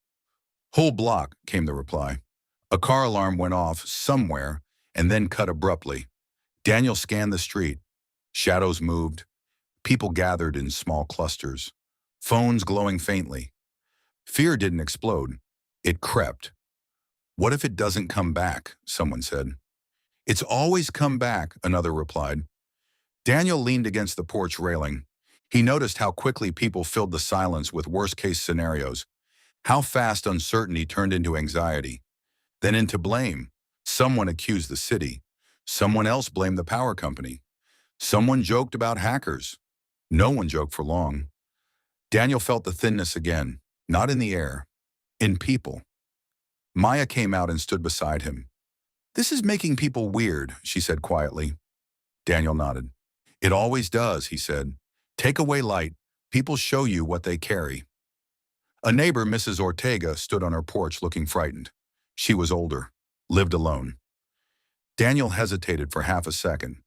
"Whole block," came the reply. A car alarm went off somewhere and then cut abruptly. Daniel scanned the street. Shadows moved. People gathered in small clusters. Phones glowing faintly. Fear didn't explode. It crept. "What if it doesn't come back?" someone said. "It's always come back," another replied. Daniel leaned against the porch railing. He noticed how quickly people filled the silence with worst-case scenarios, how fast uncertainty turned into anxiety, then into blame. Someone accused the city. Someone else blamed the power company. Someone joked about hackers. No one joked for long. Daniel felt the thinness again, not in the air, in people. Maya came out and stood beside him. "This is making people weird," she said quietly. Daniel nodded. "It always does," he said. "Take away light, people show you what they carry." A neighbor, Mrs. Ortega, stood on her porch looking frightened. She was older, lived alone. Daniel hesitated for half a second.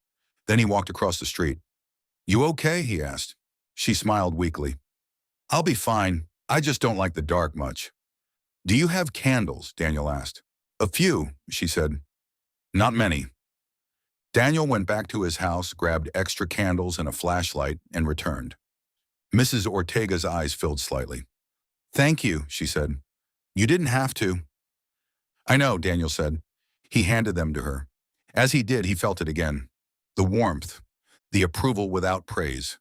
Then he walked across the street. "You okay?" he asked. She smiled weakly. "I'll be fine. I just don't like the dark much." "Do you have candles?" Daniel asked. "A few," she said. "Not many." Daniel went back to his house, grabbed extra candles and a flashlight, and returned. Mrs. Ortega's eyes filled slightly. "Thank you," she said. "You didn't have to." "I know," Daniel said. He handed them to her. As he did, he felt it again. The warmth, the approval without praise.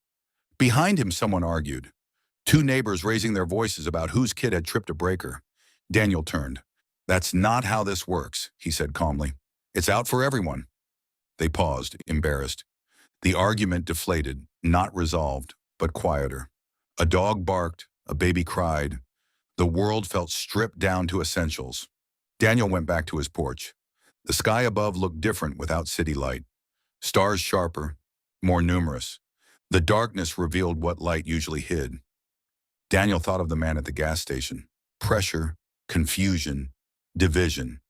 Behind him, someone argued. Two neighbors raising their voices about whose kid had tripped a breaker. Daniel turned. "That's not how this works," he said calmly. "It's out for everyone." They paused, embarrassed. The argument deflated, not resolved, but quieter. A dog barked, a baby cried. The world felt stripped down to essentials. Daniel went back to his porch. The sky above looked different without city light. Stars sharper, more numerous. The darkness revealed what light usually hid. Daniel thought of the man at the gas station. Pressure, confusion, division.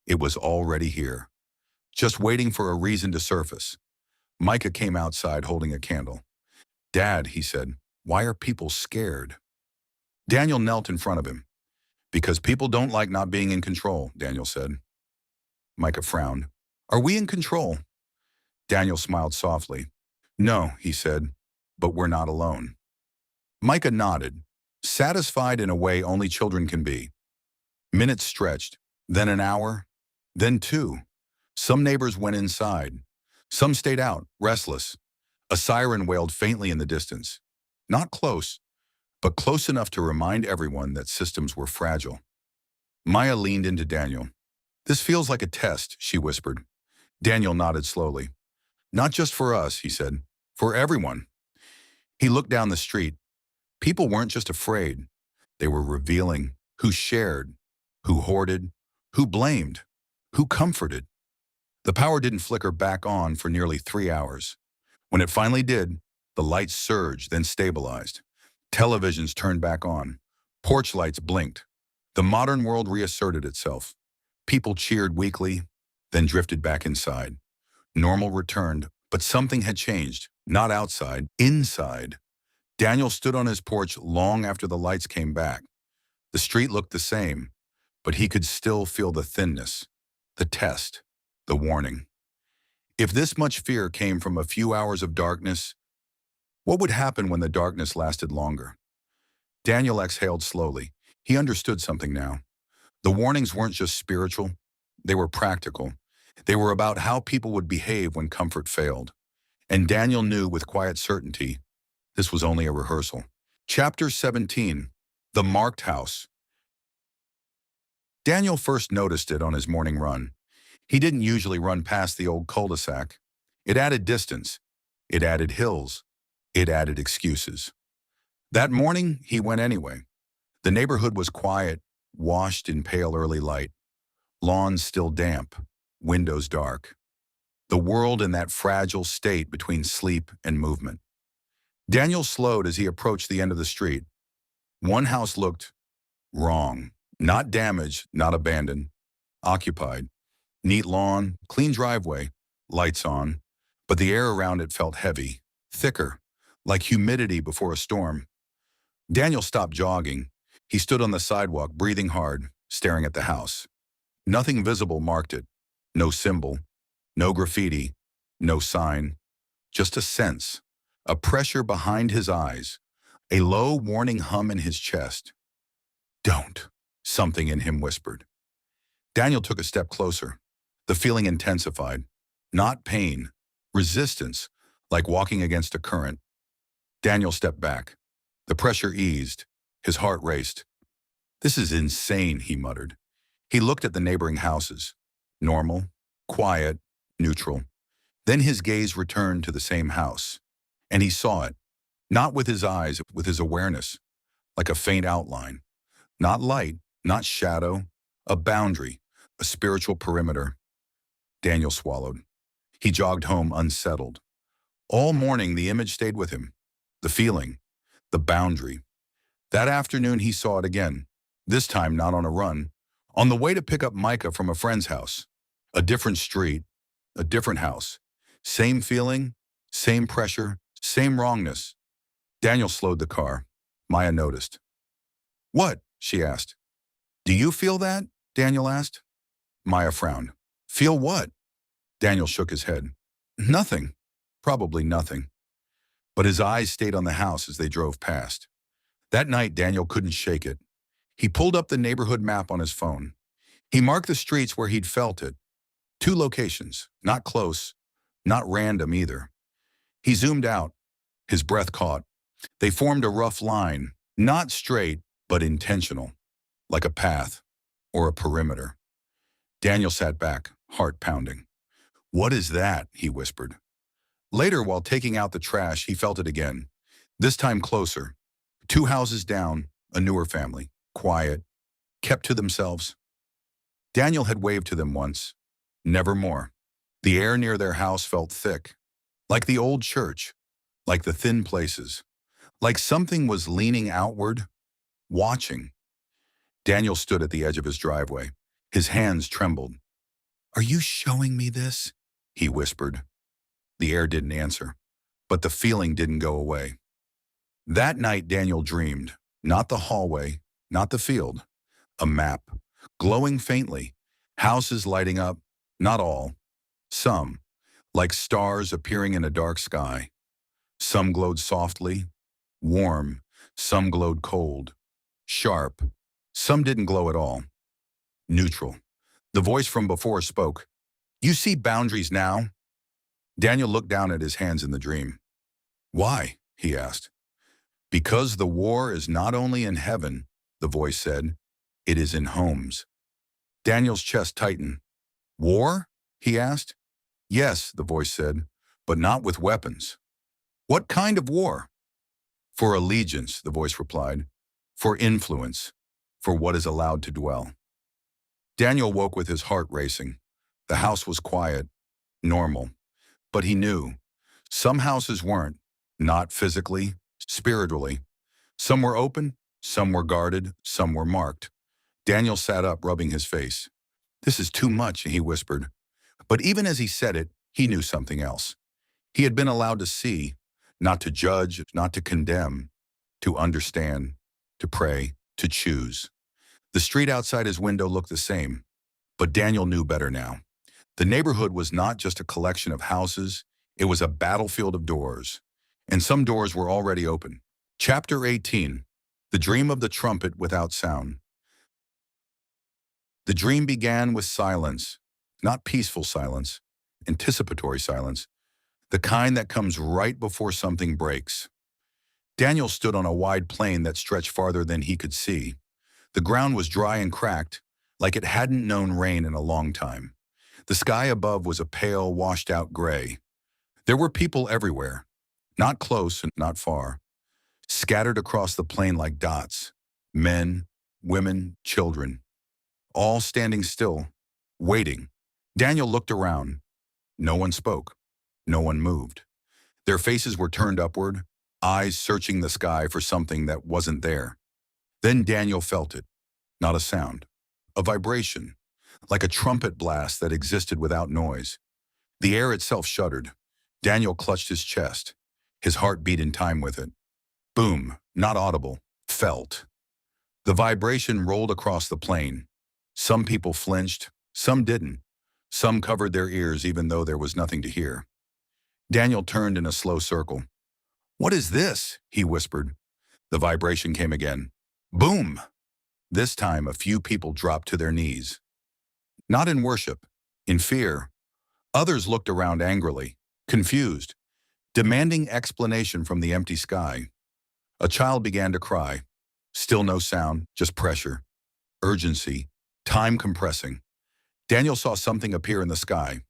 It was already here, just waiting for a reason to surface. Micah came outside holding a candle. "Dad," he said, "why are people scared?" Daniel knelt in front of him. "Because people don't like not being in control," Daniel said. Micah frowned. "Are we in control?" Daniel smiled softly. "No," he said, "but we're not alone." Micah nodded, satisfied in a way only children can be. Minutes stretched, then an hour, then two. Some neighbors went inside. Some stayed out, restless. A siren wailed faintly in the distance. Not close, but close enough to remind everyone that systems were fragile. Maya leaned into Daniel. "This feels like a test," she whispered. Daniel nodded slowly. "Not just for us," he said. "For everyone." He looked down the street. People weren't just afraid. They were revealing who shared, who hoarded, who blamed, who comforted. The power didn't flicker back on for nearly 3 hours. When it finally did, the lights surged, then stabilized. Televisions turned back on. Porch lights blinked. The modern world reasserted itself. People cheered weakly, then drifted back inside. Normal returned, but something had changed. Not outside, inside. Daniel stood on his porch long after the lights came back. The street looked the same, but he could still feel the thinness, the test, the warning. If this much fear came from a few hours of darkness, what would happen when the darkness lasted longer? Daniel exhaled slowly. He understood something now. The warnings weren't just spiritual, they were practical. They were about how people would behave when comfort failed. And Daniel knew with quiet certainty this was only a rehearsal. Chapter 17, The Marked House. Daniel first noticed it on his morning run. He didn't usually run past the old cul-de-sac. It added distance. It added hills. It added excuses. That morning, he went anyway. The neighborhood was quiet, washed in pale early light. Lawns still damp, windows dark. The world in that fragile state between sleep and movement. Daniel slowed as he approached the end of the street. One house looked wrong. Not damaged, not abandoned. Occupied. Neat lawn, clean driveway, lights on. But the air around it felt heavy, thicker, like humidity before a storm. Daniel stopped jogging. He stood on the sidewalk, breathing hard, staring at the house. Nothing visible marked it. No symbol. No graffiti. No sign. Just a sense. A pressure behind his eyes. A low, warning hum in his chest. "Don't," something in him whispered. Daniel took a step closer. The feeling intensified. Not pain. Resistance, like walking against a current. Daniel stepped back. The pressure eased. His heart raced. "This is insane," he muttered. He looked at the neighboring houses. Normal, quiet, neutral. Then his gaze returned to the same house. And he saw it, not with his eyes, with his awareness, like a faint outline. Not light, not shadow, a boundary, a spiritual perimeter. Daniel swallowed. He jogged home unsettled. All morning the image stayed with him. The feeling, the boundary. That afternoon he saw it again, this time not on a run, on the way to pick up Micah from a friend's house. A different street, a different house. Same feeling, same pressure, same wrongness. Daniel slowed the car. Maya noticed. "What?" she asked. "Do you feel that?" Daniel asked. Maya frowned. "Feel what?" Daniel shook his head. "Nothing. Probably nothing." But his eyes stayed on the house as they drove past. That night, Daniel couldn't shake it. He pulled up the neighborhood map on his phone. He marked the streets where he'd felt it. 2 locations, not close, not random either. He zoomed out. His breath caught. They formed a rough line, not straight, but intentional, like a path or a perimeter. Daniel sat back, heart pounding. "What is that?" he whispered. Later, while taking out the trash, he felt it again, this time closer. 2 houses down, a newer family, quiet, kept to themselves. Daniel had waved to them once, never more. The air near their house felt thick, like the old church, like the thin places, like something was leaning outward, watching. Daniel stood at the edge of his driveway. His hands trembled. "Are you showing me this?" he whispered. The air didn't answer, but the feeling didn't go away. That night, Daniel dreamed, not the hallway, not the field, a map, glowing faintly, houses lighting up, not all, some, like stars appearing in a dark sky. Some glowed softly, warm, some glowed cold, sharp, some didn't glow at all. Neutral. The voice from before spoke. "You see boundaries now?" Daniel looked down at his hands in the dream. "Why?" he asked. "Because the war is not only in heaven," the voice said, "it is in homes." Daniel's chest tightened. "War?" he asked. "Yes," the voice said, "but not with weapons." "What kind of war?" "For allegiance," the voice replied. "For influence. For what is allowed to dwell." Daniel woke with his heart racing. The house was quiet, normal. But he knew. Some houses weren't, not physically, spiritually. Some were open, some were guarded, some were marked. Daniel sat up, rubbing his face. "This is too much," he whispered. But even as he said it, he knew something else. He had been allowed to see, not to judge, not to condemn, to understand, to pray, to choose. The street outside his window looked the same, but Daniel knew better now. The neighborhood was not just a collection of houses, it was a battlefield of doors. And some doors were already open. Chapter 18. The Dream of the Trumpet Without Sound. The dream began with silence, not peaceful silence, anticipatory silence, the kind that comes right before something breaks. Daniel stood on a wide plain that stretched farther than he could see. The ground was dry and cracked, like it hadn't known rain in a long time. The sky above was a pale, washed-out gray. There were people everywhere, not close and not far, scattered across the plain like dots, men, women, children, all standing still, waiting. Daniel looked around. No one spoke. No one moved. Their faces were turned upward, eyes searching the sky for something that wasn't there. Then Daniel felt it. Not a sound. A vibration, like a trumpet blast that existed without noise. The air itself shuddered. Daniel clutched his chest. His heart beat in time with it. Boom, not audible, felt. The vibration rolled across the plain. Some people flinched, some didn't. Some covered their ears even though there was nothing to hear. Daniel turned in a slow circle. "What is this?" he whispered. The vibration came again. Boom! This time a few people dropped to their knees. Not in worship, in fear. Others looked around angrily, confused. demanding explanation from the empty sky. A child began to cry. Still no sound, just pressure, urgency, time compressing. Daniel saw something appear in the sky.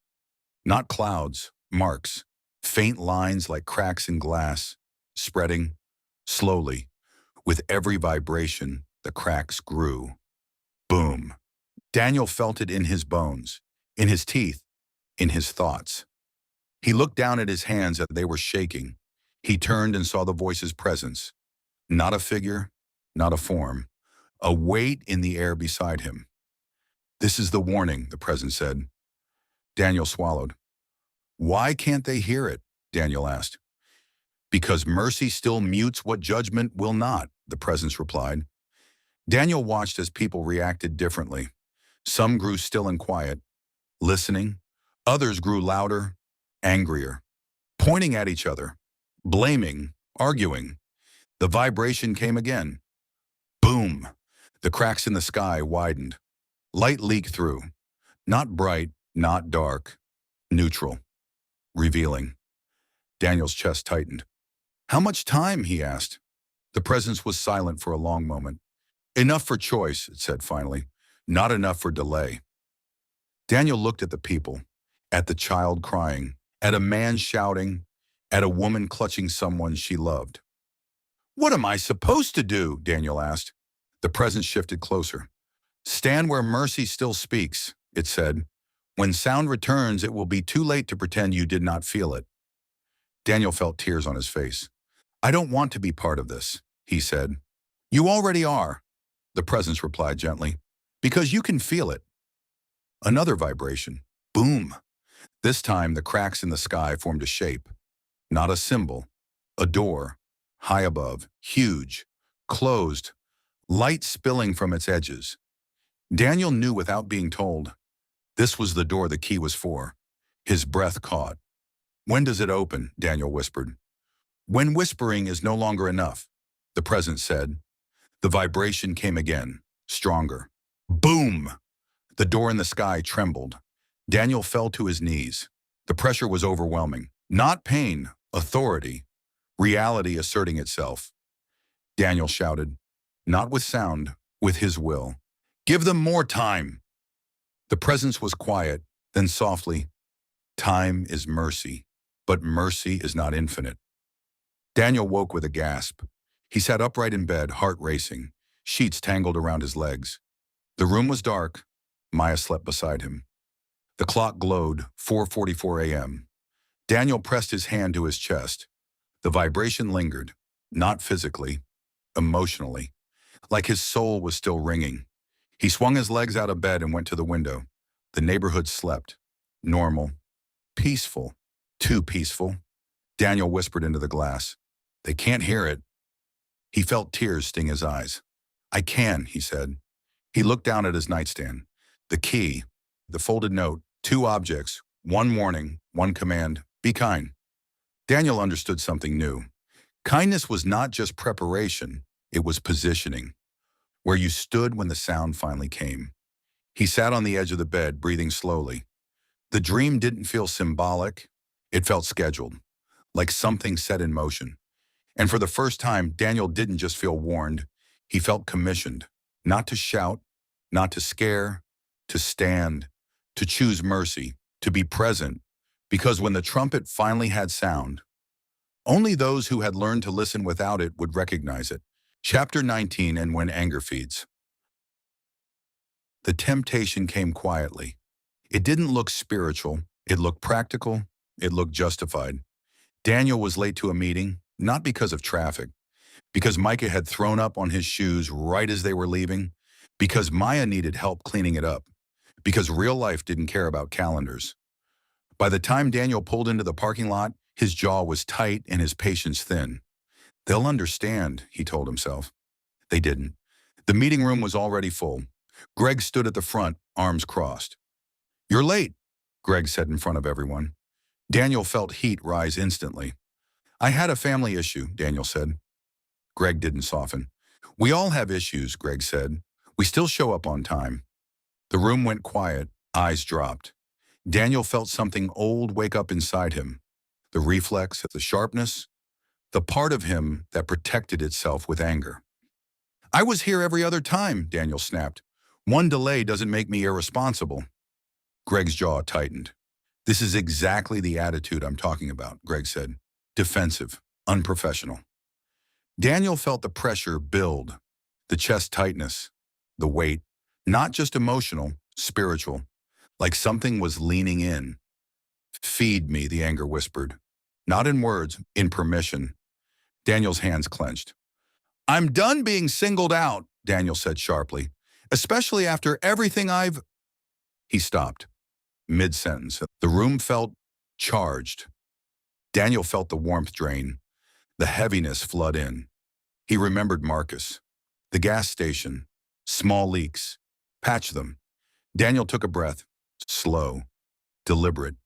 Not clouds, marks, faint lines like cracks in glass, spreading, slowly. With every vibration, the cracks grew. Boom. Daniel felt it in his bones, in his teeth, in his thoughts. He looked down at his hands as they were shaking. He turned and saw the voice's presence. Not a figure, not a form. A weight in the air beside him. "This is the warning," the presence said. Daniel swallowed. "Why can't they hear it?" Daniel asked. "Because mercy still mutes what judgment will not," the presence replied. Daniel watched as people reacted differently. Some grew still and quiet, listening. Others grew louder, angrier, pointing at each other, blaming, arguing. The vibration came again. Boom! The cracks in the sky widened. Light leaked through. Not bright, not dark. Neutral. Revealing. Daniel's chest tightened. "How much time?" he asked. The presence was silent for a long moment. "Enough for choice," it said finally. "Not enough for delay." Daniel looked at the people, at the child crying, at a man shouting, at a woman clutching someone she loved. "What am I supposed to do?" Daniel asked. The presence shifted closer. "Stand where mercy still speaks," it said. "When sound returns, it will be too late to pretend you did not feel it." Daniel felt tears on his face. "I don't want to be part of this," he said. "You already are," the presence replied gently, "because you can feel it." Another vibration. Boom! This time, the cracks in the sky formed a shape. Not a symbol. A door. High above. Huge. Closed. Light spilling from its edges. Daniel knew without being told. This was the door the key was for. His breath caught. "When does it open?" Daniel whispered. "When whispering is no longer enough," the presence said. The vibration came again, stronger. Boom! The door in the sky trembled. Daniel fell to his knees. The pressure was overwhelming. Not pain, authority. Reality asserting itself. Daniel shouted, not with sound, with his will. "Give them more time!" The presence was quiet, then softly, "Time is mercy, but mercy is not infinite." Daniel woke with a gasp. He sat upright in bed, heart racing, sheets tangled around his legs. The room was dark. Maya slept beside him. The clock glowed, 4:44 a.m. Daniel pressed his hand to his chest. The vibration lingered, not physically, emotionally, like his soul was still ringing. He swung his legs out of bed and went to the window. The neighborhood slept. Normal. Peaceful. Too peaceful. Daniel whispered into the glass. "They can't hear it." He felt tears sting his eyes. "I can," he said. He looked down at his nightstand. The key, the folded note, 2 objects, 1 warning, 1 command, "Be kind." Daniel understood something new. Kindness was not just preparation, it was positioning. Where you stood when the sound finally came. He sat on the edge of the bed, breathing slowly. The dream didn't feel symbolic, it felt scheduled, like something set in motion. And for the first time, Daniel didn't just feel warned, he felt commissioned. Not to shout, not to scare, to stand, to choose mercy, to be present. Because when the trumpet finally had sound, only those who had learned to listen without it would recognize it. Chapter 19, and when anger feeds. The temptation came quietly. It didn't look spiritual, it looked practical, it looked justified. Daniel was late to a meeting, not because of traffic, because Micah had thrown up on his shoes right as they were leaving, because Maya needed help cleaning it up, because real life didn't care about calendars. By the time Daniel pulled into the parking lot, his jaw was tight and his patience thin. They'll understand, he told himself. They didn't. The meeting room was already full. Greg stood at the front, arms crossed. "You're late," Greg said in front of everyone. Daniel felt heat rise instantly. "I had a family issue," Daniel said. Greg didn't soften. "We all have issues," Greg said. "We still show up on time." The room went quiet, eyes dropped. Daniel felt something old wake up inside him. The reflex, the sharpness, the part of him that protected itself with anger. I was here every other time, Daniel snapped. One delay doesn't make me irresponsible. Greg's jaw tightened. This is exactly the attitude I'm talking about, Greg said. Defensive, unprofessional. Daniel felt the pressure build, the chest tightness, the weight, not just emotional, spiritual, like something was leaning in. Feed me, the anger whispered. Not in words, in permission. Daniel's hands clenched. I'm done being singled out, Daniel said sharply, especially after everything I've... He stopped, mid-sentence. The room felt charged. Daniel felt the warmth drain, the heaviness flood in. He remembered Marcus, the gas station, small leaks, patch them. Daniel took a breath, slow, deliberate.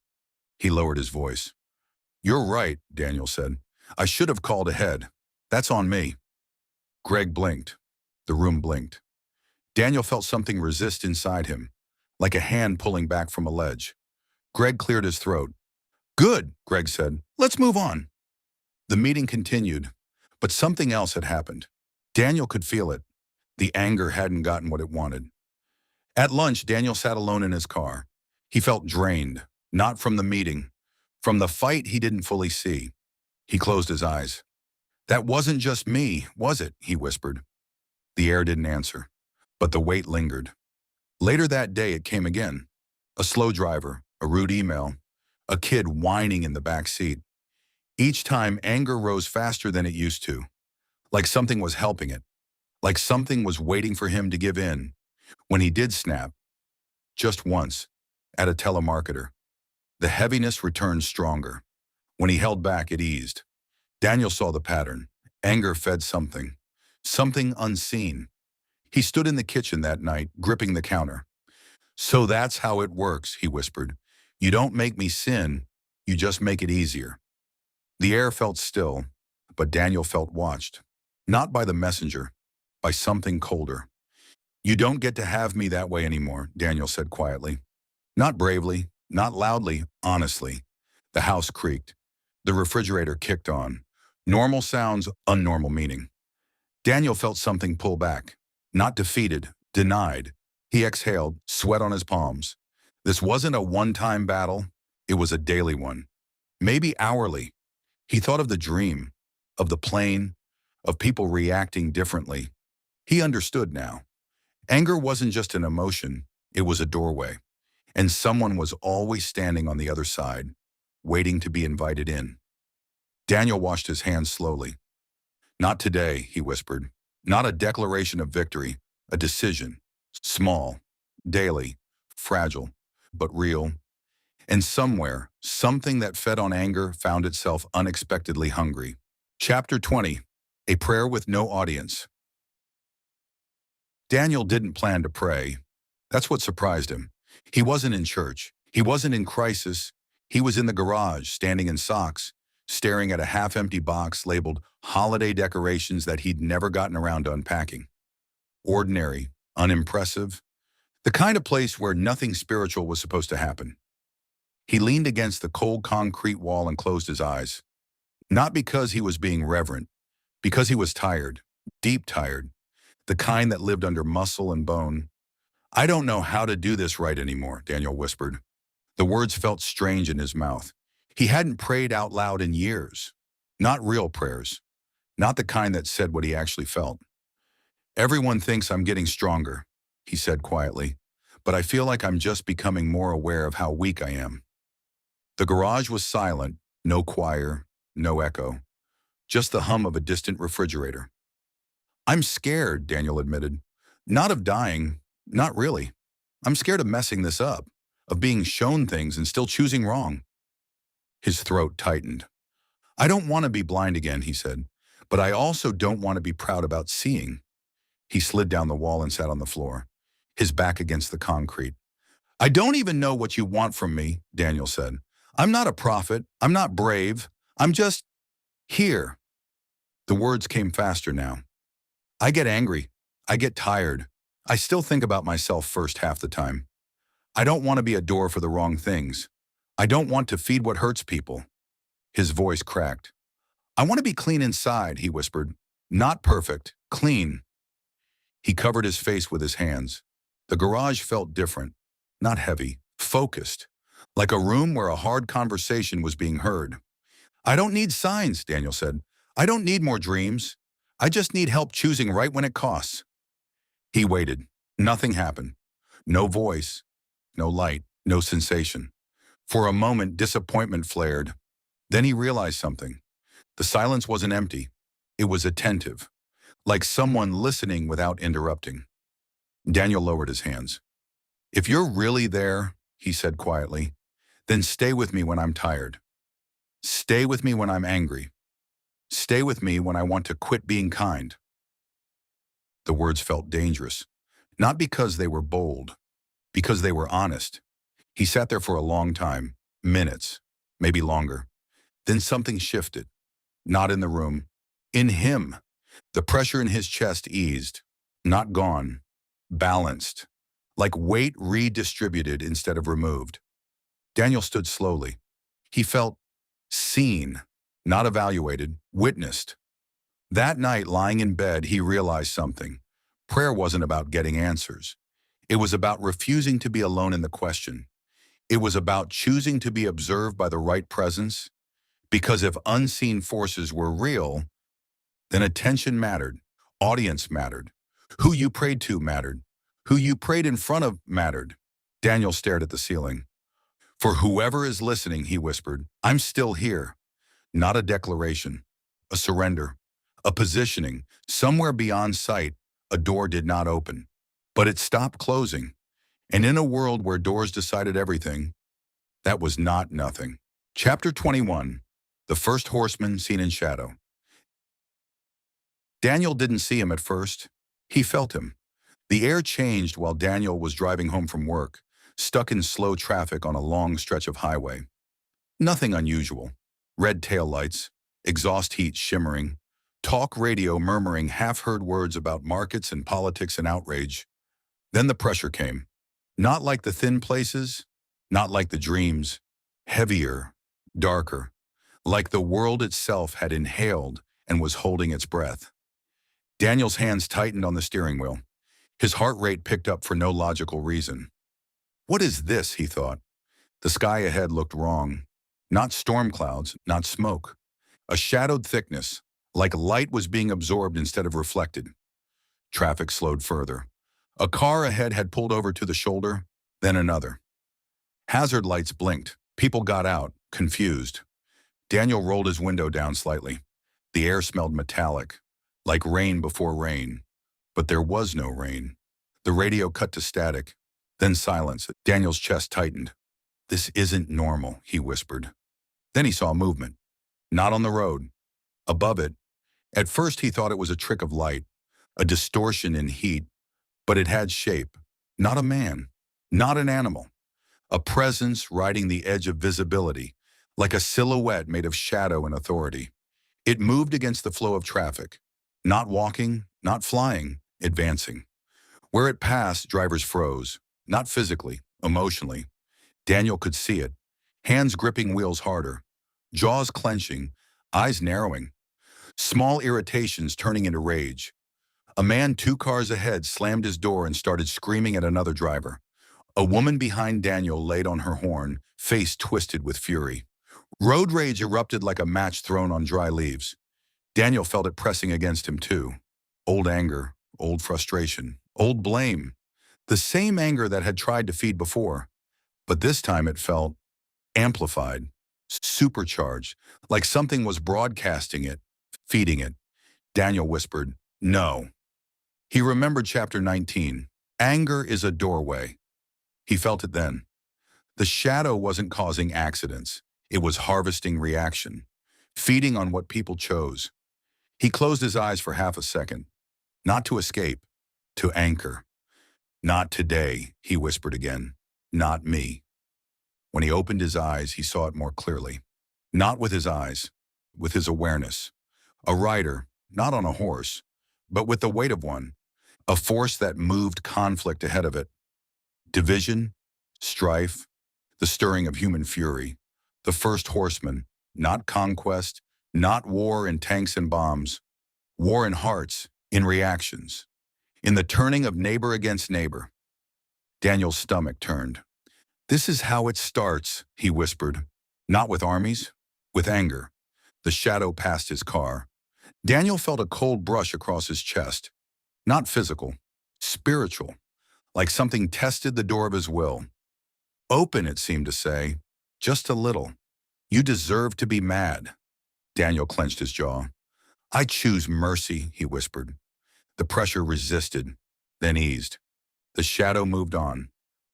He lowered his voice. You're right, Daniel said. I should have called ahead. That's on me. Greg blinked. The room blinked. Daniel felt something resist inside him, like a hand pulling back from a ledge. Greg cleared his throat. Good, Greg said. Let's move on. The meeting continued, but something else had happened. Daniel could feel it. The anger hadn't gotten what it wanted. At lunch, Daniel sat alone in his car. He felt drained, not from the meeting, from the fight he didn't fully see. He closed his eyes. That wasn't just me, was it? He whispered. The air didn't answer, but the weight lingered. Later that day, it came again. A slow driver, a rude email, a kid whining in the back seat. Each time, anger rose faster than it used to, like something was helping it, like something was waiting for him to give in. When he did snap, just once, at a telemarketer, the heaviness returned stronger. When he held back, it eased. Daniel saw the pattern. Anger fed something, something unseen. He stood in the kitchen that night, gripping the counter. So that's how it works, he whispered. You don't make me sin, you just make it easier. The air felt still, but Daniel felt watched. Not by the messenger, by something colder. You don't get to have me that way anymore, Daniel said quietly. Not bravely, not loudly, honestly. The house creaked. The refrigerator kicked on. Normal sounds, unnormal meaning. Daniel felt something pull back. Not defeated, denied. He exhaled, sweat on his palms. This wasn't a one-time battle. It was a daily one. Maybe hourly. He thought of the dream, of the plane, of people reacting differently. He understood now. Anger wasn't just an emotion. It was a doorway. And someone was always standing on the other side, waiting to be invited in. Daniel washed his hands slowly. Not today, he whispered. Not a declaration of victory, a decision. Small, daily, fragile, but real. And somewhere, something that fed on anger found itself unexpectedly hungry. Chapter 20, A Prayer with No Audience. Daniel didn't plan to pray. That's what surprised him. He wasn't in church. He wasn't in crisis. He was in the garage, standing in socks, staring at a half-empty box labeled holiday decorations that he'd never gotten around to unpacking. Ordinary, unimpressive, the kind of place where nothing spiritual was supposed to happen. He leaned against the cold concrete wall and closed his eyes. Not because he was being reverent, because he was tired, deep tired, the kind that lived under muscle and bone. I don't know how to do this right anymore, Daniel whispered. The words felt strange in his mouth. He hadn't prayed out loud in years. Not real prayers. Not the kind that said what he actually felt. Everyone thinks I'm getting stronger, he said quietly, but I feel like I'm just becoming more aware of how weak I am. The garage was silent, no choir, no echo, just the hum of a distant refrigerator. I'm scared, Daniel admitted. Not of dying, not really. I'm scared of messing this up, of being shown things and still choosing wrong. His throat tightened. I don't want to be blind again, he said, but I also don't want to be proud about seeing. He slid down the wall and sat on the floor, his back against the concrete. I don't even know what you want from me, Daniel said. I'm not a prophet. I'm not brave. I'm just here. The words came faster now. I get angry. I get tired. I still think about myself first half the time. I don't want to be a door for the wrong things. I don't want to feed what hurts people. His voice cracked. "I want to be clean inside," he whispered. "Not perfect, clean." He covered his face with his hands. The garage felt different, not heavy, focused, like a room where a hard conversation was being heard. "I don't need signs," Daniel said. "I don't need more dreams. I just need help choosing right when it costs." He waited. Nothing happened. No voice, no light, no sensation. For a moment, disappointment flared. Then he realized something. The silence wasn't empty. It was attentive, like someone listening without interrupting. Daniel lowered his hands. "If you're really there," he said quietly, "then stay with me when I'm tired. Stay with me when I'm angry. Stay with me when I want to quit being kind." The words felt dangerous, not because they were bold, because they were honest. He sat there for a long time, minutes, maybe longer. Then something shifted, not in the room, in him. The pressure in his chest eased, not gone, balanced, like weight redistributed instead of removed. Daniel stood slowly. He felt seen, not evaluated, witnessed. That night, lying in bed, he realized something. Prayer wasn't about getting answers. It was about refusing to be alone in the question. It was about choosing to be observed by the right presence, because if unseen forces were real, then attention mattered, audience mattered, who you prayed to mattered, who you prayed in front of mattered. Daniel stared at the ceiling. "For whoever is listening," he whispered, "I'm still here." Not a declaration, a surrender, a positioning. Somewhere beyond sight, a door did not open, but it stopped closing. And in a world where doors decided everything, that was not nothing. Chapter 21, The First Horseman Seen in Shadow. Daniel didn't see him at first. He felt him. The air changed while Daniel was driving home from work, stuck in slow traffic on a long stretch of highway. Nothing unusual. Red taillights, exhaust heat shimmering, talk radio murmuring half-heard words about markets and politics and outrage. Then the pressure came. Not like the thin places, not like the dreams. Heavier, darker, like the world itself had inhaled and was holding its breath. Daniel's hands tightened on the steering wheel. His heart rate picked up for no logical reason. "What is this?" he thought. The sky ahead looked wrong. Not storm clouds, not smoke. A shadowed thickness, like light was being absorbed instead of reflected. Traffic slowed further. A car ahead had pulled over to the shoulder, then another. Hazard lights blinked. People got out, confused. Daniel rolled his window down slightly. The air smelled metallic, like rain before rain. But there was no rain. The radio cut to static, then silence. Daniel's chest tightened. "This isn't normal," he whispered. Then he saw movement. Not on the road. Above it. At first he thought it was a trick of light, a distortion in heat, but it had shape. Not a man. Not an animal. A presence riding the edge of visibility, like a silhouette made of shadow and authority. It moved against the flow of traffic. Not walking, not flying, advancing. Where it passed, drivers froze. Not physically, emotionally. Daniel could see it. Hands gripping wheels harder. Jaws clenching, eyes narrowing. Small irritations turning into rage. A man 2 cars ahead slammed his door and started screaming at another driver. A woman behind Daniel laid on her horn, face twisted with fury. Road rage erupted like a match thrown on dry leaves. Daniel felt it pressing against him too. Old anger, old frustration, old blame. The same anger that had tried to feed before. But this time it felt amplified, supercharged, like something was broadcasting it, feeding it. Daniel whispered, "No." He remembered chapter 19. Anger is a doorway. He felt it then. The shadow wasn't causing accidents. It was harvesting reaction, feeding on what people chose. He closed his eyes for half a second. Not to escape, to anchor. "Not today," he whispered again. "Not me." When he opened his eyes, he saw it more clearly. Not with his eyes, with his awareness. A rider, not on a horse, but with the weight of one. A force that moved conflict ahead of it. Division, strife, the stirring of human fury. The first horseman, not conquest, not war in tanks and bombs, war in hearts, in reactions, in the turning of neighbor against neighbor. Daniel's stomach turned. This is how it starts, he whispered. Not with armies, with anger. The shadow passed his car. Daniel felt a cold brush across his chest. Not physical, spiritual, like something tested the door of his will. Open, it seemed to say, just a little. You deserve to be mad. Daniel clenched his jaw. I choose mercy, he whispered. The pressure resisted, then eased. The shadow moved on.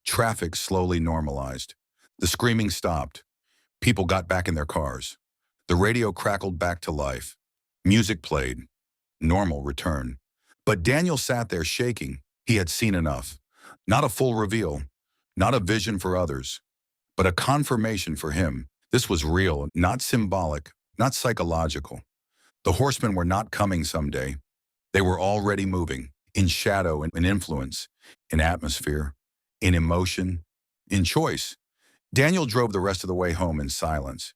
Traffic slowly normalized. The screaming stopped. People got back in their cars. The radio crackled back to life. Music played. Normal returned. But Daniel sat there shaking. He had seen enough. Not a full reveal, not a vision for others, but a confirmation for him. This was real, not symbolic, not psychological. The horsemen were not coming someday. They were already moving, in shadow and in influence, in atmosphere, in emotion, in choice. Daniel drove the rest of the way home in silence.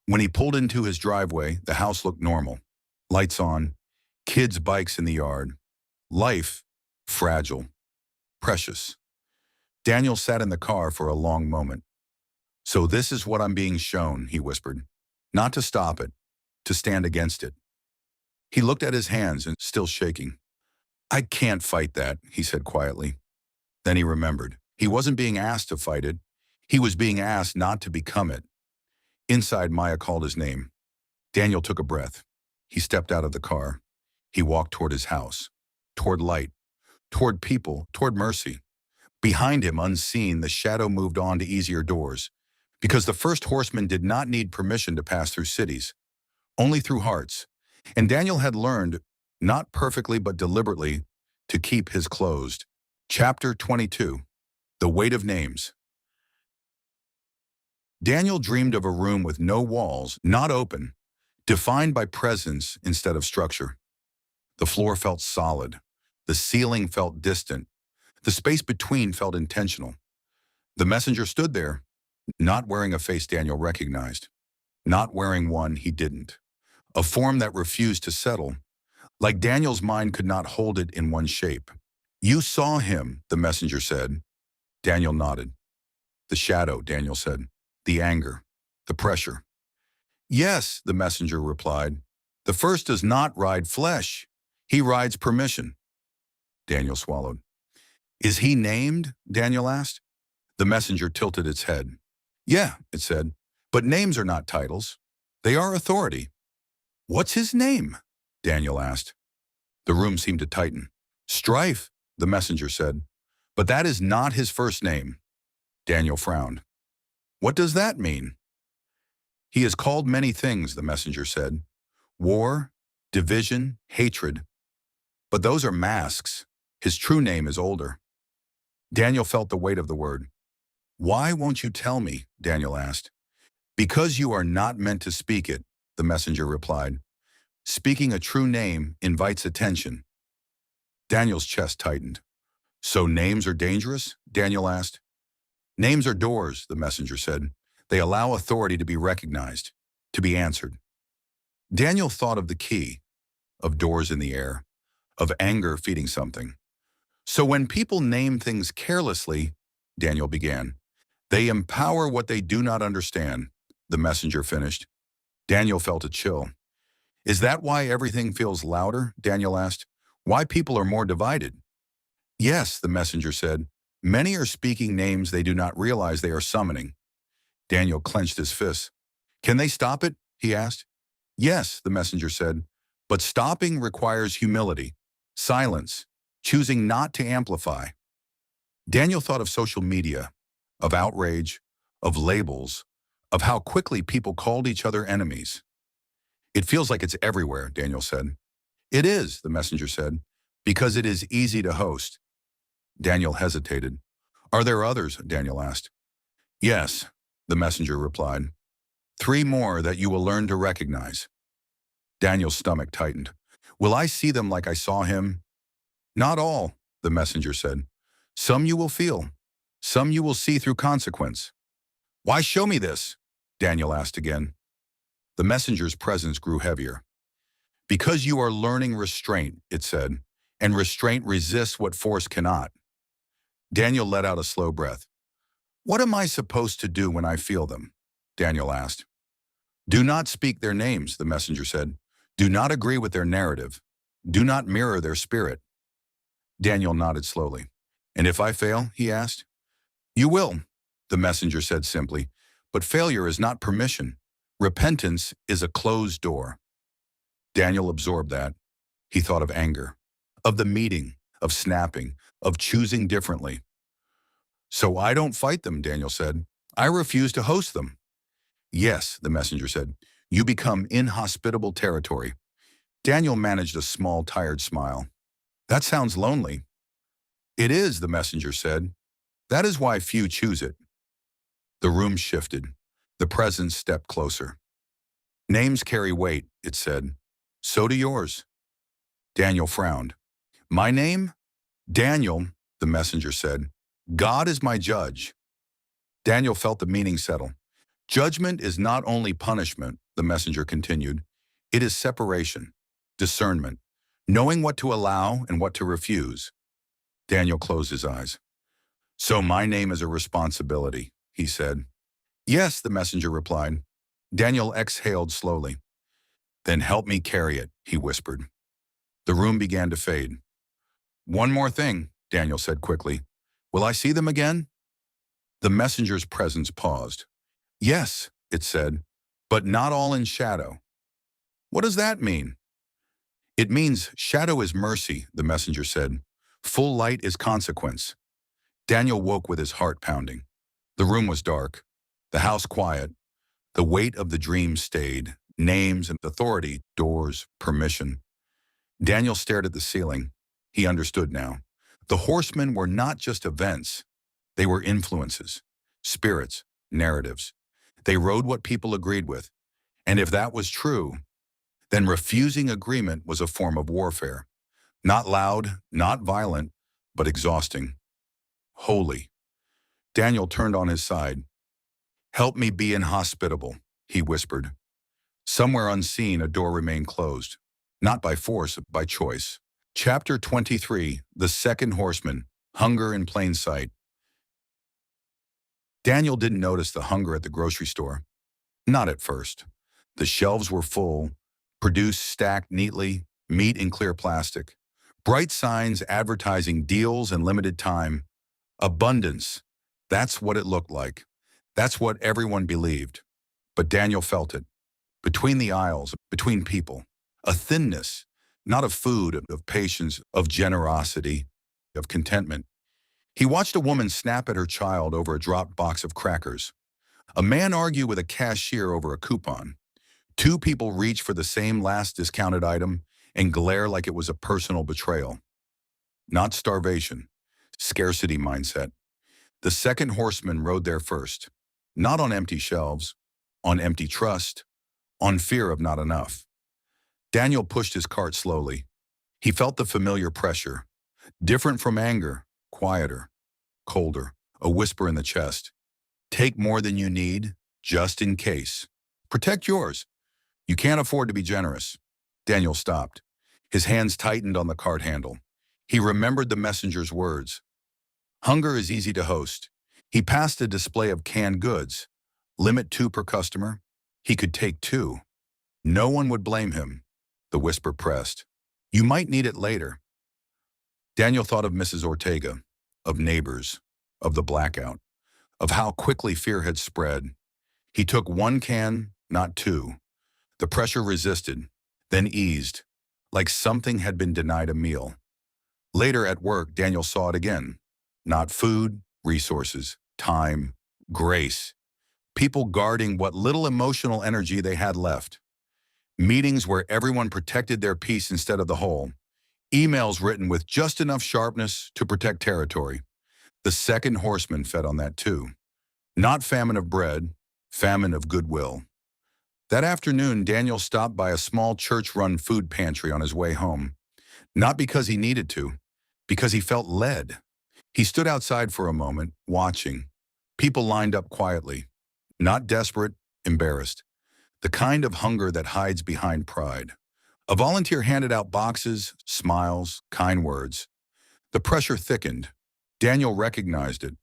When he pulled into his driveway, the house looked normal. Lights on, kids' bikes in the yard. Life, fragile, precious. Daniel sat in the car for a long moment. So this is what I'm being shown, he whispered. Not to stop it, to stand against it. He looked at his hands and still shaking. I can't fight that, he said quietly. Then he remembered. He wasn't being asked to fight it. He was being asked not to become it. Inside, Maya called his name. Daniel took a breath. He stepped out of the car. He walked toward his house, toward light, toward people, toward mercy. Behind him, unseen, the shadow moved on to easier doors, because the first horseman did not need permission to pass through cities, only through hearts. And Daniel had learned, not perfectly but deliberately, to keep his closed. Chapter 22. The Weight of Names. Daniel dreamed of a room with no walls, not open, defined by presence instead of structure. The floor felt solid. The ceiling felt distant. The space between felt intentional. The messenger stood there, not wearing a face Daniel recognized, not wearing one he didn't. A form that refused to settle, like Daniel's mind could not hold it in one shape. You saw him, the messenger said. Daniel nodded. The shadow, Daniel said. The anger, the pressure. Yes, the messenger replied. The first does not ride flesh. He rides permission. Daniel swallowed. Is he named? Daniel asked. The messenger tilted its head. Yeah, it said, but names are not titles. They are authority. What's his name? Daniel asked. The room seemed to tighten. Strife, the messenger said. But that is not his first name. Daniel frowned. What does that mean? He is called many things, the messenger said. War, division, hatred. But those are masks. His true name is older. Daniel felt the weight of the word. Why won't you tell me? Daniel asked. Because you are not meant to speak it, the messenger replied. Speaking a true name invites attention. Daniel's chest tightened. So names are dangerous? Daniel asked. Names are doors, the messenger said. They allow authority to be recognized, to be answered. Daniel thought of the key, of doors in the air, of anger feeding something. So when people name things carelessly, Daniel began, they empower what they do not understand, the messenger finished. Daniel felt a chill. Is that why everything feels louder? Daniel asked. Why people are more divided? Yes, the messenger said. Many are speaking names they do not realize they are summoning. Daniel clenched his fists. Can they stop it? He asked. Yes, the messenger said. But stopping requires humility, silence, choosing not to amplify. Daniel thought of social media, of outrage, of labels, of how quickly people called each other enemies. It feels like it's everywhere, Daniel said. It is, the messenger said, because it is easy to host. Daniel hesitated. Are there others? Daniel asked. Yes, the messenger replied. 3 more that you will learn to recognize. Daniel's stomach tightened. Will I see them like I saw him? Not all, the messenger said. Some you will feel. Some you will see through consequence. Why show me this? Daniel asked again. The messenger's presence grew heavier. Because you are learning restraint, it said, and restraint resists what force cannot. Daniel let out a slow breath. What am I supposed to do when I feel them? Daniel asked. Do not speak their names, the messenger said. Do not agree with their narrative. Do not mirror their spirit. Daniel nodded slowly. And if I fail, he asked. You will, the messenger said simply, but failure is not permission. Repentance is a closed door. Daniel absorbed that. He thought of anger, of the meeting, of snapping, of choosing differently. So I don't fight them, Daniel said. I refuse to host them. Yes, the messenger said. You become inhospitable territory. Daniel managed a small, tired smile. That sounds lonely. It is, the messenger said. That is why few choose it. The room shifted. The presence stepped closer. Names carry weight, it said. So do yours. Daniel frowned. My name? Daniel, the messenger said. God is my judge. Daniel felt the meaning settle. Judgment is not only punishment, the messenger continued. It is separation, discernment, knowing what to allow and what to refuse. Daniel closed his eyes. So my name is a responsibility, he said. Yes, the messenger replied. Daniel exhaled slowly. Then help me carry it, he whispered. The room began to fade. One more thing, Daniel said quickly. Will I see them again? The messenger's presence paused. Yes, it said, but not all in shadow. What does that mean? It means shadow is mercy, the messenger said. Full light is consequence. Daniel woke with his heart pounding. The room was dark, the house quiet. The weight of the dream stayed, names and authority, doors, permission. Daniel stared at the ceiling. He understood now. The horsemen were not just events. They were influences, spirits, narratives. They rode what people agreed with. And if that was true, then refusing agreement was a form of warfare. Not loud, not violent, but exhausting. Holy. Daniel turned on his side. Help me be inhospitable, he whispered. Somewhere unseen, a door remained closed. Not by force, by choice. Chapter 23, The Second Horseman, Hunger in Plain Sight. Daniel didn't notice the hunger at the grocery store. Not at first. The shelves were full, produce stacked neatly, meat in clear plastic. Bright signs advertising deals and limited time. Abundance. That's what it looked like. That's what everyone believed. But Daniel felt it. Between the aisles, between people. A thinness, not of food, of patience, of generosity, of contentment. He watched a woman snap at her child over a dropped box of crackers. A man argue with a cashier over a coupon. Two people reach for the same last discounted item and glare like it was a personal betrayal. Not starvation, scarcity mindset. The second horseman rode there first. Not on empty shelves, on empty trust, on fear of not enough. Daniel pushed his cart slowly. He felt the familiar pressure. Different from anger, quieter, colder, a whisper in the chest. Take more than you need, just in case. Protect yours. You can't afford to be generous. Daniel stopped. His hands tightened on the cart handle. He remembered the messenger's words. Hunger is easy to host. He passed a display of canned goods. Limit 2 per customer. He could take 2. No one would blame him. The whisper pressed. You might need it later. Daniel thought of Mrs. Ortega, of neighbors, of the blackout, of how quickly fear had spread. He took 1 can, not 2. The pressure resisted, then eased, like something had been denied a meal. Later at work, Daniel saw it again. Not food, resources, time, grace. People guarding what little emotional energy they had left. Meetings where everyone protected their peace instead of the whole. Emails written with just enough sharpness to protect territory. The second horseman fed on that too. Not famine of bread, famine of goodwill. That afternoon, Daniel stopped by a small church-run food pantry on his way home. Not because he needed to, because he felt led. He stood outside for a moment, watching. People lined up quietly. Not desperate, embarrassed. the kind of hunger that hides behind pride. A volunteer handed out boxes, smiles, kind words. The pressure thickened. Daniel recognized it.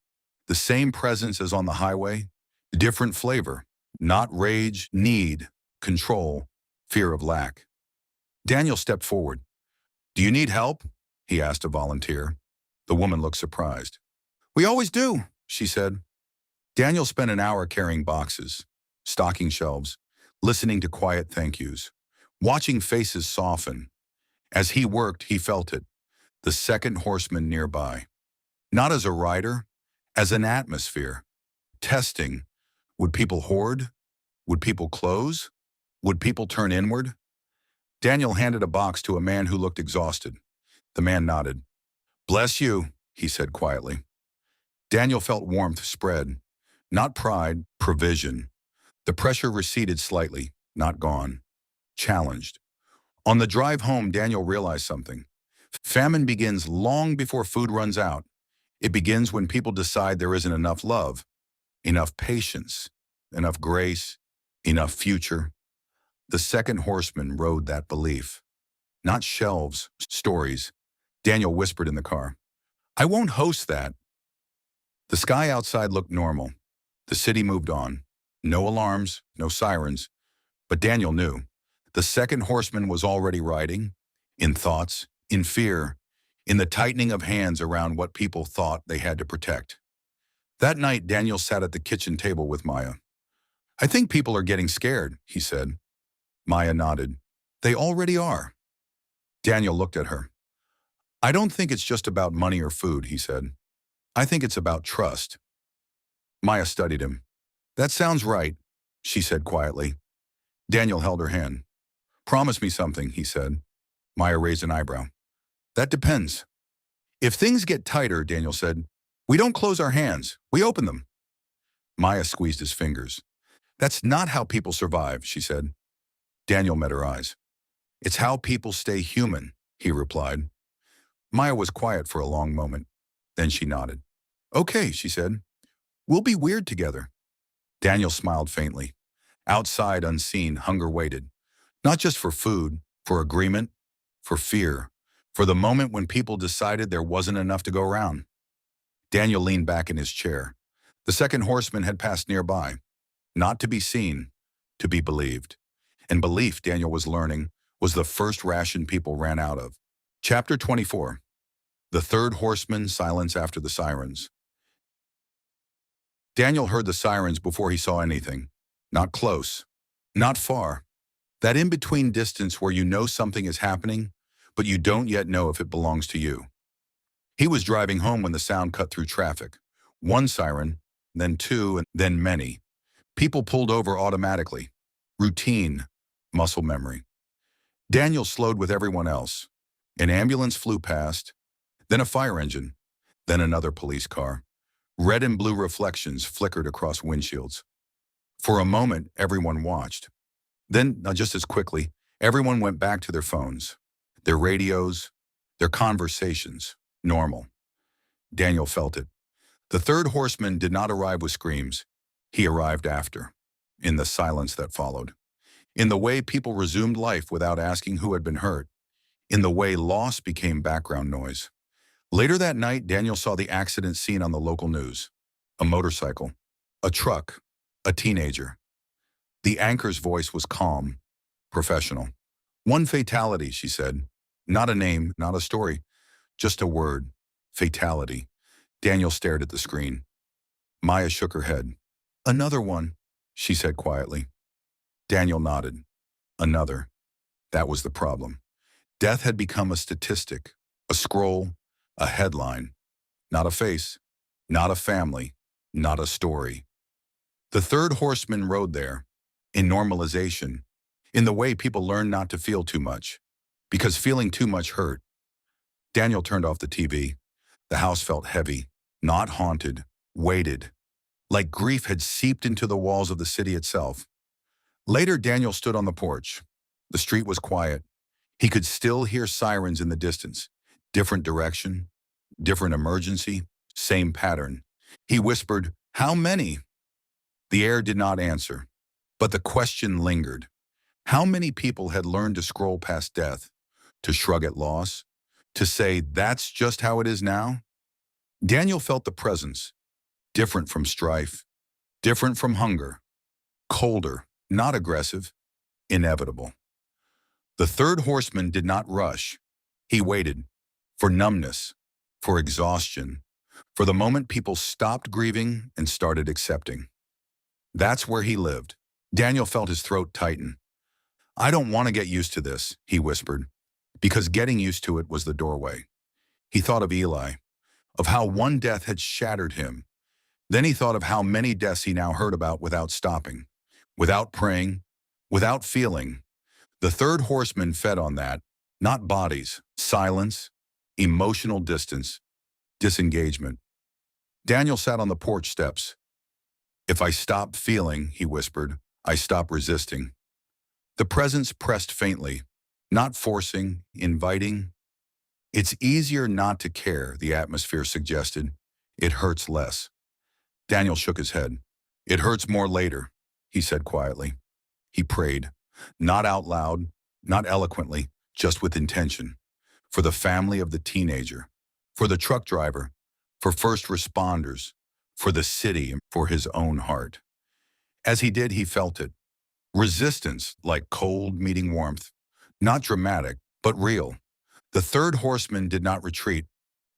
The same presence as on the highway, different flavor. Not rage, need, control, fear of lack. Daniel stepped forward. "Do you need help?" he asked a volunteer. The woman looked surprised. "We always do," she said. Daniel spent an hour carrying boxes, stocking shelves, listening to quiet thank yous, watching faces soften. As he worked, he felt it, the second horseman nearby. Not as a rider, as an atmosphere. Testing. Would people hoard? Would people close? Would people turn inward? Daniel handed a box to a man who looked exhausted. The man nodded. "Bless you," he said quietly. Daniel felt warmth spread. Not pride, provision. The pressure receded slightly, not gone. Challenged. On the drive home, Daniel realized something. Famine begins long before food runs out. It begins when people decide there isn't enough love, enough patience, enough grace, enough future. The second horseman rode that belief. Not shelves, stories. Daniel whispered in the car, "I won't host that." The sky outside looked normal. The city moved on. No alarms, no sirens. But Daniel knew. The second horseman was already riding, in thoughts, in fear, in the tightening of hands around what people thought they had to protect. That night, Daniel sat at the kitchen table with Maya. "I think people are getting scared," he said. Maya nodded. "They already are." Daniel looked at her. "I don't think it's just about money or food," he said. "I think it's about trust." Maya studied him. "That sounds right," she said quietly. Daniel held her hand. "Promise me something," he said. Maya raised an eyebrow. "That depends." "If things get tighter," Daniel said, "we don't close our hands, we open them." Maya squeezed his fingers. "That's not how people survive," she said. Daniel met her eyes. "It's how people stay human," he replied. Maya was quiet for a long moment. Then she nodded. "Okay," she said. "We'll be weird together." Daniel smiled faintly. Outside, unseen, hunger waited. Not just for food, for agreement, for fear, for the moment when people decided there wasn't enough to go around. Daniel leaned back in his chair. The second horseman had passed nearby. Not to be seen, to be believed. And belief, Daniel was learning, was the first ration people ran out of. Chapter 24. The third horseman, silence after the sirens. Daniel heard the sirens before he saw anything. Not close. Not far. That in-between distance where you know something is happening, but you don't yet know if it belongs to you. He was driving home when the sound cut through traffic. One siren, then two, and then many. People pulled over automatically. Routine. Muscle memory. Daniel slowed with everyone else. An ambulance flew past, then a fire engine, then another police car. Red and blue reflections flickered across windshields. For a moment, everyone watched. Then, just as quickly, everyone went back to their phones, their radios, their conversations, normal. Daniel felt it. The third horseman did not arrive with screams. He arrived after, in the silence that followed. In the way people resumed life without asking who had been hurt. In the way loss became background noise. Later that night, Daniel saw the accident scene on the local news. A motorcycle, a truck, a teenager. The anchor's voice was calm, professional. "One fatality," she said. Not a name, not a story, just a word. Fatality. Daniel stared at the screen. Maya shook her head. "Another one," she said quietly. Daniel nodded. Another. That was the problem. Death had become a statistic, a scroll, a headline. Not a face, not a family, not a story. The third horseman rode there, in normalization, in the way people learn not to feel too much, because feeling too much hurt. Daniel turned off the TV. The house felt heavy, not haunted, weighted, like grief had seeped into the walls of the city itself. Later, Daniel stood on the porch. The street was quiet. He could still hear sirens in the distance. Different direction, different emergency, same pattern. He whispered, "How many?" The air did not answer. But the question lingered. How many people had learned to scroll past death, to shrug at loss, to say, that's just how it is now? Daniel felt the presence, different from strife, different from hunger, colder, not aggressive, inevitable. The third horseman did not rush. He waited for numbness, for exhaustion, for the moment people stopped grieving and started accepting. That's where he lived. Daniel felt his throat tighten. I don't want to get used to this, he whispered, because getting used to it was the doorway. He thought of Eli, of how one death had shattered him. Then he thought of how many deaths he now heard about without stopping, without praying, without feeling. The third horseman fed on that, not bodies, silence, emotional distance, disengagement. Daniel sat on the porch steps. If I stop feeling, he whispered, I stop resisting. The presence pressed faintly, not forcing, inviting. It's easier not to care, the atmosphere suggested. It hurts less. Daniel shook his head. It hurts more later, he said quietly. He prayed, not out loud, not eloquently, just with intention. For the family of the teenager, for the truck driver, for first responders, for the city, and for his own heart. As he did, he felt it. Resistance, like cold meeting warmth. Not dramatic, but real. The third horseman did not retreat,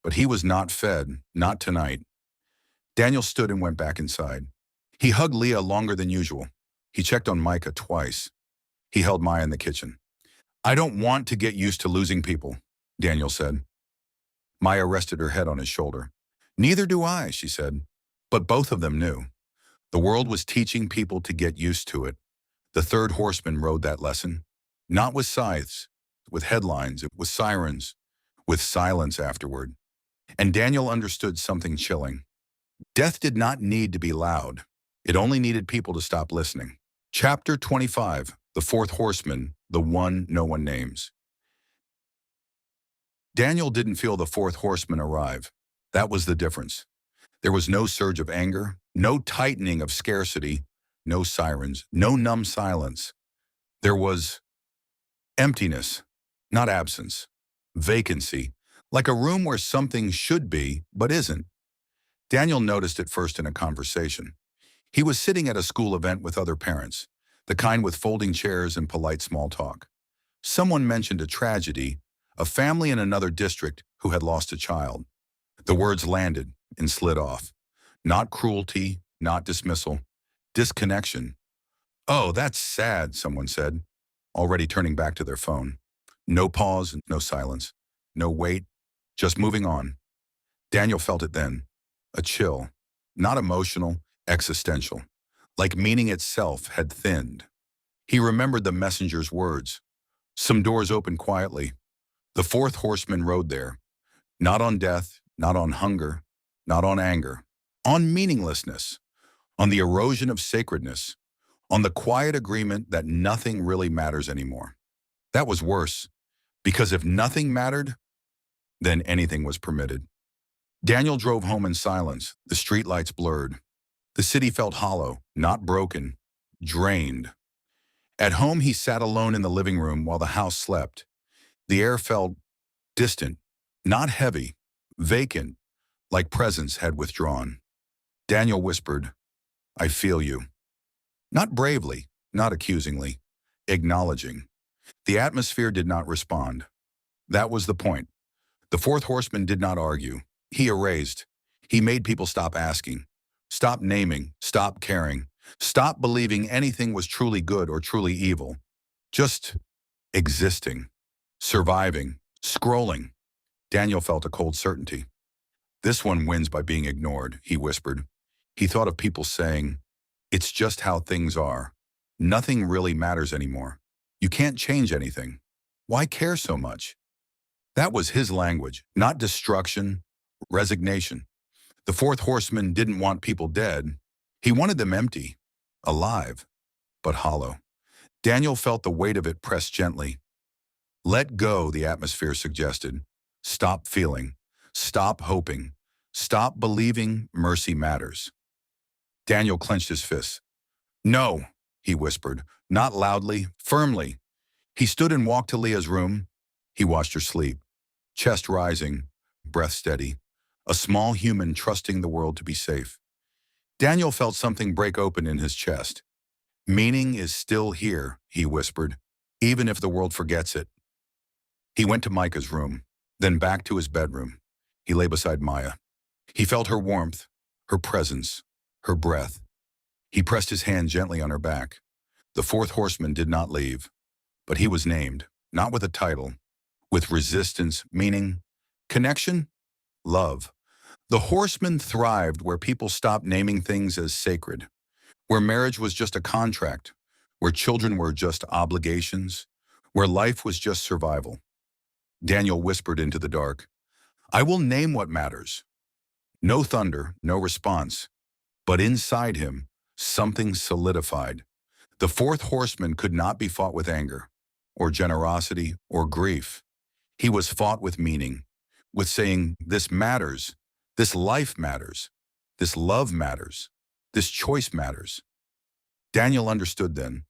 but he was not fed, not tonight. Daniel stood and went back inside. He hugged Leah longer than usual. He checked on Micah twice. He held Maya in the kitchen. I don't want to get used to losing people, Daniel said. Maya rested her head on his shoulder. Neither do I, she said. But both of them knew. The world was teaching people to get used to it. The third horseman rode that lesson. Not with scythes, with headlines, with sirens, with silence afterward. And Daniel understood something chilling. Death did not need to be loud. It only needed people to stop listening. Chapter 25, The Fourth Horseman, the One No One Names. Daniel didn't feel the fourth horseman arrive. That was the difference. There was no surge of anger, no tightening of scarcity, no sirens, no numb silence. There was emptiness, not absence, vacancy, like a room where something should be but isn't. Daniel noticed it first in a conversation. He was sitting at a school event with other parents, the kind with folding chairs and polite small talk. Someone mentioned a tragedy, a family in another district who had lost a child. The words landed and slid off. Not cruelty, not dismissal, disconnection. Oh, that's sad, someone said, already turning back to their phone. No pause, no silence, no wait, just moving on. Daniel felt it then, a chill, not emotional, existential, like meaning itself had thinned. He remembered the messenger's words. Some doors opened quietly. The fourth horseman rode there, not on death, not on hunger, not on anger, on meaninglessness, on the erosion of sacredness, on the quiet agreement that nothing really matters anymore. That was worse, because if nothing mattered, then anything was permitted. Daniel drove home in silence, the streetlights blurred. The city felt hollow, not broken, drained. At home, he sat alone in the living room while the house slept. The air felt distant, not heavy, vacant, like presence had withdrawn. Daniel whispered, I feel you. Not bravely, not accusingly, acknowledging. The atmosphere did not respond. That was the point. The fourth horseman did not argue. He erased. He made people stop asking, stop naming, stop caring, stop believing anything was truly good or truly evil. Just existing, surviving, scrolling. Daniel felt a cold certainty. This one wins by being ignored, he whispered. He thought of people saying, it's just how things are. Nothing really matters anymore. You can't change anything. Why care so much? That was his language, not destruction, resignation. The fourth horseman didn't want people dead. He wanted them empty, alive, but hollow. Daniel felt the weight of it pressed gently. Let go, the atmosphere suggested. Stop feeling. Stop hoping. Stop believing mercy matters. Daniel clenched his fists. No, he whispered, not loudly, firmly. He stood and walked to Leah's room. He watched her sleep, chest rising, breath steady, a small human trusting the world to be safe. Daniel felt something break open in his chest. Meaning is still here, he whispered, even if the world forgets it. He went to Micah's room, then back to his bedroom. He lay beside Maya. He felt her warmth, her presence, her breath. He pressed his hand gently on her back. The fourth horseman did not leave, but he was named, not with a title, with resistance, meaning, connection, love. The horseman thrived where people stopped naming things as sacred, where marriage was just a contract, where children were just obligations, where life was just survival. Daniel whispered into the dark, I will name what matters. No thunder, no response. But inside him, something solidified. The fourth horseman could not be fought with anger, or generosity, or grief. He was fought with meaning, with saying, this matters, this life matters, this love matters, this choice matters. Daniel understood then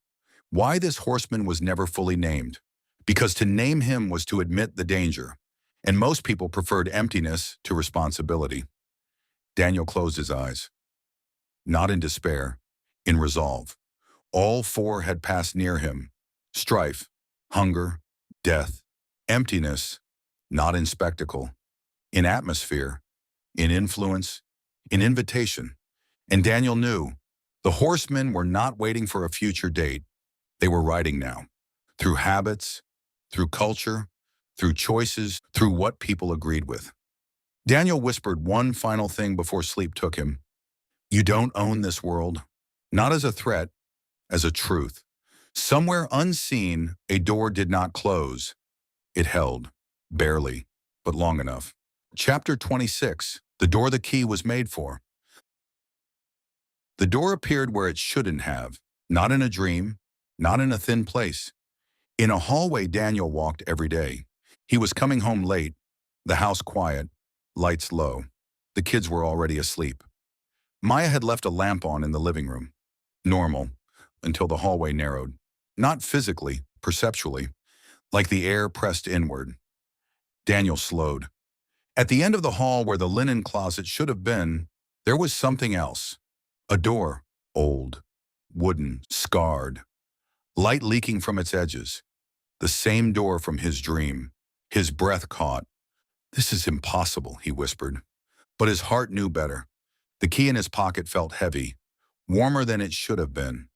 why this horseman was never fully named, because to name him was to admit the danger, and most people preferred emptiness to responsibility. Daniel closed his eyes, not in despair, in resolve. All four had passed near him: strife, hunger, death, emptiness, not in spectacle, in atmosphere, in influence, in invitation. And Daniel knew the horsemen were not waiting for a future date. They were riding now, through habits, through culture, through choices, through what people agreed with. Daniel whispered one final thing before sleep took him. You don't own this world, not as a threat, as a truth. Somewhere unseen, a door did not close. It held, barely, but long enough. Chapter 26, the door the key was made for. The door appeared where it shouldn't have, not in a dream, not in a thin place. In a hallway Daniel walked every day. He was coming home late, the house quiet, lights low. The kids were already asleep. Maya had left a lamp on in the living room. Normal, until the hallway narrowed. Not physically, perceptually, like the air pressed inward. Daniel slowed. At the end of the hall where the linen closet should have been, there was something else. A door, old, wooden, scarred, light leaking from its edges. The same door from his dream. His breath caught. This is impossible, he whispered. But his heart knew better. The key in his pocket felt heavy, warmer than it should have been.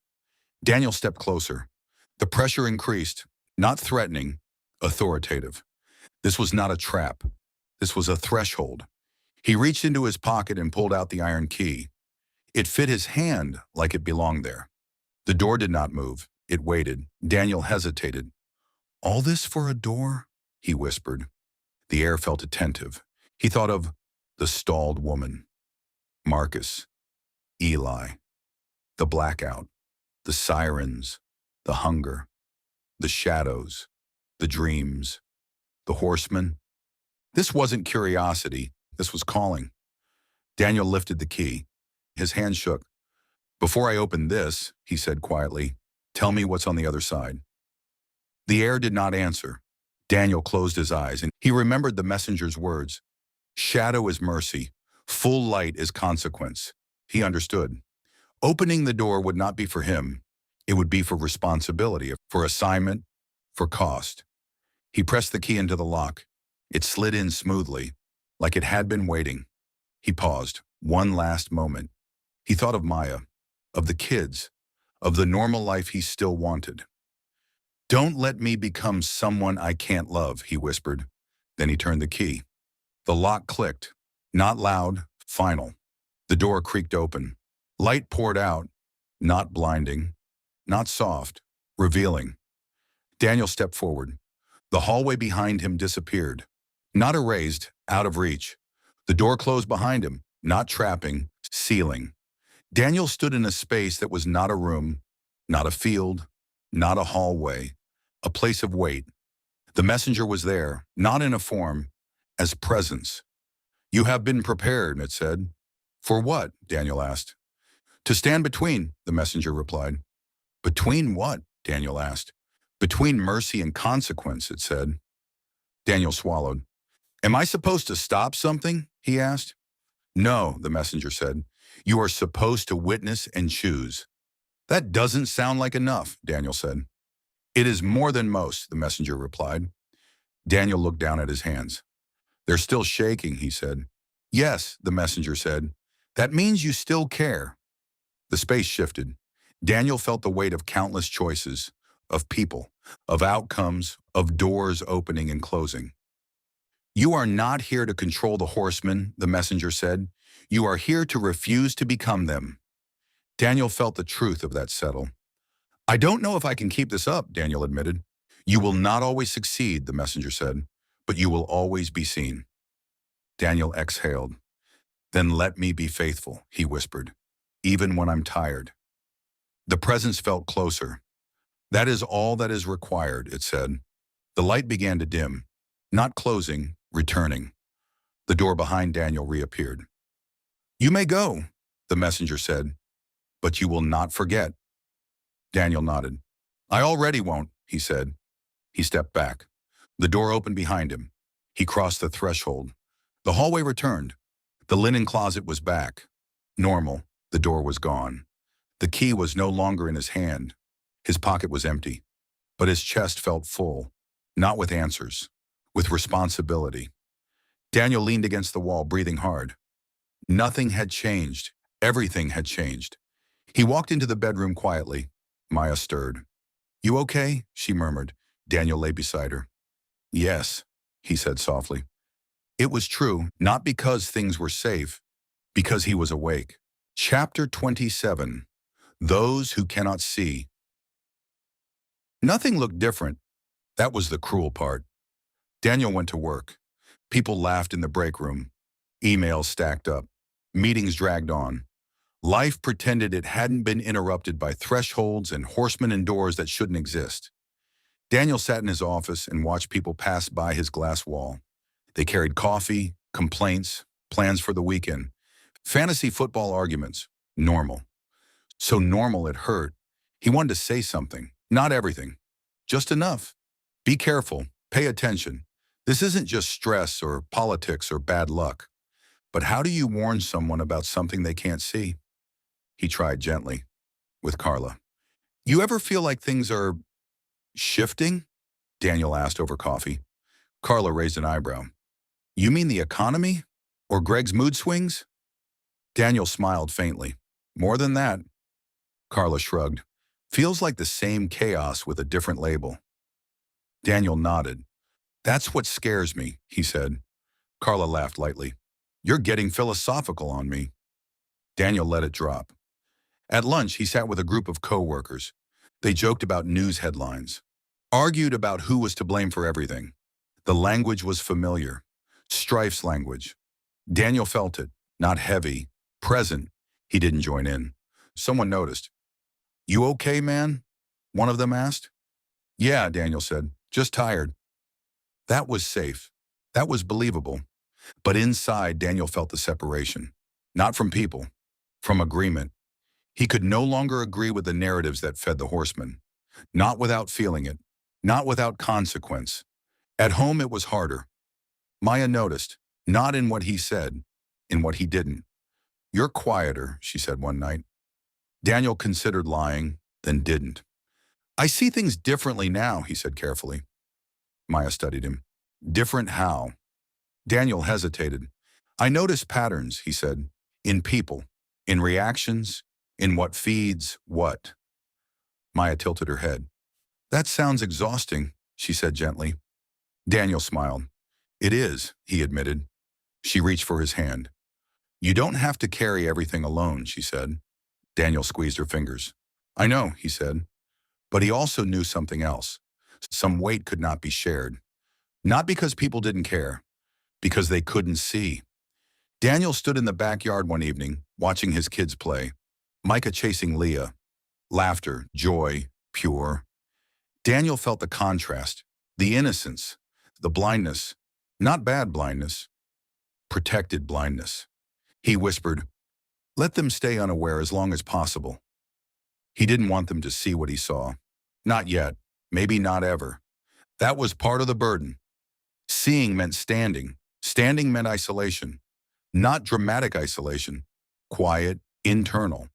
Daniel stepped closer. The pressure increased, not threatening, authoritative. This was not a trap. This was a threshold. He reached into his pocket and pulled out the iron key. It fit his hand like it belonged there. The door did not move. It waited. Daniel hesitated. All this for a door? He whispered. The air felt attentive. He thought of the stalled woman, Marcus, Eli, the blackout, the sirens, the hunger, the shadows, the dreams, the horsemen. This wasn't curiosity. This was calling. Daniel lifted the key. His hand shook. Before I open this, he said quietly, tell me what's on the other side. The air did not answer. Daniel closed his eyes, and he remembered the messenger's words. Shadow is mercy. Full light is consequence. He understood. Opening the door would not be for him. It would be for responsibility, for assignment, for cost. He pressed the key into the lock. It slid in smoothly, like it had been waiting. He paused. One last moment. He thought of Maya, of the kids, of the normal life he still wanted. Don't let me become someone I can't love, he whispered. Then he turned the key. The lock clicked. Not loud, final. The door creaked open. Light poured out, not blinding, not soft, revealing. Daniel stepped forward. The hallway behind him disappeared. Not erased, out of reach. The door closed behind him, not trapping, sealing. Daniel stood in a space that was not a room, not a field, not a hallway, a place of wait. The messenger was there, not in a form, as presence. You have been prepared, it said. For what? Daniel asked. To stand between, the messenger replied. Between what? Daniel asked. Between mercy and consequence, it said. Daniel swallowed. Am I supposed to stop something? He asked. No, the messenger said. You are supposed to witness and choose. That doesn't sound like enough, Daniel said. It is more than most, the messenger replied. Daniel looked down at his hands. They're still shaking, he said. Yes, the messenger said. That means you still care. The space shifted. Daniel felt the weight of countless choices, of people, of outcomes, of doors opening and closing. You are not here to control the horsemen, the messenger said. You are here to refuse to become them. Daniel felt the truth of that settle. I don't know if I can keep this up, Daniel admitted. You will not always succeed, the messenger said, but you will always be seen. Daniel exhaled. Then let me be faithful, he whispered, even when I'm tired. The presence felt closer. That is all that is required, it said. The light began to dim, not closing, returning. The door behind Daniel reappeared. You may go, the messenger said, but you will not forget. Daniel nodded. I already won't, he said. He stepped back. The door opened behind him. He crossed the threshold. The hallway returned. The linen closet was back. Normal, the door was gone. The key was no longer in his hand. His pocket was empty, but his chest felt full, not with answers, with responsibility. Daniel leaned against the wall, breathing hard. Nothing had changed. Everything had changed. He walked into the bedroom quietly. Maya stirred. You okay? She murmured. Daniel lay beside her. Yes, he said softly. It was true, not because things were safe, because he was awake. Chapter 27. Those Who Cannot See. Nothing looked different. That was the cruel part. Daniel went to work. People laughed in the break room. Emails stacked up. Meetings dragged on. Life pretended it hadn't been interrupted by thresholds and horsemen and doors that shouldn't exist. Daniel sat in his office and watched people pass by his glass wall. They carried coffee, complaints, plans for the weekend. Fantasy football arguments. Normal. So normal it hurt. He wanted to say something. Not everything. Just enough. Be careful. Pay attention. This isn't just stress or politics or bad luck. But how do you warn someone about something they can't see? He tried gently, with Carla. You ever feel like things are shifting? Daniel asked over coffee. Carla raised an eyebrow. You mean the economy? Or Greg's mood swings? Daniel smiled faintly. More than that. Carla shrugged. Feels like the same chaos with a different label. Daniel nodded. That's what scares me, he said. Carla laughed lightly. You're getting philosophical on me. Daniel let it drop. At lunch, he sat with a group of co-workers. They joked about news headlines, argued about who was to blame for everything. The language was familiar. Strife's language. Daniel felt it, not heavy, present. He didn't join in. Someone noticed. You okay, man? One of them asked. Yeah, Daniel said. Just tired. That was safe. That was believable. But inside, Daniel felt the separation. Not from people, from agreement. He could no longer agree with the narratives that fed the horsemen. Not without feeling it. Not without consequence. At home, it was harder. Maya noticed, not in what he said, in what he didn't. You're quieter, she said one night. Daniel considered lying, then didn't. I see things differently now, he said carefully. Maya studied him. Different how? Daniel hesitated. I notice patterns, he said, in people, in reactions, in what feeds what. Maya tilted her head. That sounds exhausting, she said gently. Daniel smiled. It is, he admitted. She reached for his hand. You don't have to carry everything alone, she said. Daniel squeezed her fingers. I know, he said. But he also knew something else. Some weight could not be shared. Not because people didn't care, because they couldn't see. Daniel stood in the backyard one evening, watching his kids play. Micah chasing Leah. Laughter, joy, pure. Daniel felt the contrast, the innocence, the blindness. Not bad blindness, protected blindness. He whispered, let them stay unaware as long as possible. He didn't want them to see what he saw. Not yet. Maybe not ever. That was part of the burden. Seeing meant standing. Standing meant isolation. Not dramatic isolation. Quiet, internal.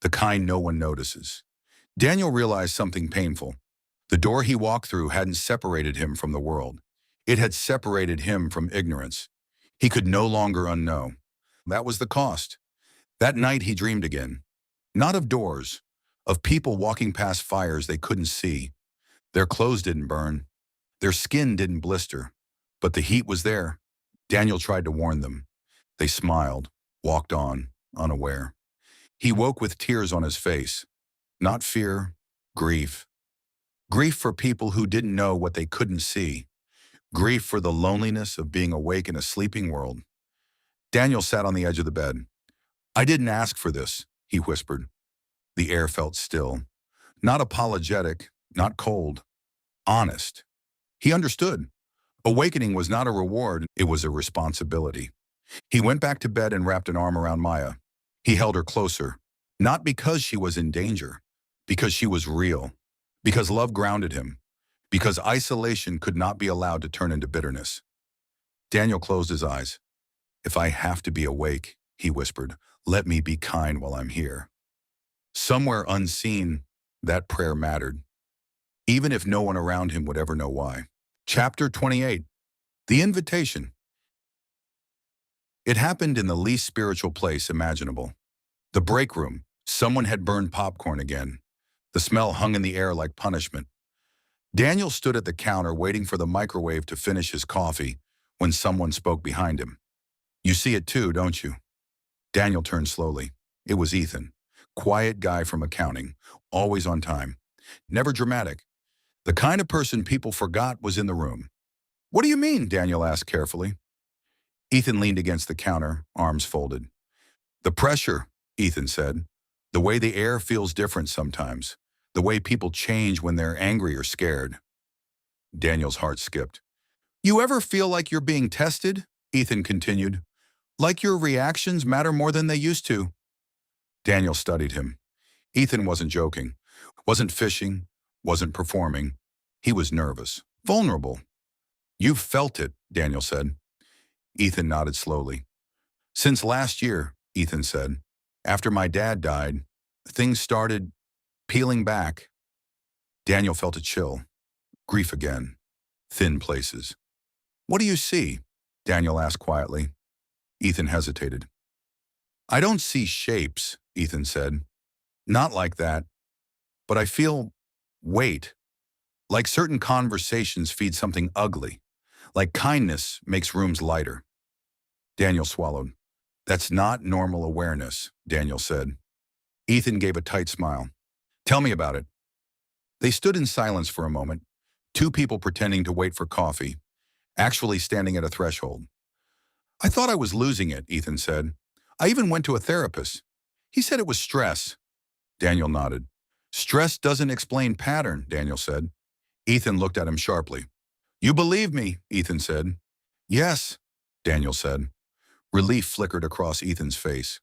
The kind no one notices. Daniel realized something painful. The door he walked through hadn't separated him from the world. It had separated him from ignorance. He could no longer unknow. That was the cost. That night he dreamed again. Not of doors, of people walking past fires they couldn't see. Their clothes didn't burn. Their skin didn't blister. But the heat was there. Daniel tried to warn them. They smiled, walked on, unaware. He woke with tears on his face. Not fear, grief. Grief for people who didn't know what they couldn't see. Grief for the loneliness of being awake in a sleeping world. Daniel sat on the edge of the bed. "I didn't ask for this," he whispered. The air felt still. Not apologetic, not cold. Honest. He understood. Awakening was not a reward, it was a responsibility. He went back to bed and wrapped an arm around Maya. He held her closer. Not because she was in danger. Because she was real. Because love grounded him. Because isolation could not be allowed to turn into bitterness. Daniel closed his eyes. "If I have to be awake," he whispered, "let me be kind while I'm here." Somewhere unseen, that prayer mattered. Even if no one around him would ever know why. Chapter 28. The Invitation. It happened in the least spiritual place imaginable. The break room. Someone had burned popcorn again. The smell hung in the air like punishment. Daniel stood at the counter waiting for the microwave to finish his coffee when someone spoke behind him. "You see it too, don't you?" Daniel turned slowly. It was Ethan. Quiet guy from accounting. Always on time. Never dramatic. The kind of person people forgot was in the room. "What do you mean?" Daniel asked carefully. Ethan leaned against the counter, arms folded. "The pressure," Ethan said. "The way the air feels different sometimes. The way people change when they're angry or scared." Daniel's heart skipped. "You ever feel like you're being tested?" Ethan continued. "Like your reactions matter more than they used to?" Daniel studied him. Ethan wasn't joking, wasn't fishing, wasn't performing. He was nervous, vulnerable. "You've felt it," Daniel said. Ethan nodded slowly. "Since last year," Ethan said, "after my dad died, things started peeling back." Daniel felt a chill. Grief again. Thin places. "What do you see?" Daniel asked quietly. Ethan hesitated. "I don't see shapes," Ethan said. "Not like that. But I feel weight. Like certain conversations feed something ugly. Like kindness makes rooms lighter." Daniel swallowed. "That's not normal awareness," Daniel said. Ethan gave a tight smile. "Tell me about it." They stood in silence for a moment, two people pretending to wait for coffee, actually standing at a threshold. "I thought I was losing it," Ethan said. "I even went to a therapist. He said it was stress." Daniel nodded. "Stress doesn't explain pattern," Daniel said. Ethan looked at him sharply. "You believe me," Ethan said. "Yes," Daniel said. Relief flickered across Ethan's face.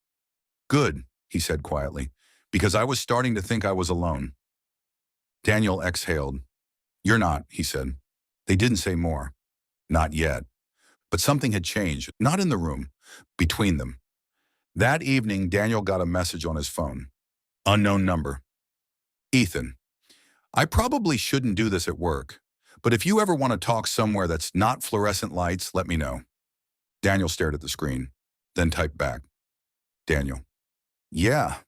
"Good," he said quietly, "because I was starting to think I was alone." Daniel exhaled. "You're not," he said. They didn't say more. Not yet. But something had changed, not in the room, between them. That evening, Daniel got a message on his phone. Unknown number. "Ethan, I probably shouldn't do this at work, but if you ever want to talk somewhere that's not fluorescent lights, let me know." Daniel stared at the screen, then typed back. Daniel. "Yeah,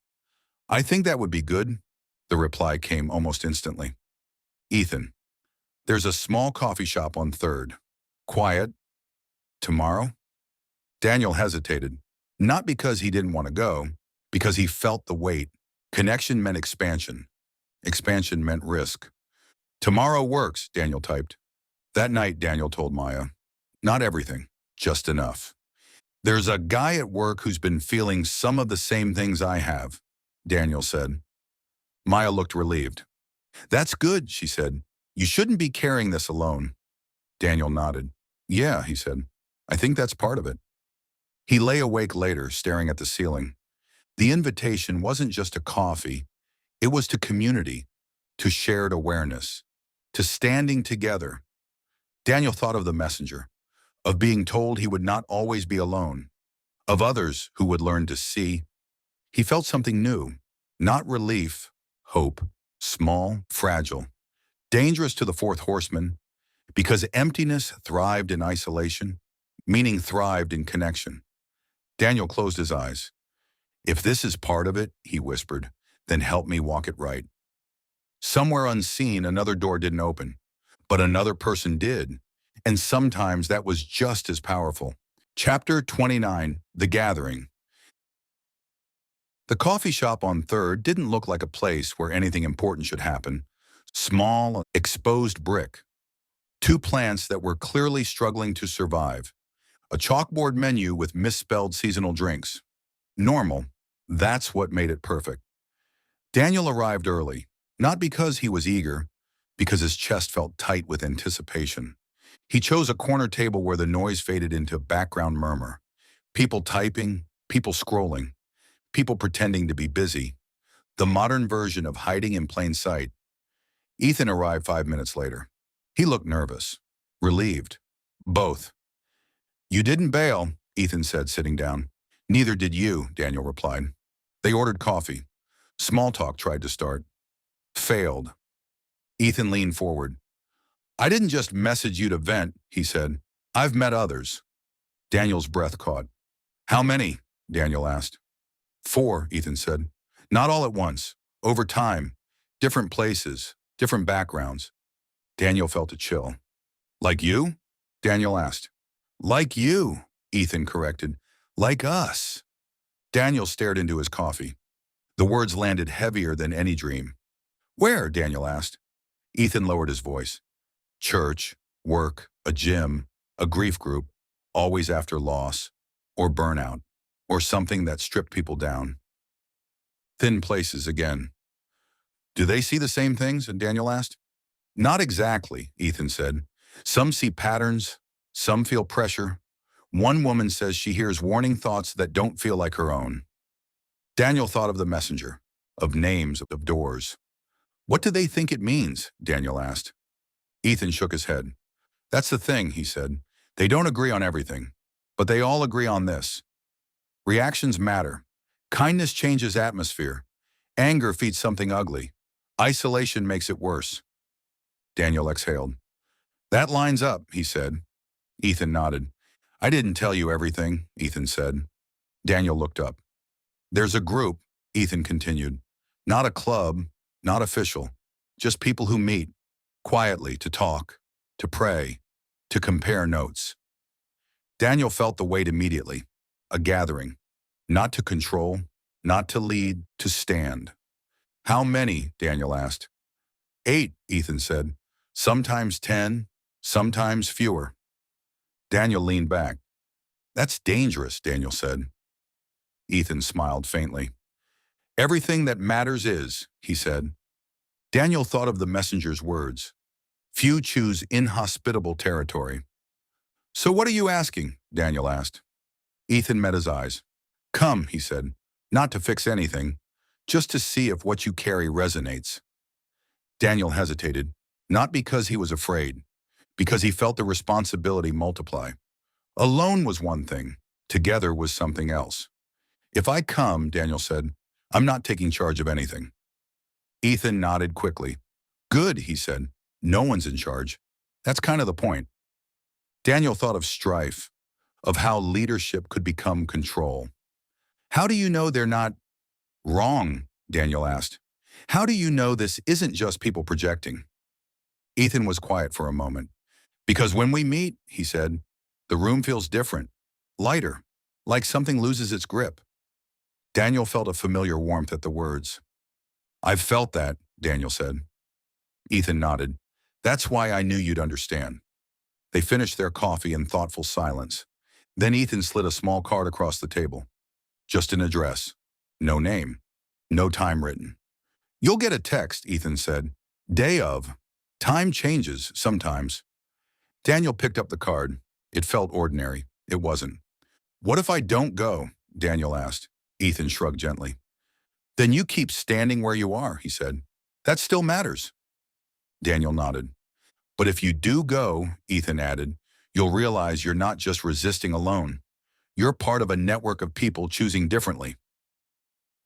I think that would be good." The reply came almost instantly. "Ethan, there's a small coffee shop on 3rd. Quiet. Tomorrow?" Daniel hesitated, not because he didn't want to go, because he felt the weight. Connection meant expansion. Expansion meant risk. "Tomorrow works," Daniel typed. That night, Daniel told Maya, "Not everything, just enough. There's a guy at work who's been feeling some of the same things I have," Daniel said. Maya looked relieved. "That's good," she said. "You shouldn't be carrying this alone." Daniel nodded. "Yeah," he said. "I think that's part of it." He lay awake later, staring at the ceiling. The invitation wasn't just a coffee. It was to community, to shared awareness, to standing together. Daniel thought of the messenger, of being told he would not always be alone, of others who would learn to see. He felt something new, not relief, hope, small, fragile, dangerous to the fourth horseman, because emptiness thrived in isolation, meaning thrived in connection. Daniel closed his eyes. If this is part of it, he whispered, then help me walk it right. Somewhere unseen, another door didn't open, but another person did, and sometimes that was just as powerful. Chapter 29, The Gathering. The coffee shop on 3rd didn't look like a place where anything important should happen. Small, exposed brick. 2 plants that were clearly struggling to survive. A chalkboard menu with misspelled seasonal drinks. Normal. That's what made it perfect. Daniel arrived early, not because he was eager, because his chest felt tight with anticipation. He chose a corner table where the noise faded into background murmur. People typing, people scrolling, people pretending to be busy. The modern version of hiding in plain sight. Ethan arrived 5 minutes later. He looked nervous, relieved, both. You didn't bail, Ethan said, sitting down. Neither did you, Daniel replied. They ordered coffee. Small talk tried to start. Failed. Ethan leaned forward. I didn't just message you to vent, he said. I've met others. Daniel's breath caught. How many? Daniel asked. 4, Ethan said. Not all at once. Over time. Different places. Different backgrounds. Daniel felt a chill. Like you? Daniel asked. Like you, Ethan corrected. Like us. Daniel stared into his coffee. The words landed heavier than any dream. Where? Daniel asked. Ethan lowered his voice. Church, work, a gym, a grief group, always after loss, or burnout, or something that stripped people down. Thin places again. Do they see the same things? Daniel asked. Not exactly, Ethan said. Some see patterns, some feel pressure. One woman says she hears warning thoughts that don't feel like her own. Daniel thought of the messenger, of names, of doors. What do they think it means? Daniel asked. Ethan shook his head. That's the thing, he said. They don't agree on everything, but they all agree on this. Reactions matter. Kindness changes atmosphere. Anger feeds something ugly. Isolation makes it worse. Daniel exhaled. That lines up, he said. Ethan nodded. I didn't tell you everything, Ethan said. Daniel looked up. There's a group, Ethan continued. Not a club, not official. Just people who meet, quietly, to talk, to pray, to compare notes. Daniel felt the weight immediately. A gathering. Not to control, not to lead, to stand. How many? Daniel asked. 8, Ethan said. Sometimes 10, sometimes fewer. Daniel leaned back. That's dangerous, Daniel said. Ethan smiled faintly. Everything that matters is, he said. Daniel thought of the messenger's words. Few choose inhospitable territory. So what are you asking? Daniel asked. Ethan met his eyes. Come, he said, not to fix anything, just to see if what you carry resonates. Daniel hesitated, not because he was afraid, because he felt the responsibility multiply. Alone was one thing, together was something else. If I come, Daniel said, I'm not taking charge of anything. Ethan nodded quickly. Good, he said. No one's in charge. That's kind of the point. Daniel thought of strife, of how leadership could become control. How do you know they're not wrong? Daniel asked. How do you know this isn't just people projecting? Ethan was quiet for a moment. Because when we meet, he said, the room feels different, lighter, like something loses its grip. Daniel felt a familiar warmth at the words. I've felt that, Daniel said. Ethan nodded. That's why I knew you'd understand. They finished their coffee in thoughtful silence. Then Ethan slid a small card across the table. Just an address. No name. No time written. You'll get a text, Ethan said. Day of. Time changes sometimes. Daniel picked up the card. It felt ordinary. It wasn't. What if I don't go? Daniel asked. Ethan shrugged gently. Then you keep standing where you are, he said. That still matters. Daniel nodded. But if you do go, Ethan added, you'll realize you're not just resisting alone. You're part of a network of people choosing differently.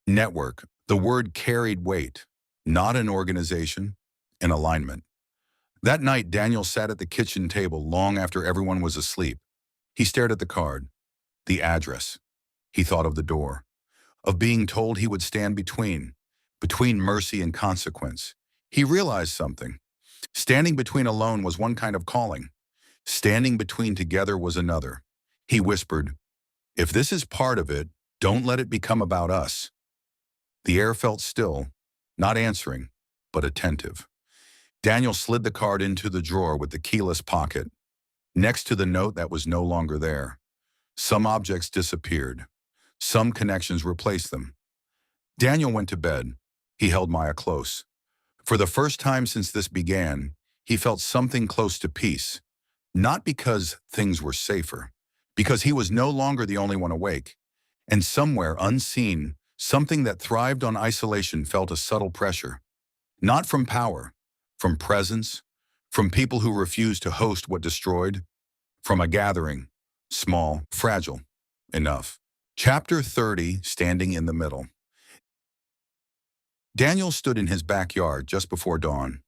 Network. The word carried weight, not an organization, an alignment. That night, Daniel sat at the kitchen table long after everyone was asleep. He stared at the card, the address. He thought of the door, of being told he would stand between mercy and consequence. He realized something. Standing between alone was one kind of calling. Standing between together was another. He whispered, "If this is part of it, don't let it become about us." The air felt still, not answering, but attentive. Daniel slid the card into the drawer with the keyless pocket, next to the note that was no longer there. Some objects disappeared. Some connections replaced them. Daniel went to bed. He held Maya close. For the first time since this began, he felt something close to peace. Not because things were safer, because he was no longer the only one awake. And somewhere unseen, something that thrived on isolation felt a subtle pressure. Not from power, from presence, from people who refused to host what destroyed, from a gathering, small, fragile, enough. Chapter 30, Standing in the Middle. Daniel stood in his backyard just before dawn.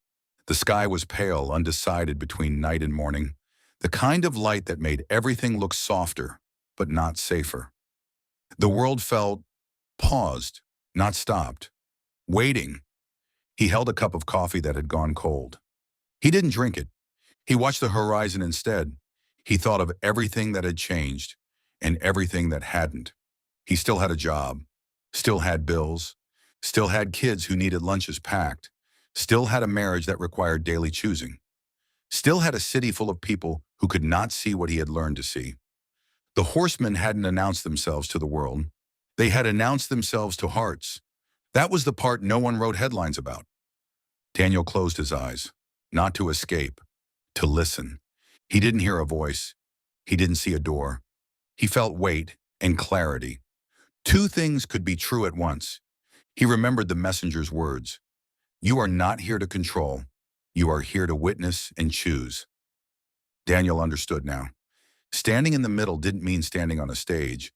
The sky was pale, undecided between night and morning, the kind of light that made everything look softer, but not safer. The world felt paused, not stopped, waiting. He held a cup of coffee that had gone cold. He didn't drink it. He watched the horizon instead. He thought of everything that had changed and everything that hadn't. He still had a job, still had bills, still had kids who needed lunches packed, still had a marriage that required daily choosing, still had a city full of people who could not see what he had learned to see. The horsemen hadn't announced themselves to the world. They had announced themselves to hearts. That was the part no one wrote headlines about. Daniel closed his eyes, not to escape, to listen. He didn't hear a voice. He didn't see a door. He felt weight and clarity. Two things could be true at once. He remembered the messenger's words. You are not here to control. You are here to witness and choose. Daniel understood now. Standing in the middle didn't mean standing on a stage.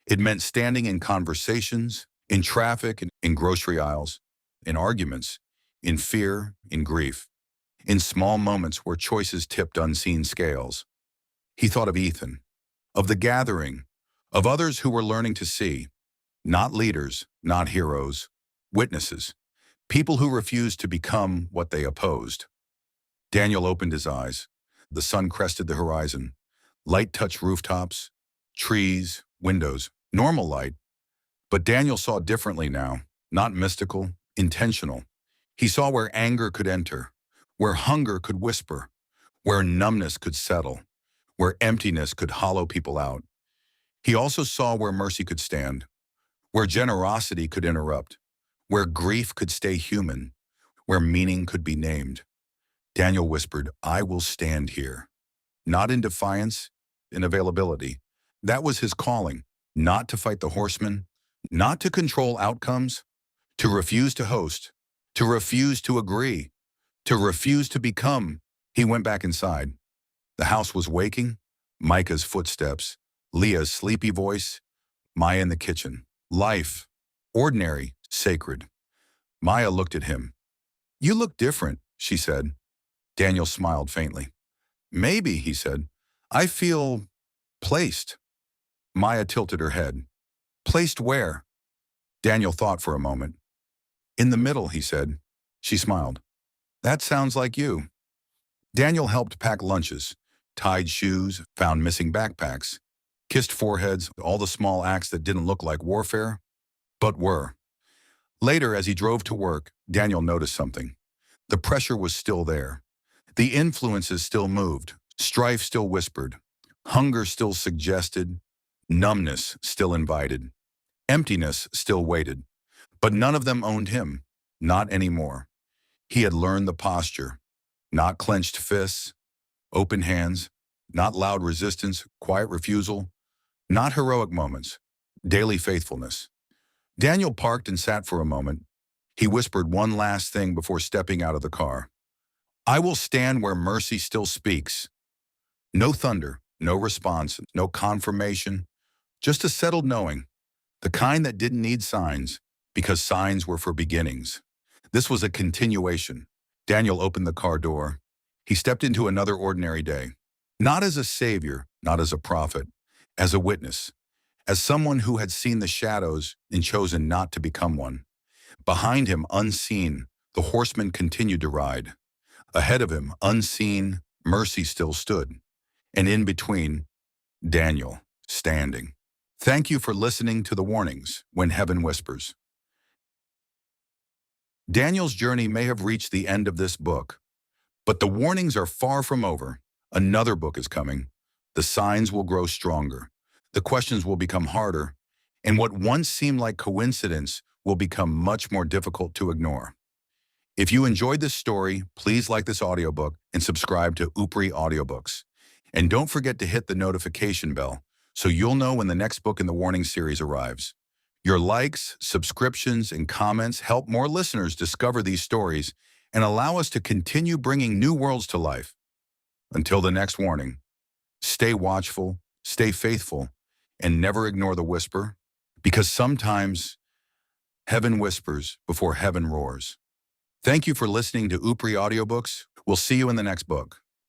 It meant standing in conversations, in traffic, in grocery aisles, in arguments, in fear, in grief, in small moments where choices tipped unseen scales. He thought of Ethan, of the gathering, of others who were learning to see, not leaders, not heroes, witnesses, people who refused to become what they opposed. Daniel opened his eyes. The sun crested the horizon. Light touched rooftops, trees, windows, normal light. But Daniel saw differently now, not mystical, intentional. He saw where anger could enter, where hunger could whisper, where numbness could settle, where emptiness could hollow people out. He also saw where mercy could stand, where generosity could interrupt, where grief could stay human, where meaning could be named. Daniel whispered, I will stand here. Not in defiance, in availability. That was his calling, not to fight the horsemen, not to control outcomes, to refuse to host, to refuse to agree, to refuse to become. He went back inside. The house was waking, Micah's footsteps, Leah's sleepy voice, Maya in the kitchen. Life, ordinary, sacred. Maya looked at him. You look different, she said. Daniel smiled faintly. Maybe, he said. I feel placed. Maya tilted her head. Placed where? Daniel thought for a moment. In the middle, he said. She smiled. That sounds like you. Daniel helped pack lunches, tied shoes, found missing backpacks, kissed foreheads, all the small acts that didn't look like warfare, but were. Later, as he drove to work, Daniel noticed something. The pressure was still there. The influences still moved, strife still whispered, hunger still suggested, numbness still invited, emptiness still waited. But none of them owned him, not anymore. He had learned the posture, not clenched fists, open hands, not loud resistance, quiet refusal, not heroic moments, daily faithfulness. Daniel parked and sat for a moment. He whispered one last thing before stepping out of the car. I will stand where mercy still speaks. No thunder, no response, no confirmation, just a settled knowing, the kind that didn't need signs, because signs were for beginnings. This was a continuation. Daniel opened the car door. He stepped into another ordinary day. Not as a savior, not as a prophet, as a witness, as someone who had seen the shadows and chosen not to become one. Behind him, unseen, the horseman continued to ride. Ahead of him, unseen, mercy still stood. And in between, Daniel, standing. Thank you for listening to the warnings when heaven whispers. Daniel's journey may have reached the end of this book, but the warnings are far from over. Another book is coming. The signs will grow stronger. The questions will become harder. And what once seemed like coincidence will become much more difficult to ignore. If you enjoyed this story, please like this audiobook and subscribe to Upri Audiobooks. And don't forget to hit the notification bell so you'll know when the next book in the warning series arrives. Your likes, subscriptions, and comments help more listeners discover these stories and allow us to continue bringing new worlds to life. Until the next warning, stay watchful, stay faithful, and never ignore the whisper, because sometimes heaven whispers before heaven roars. Thank you for listening to Upri Audiobooks. We'll see you in the next book.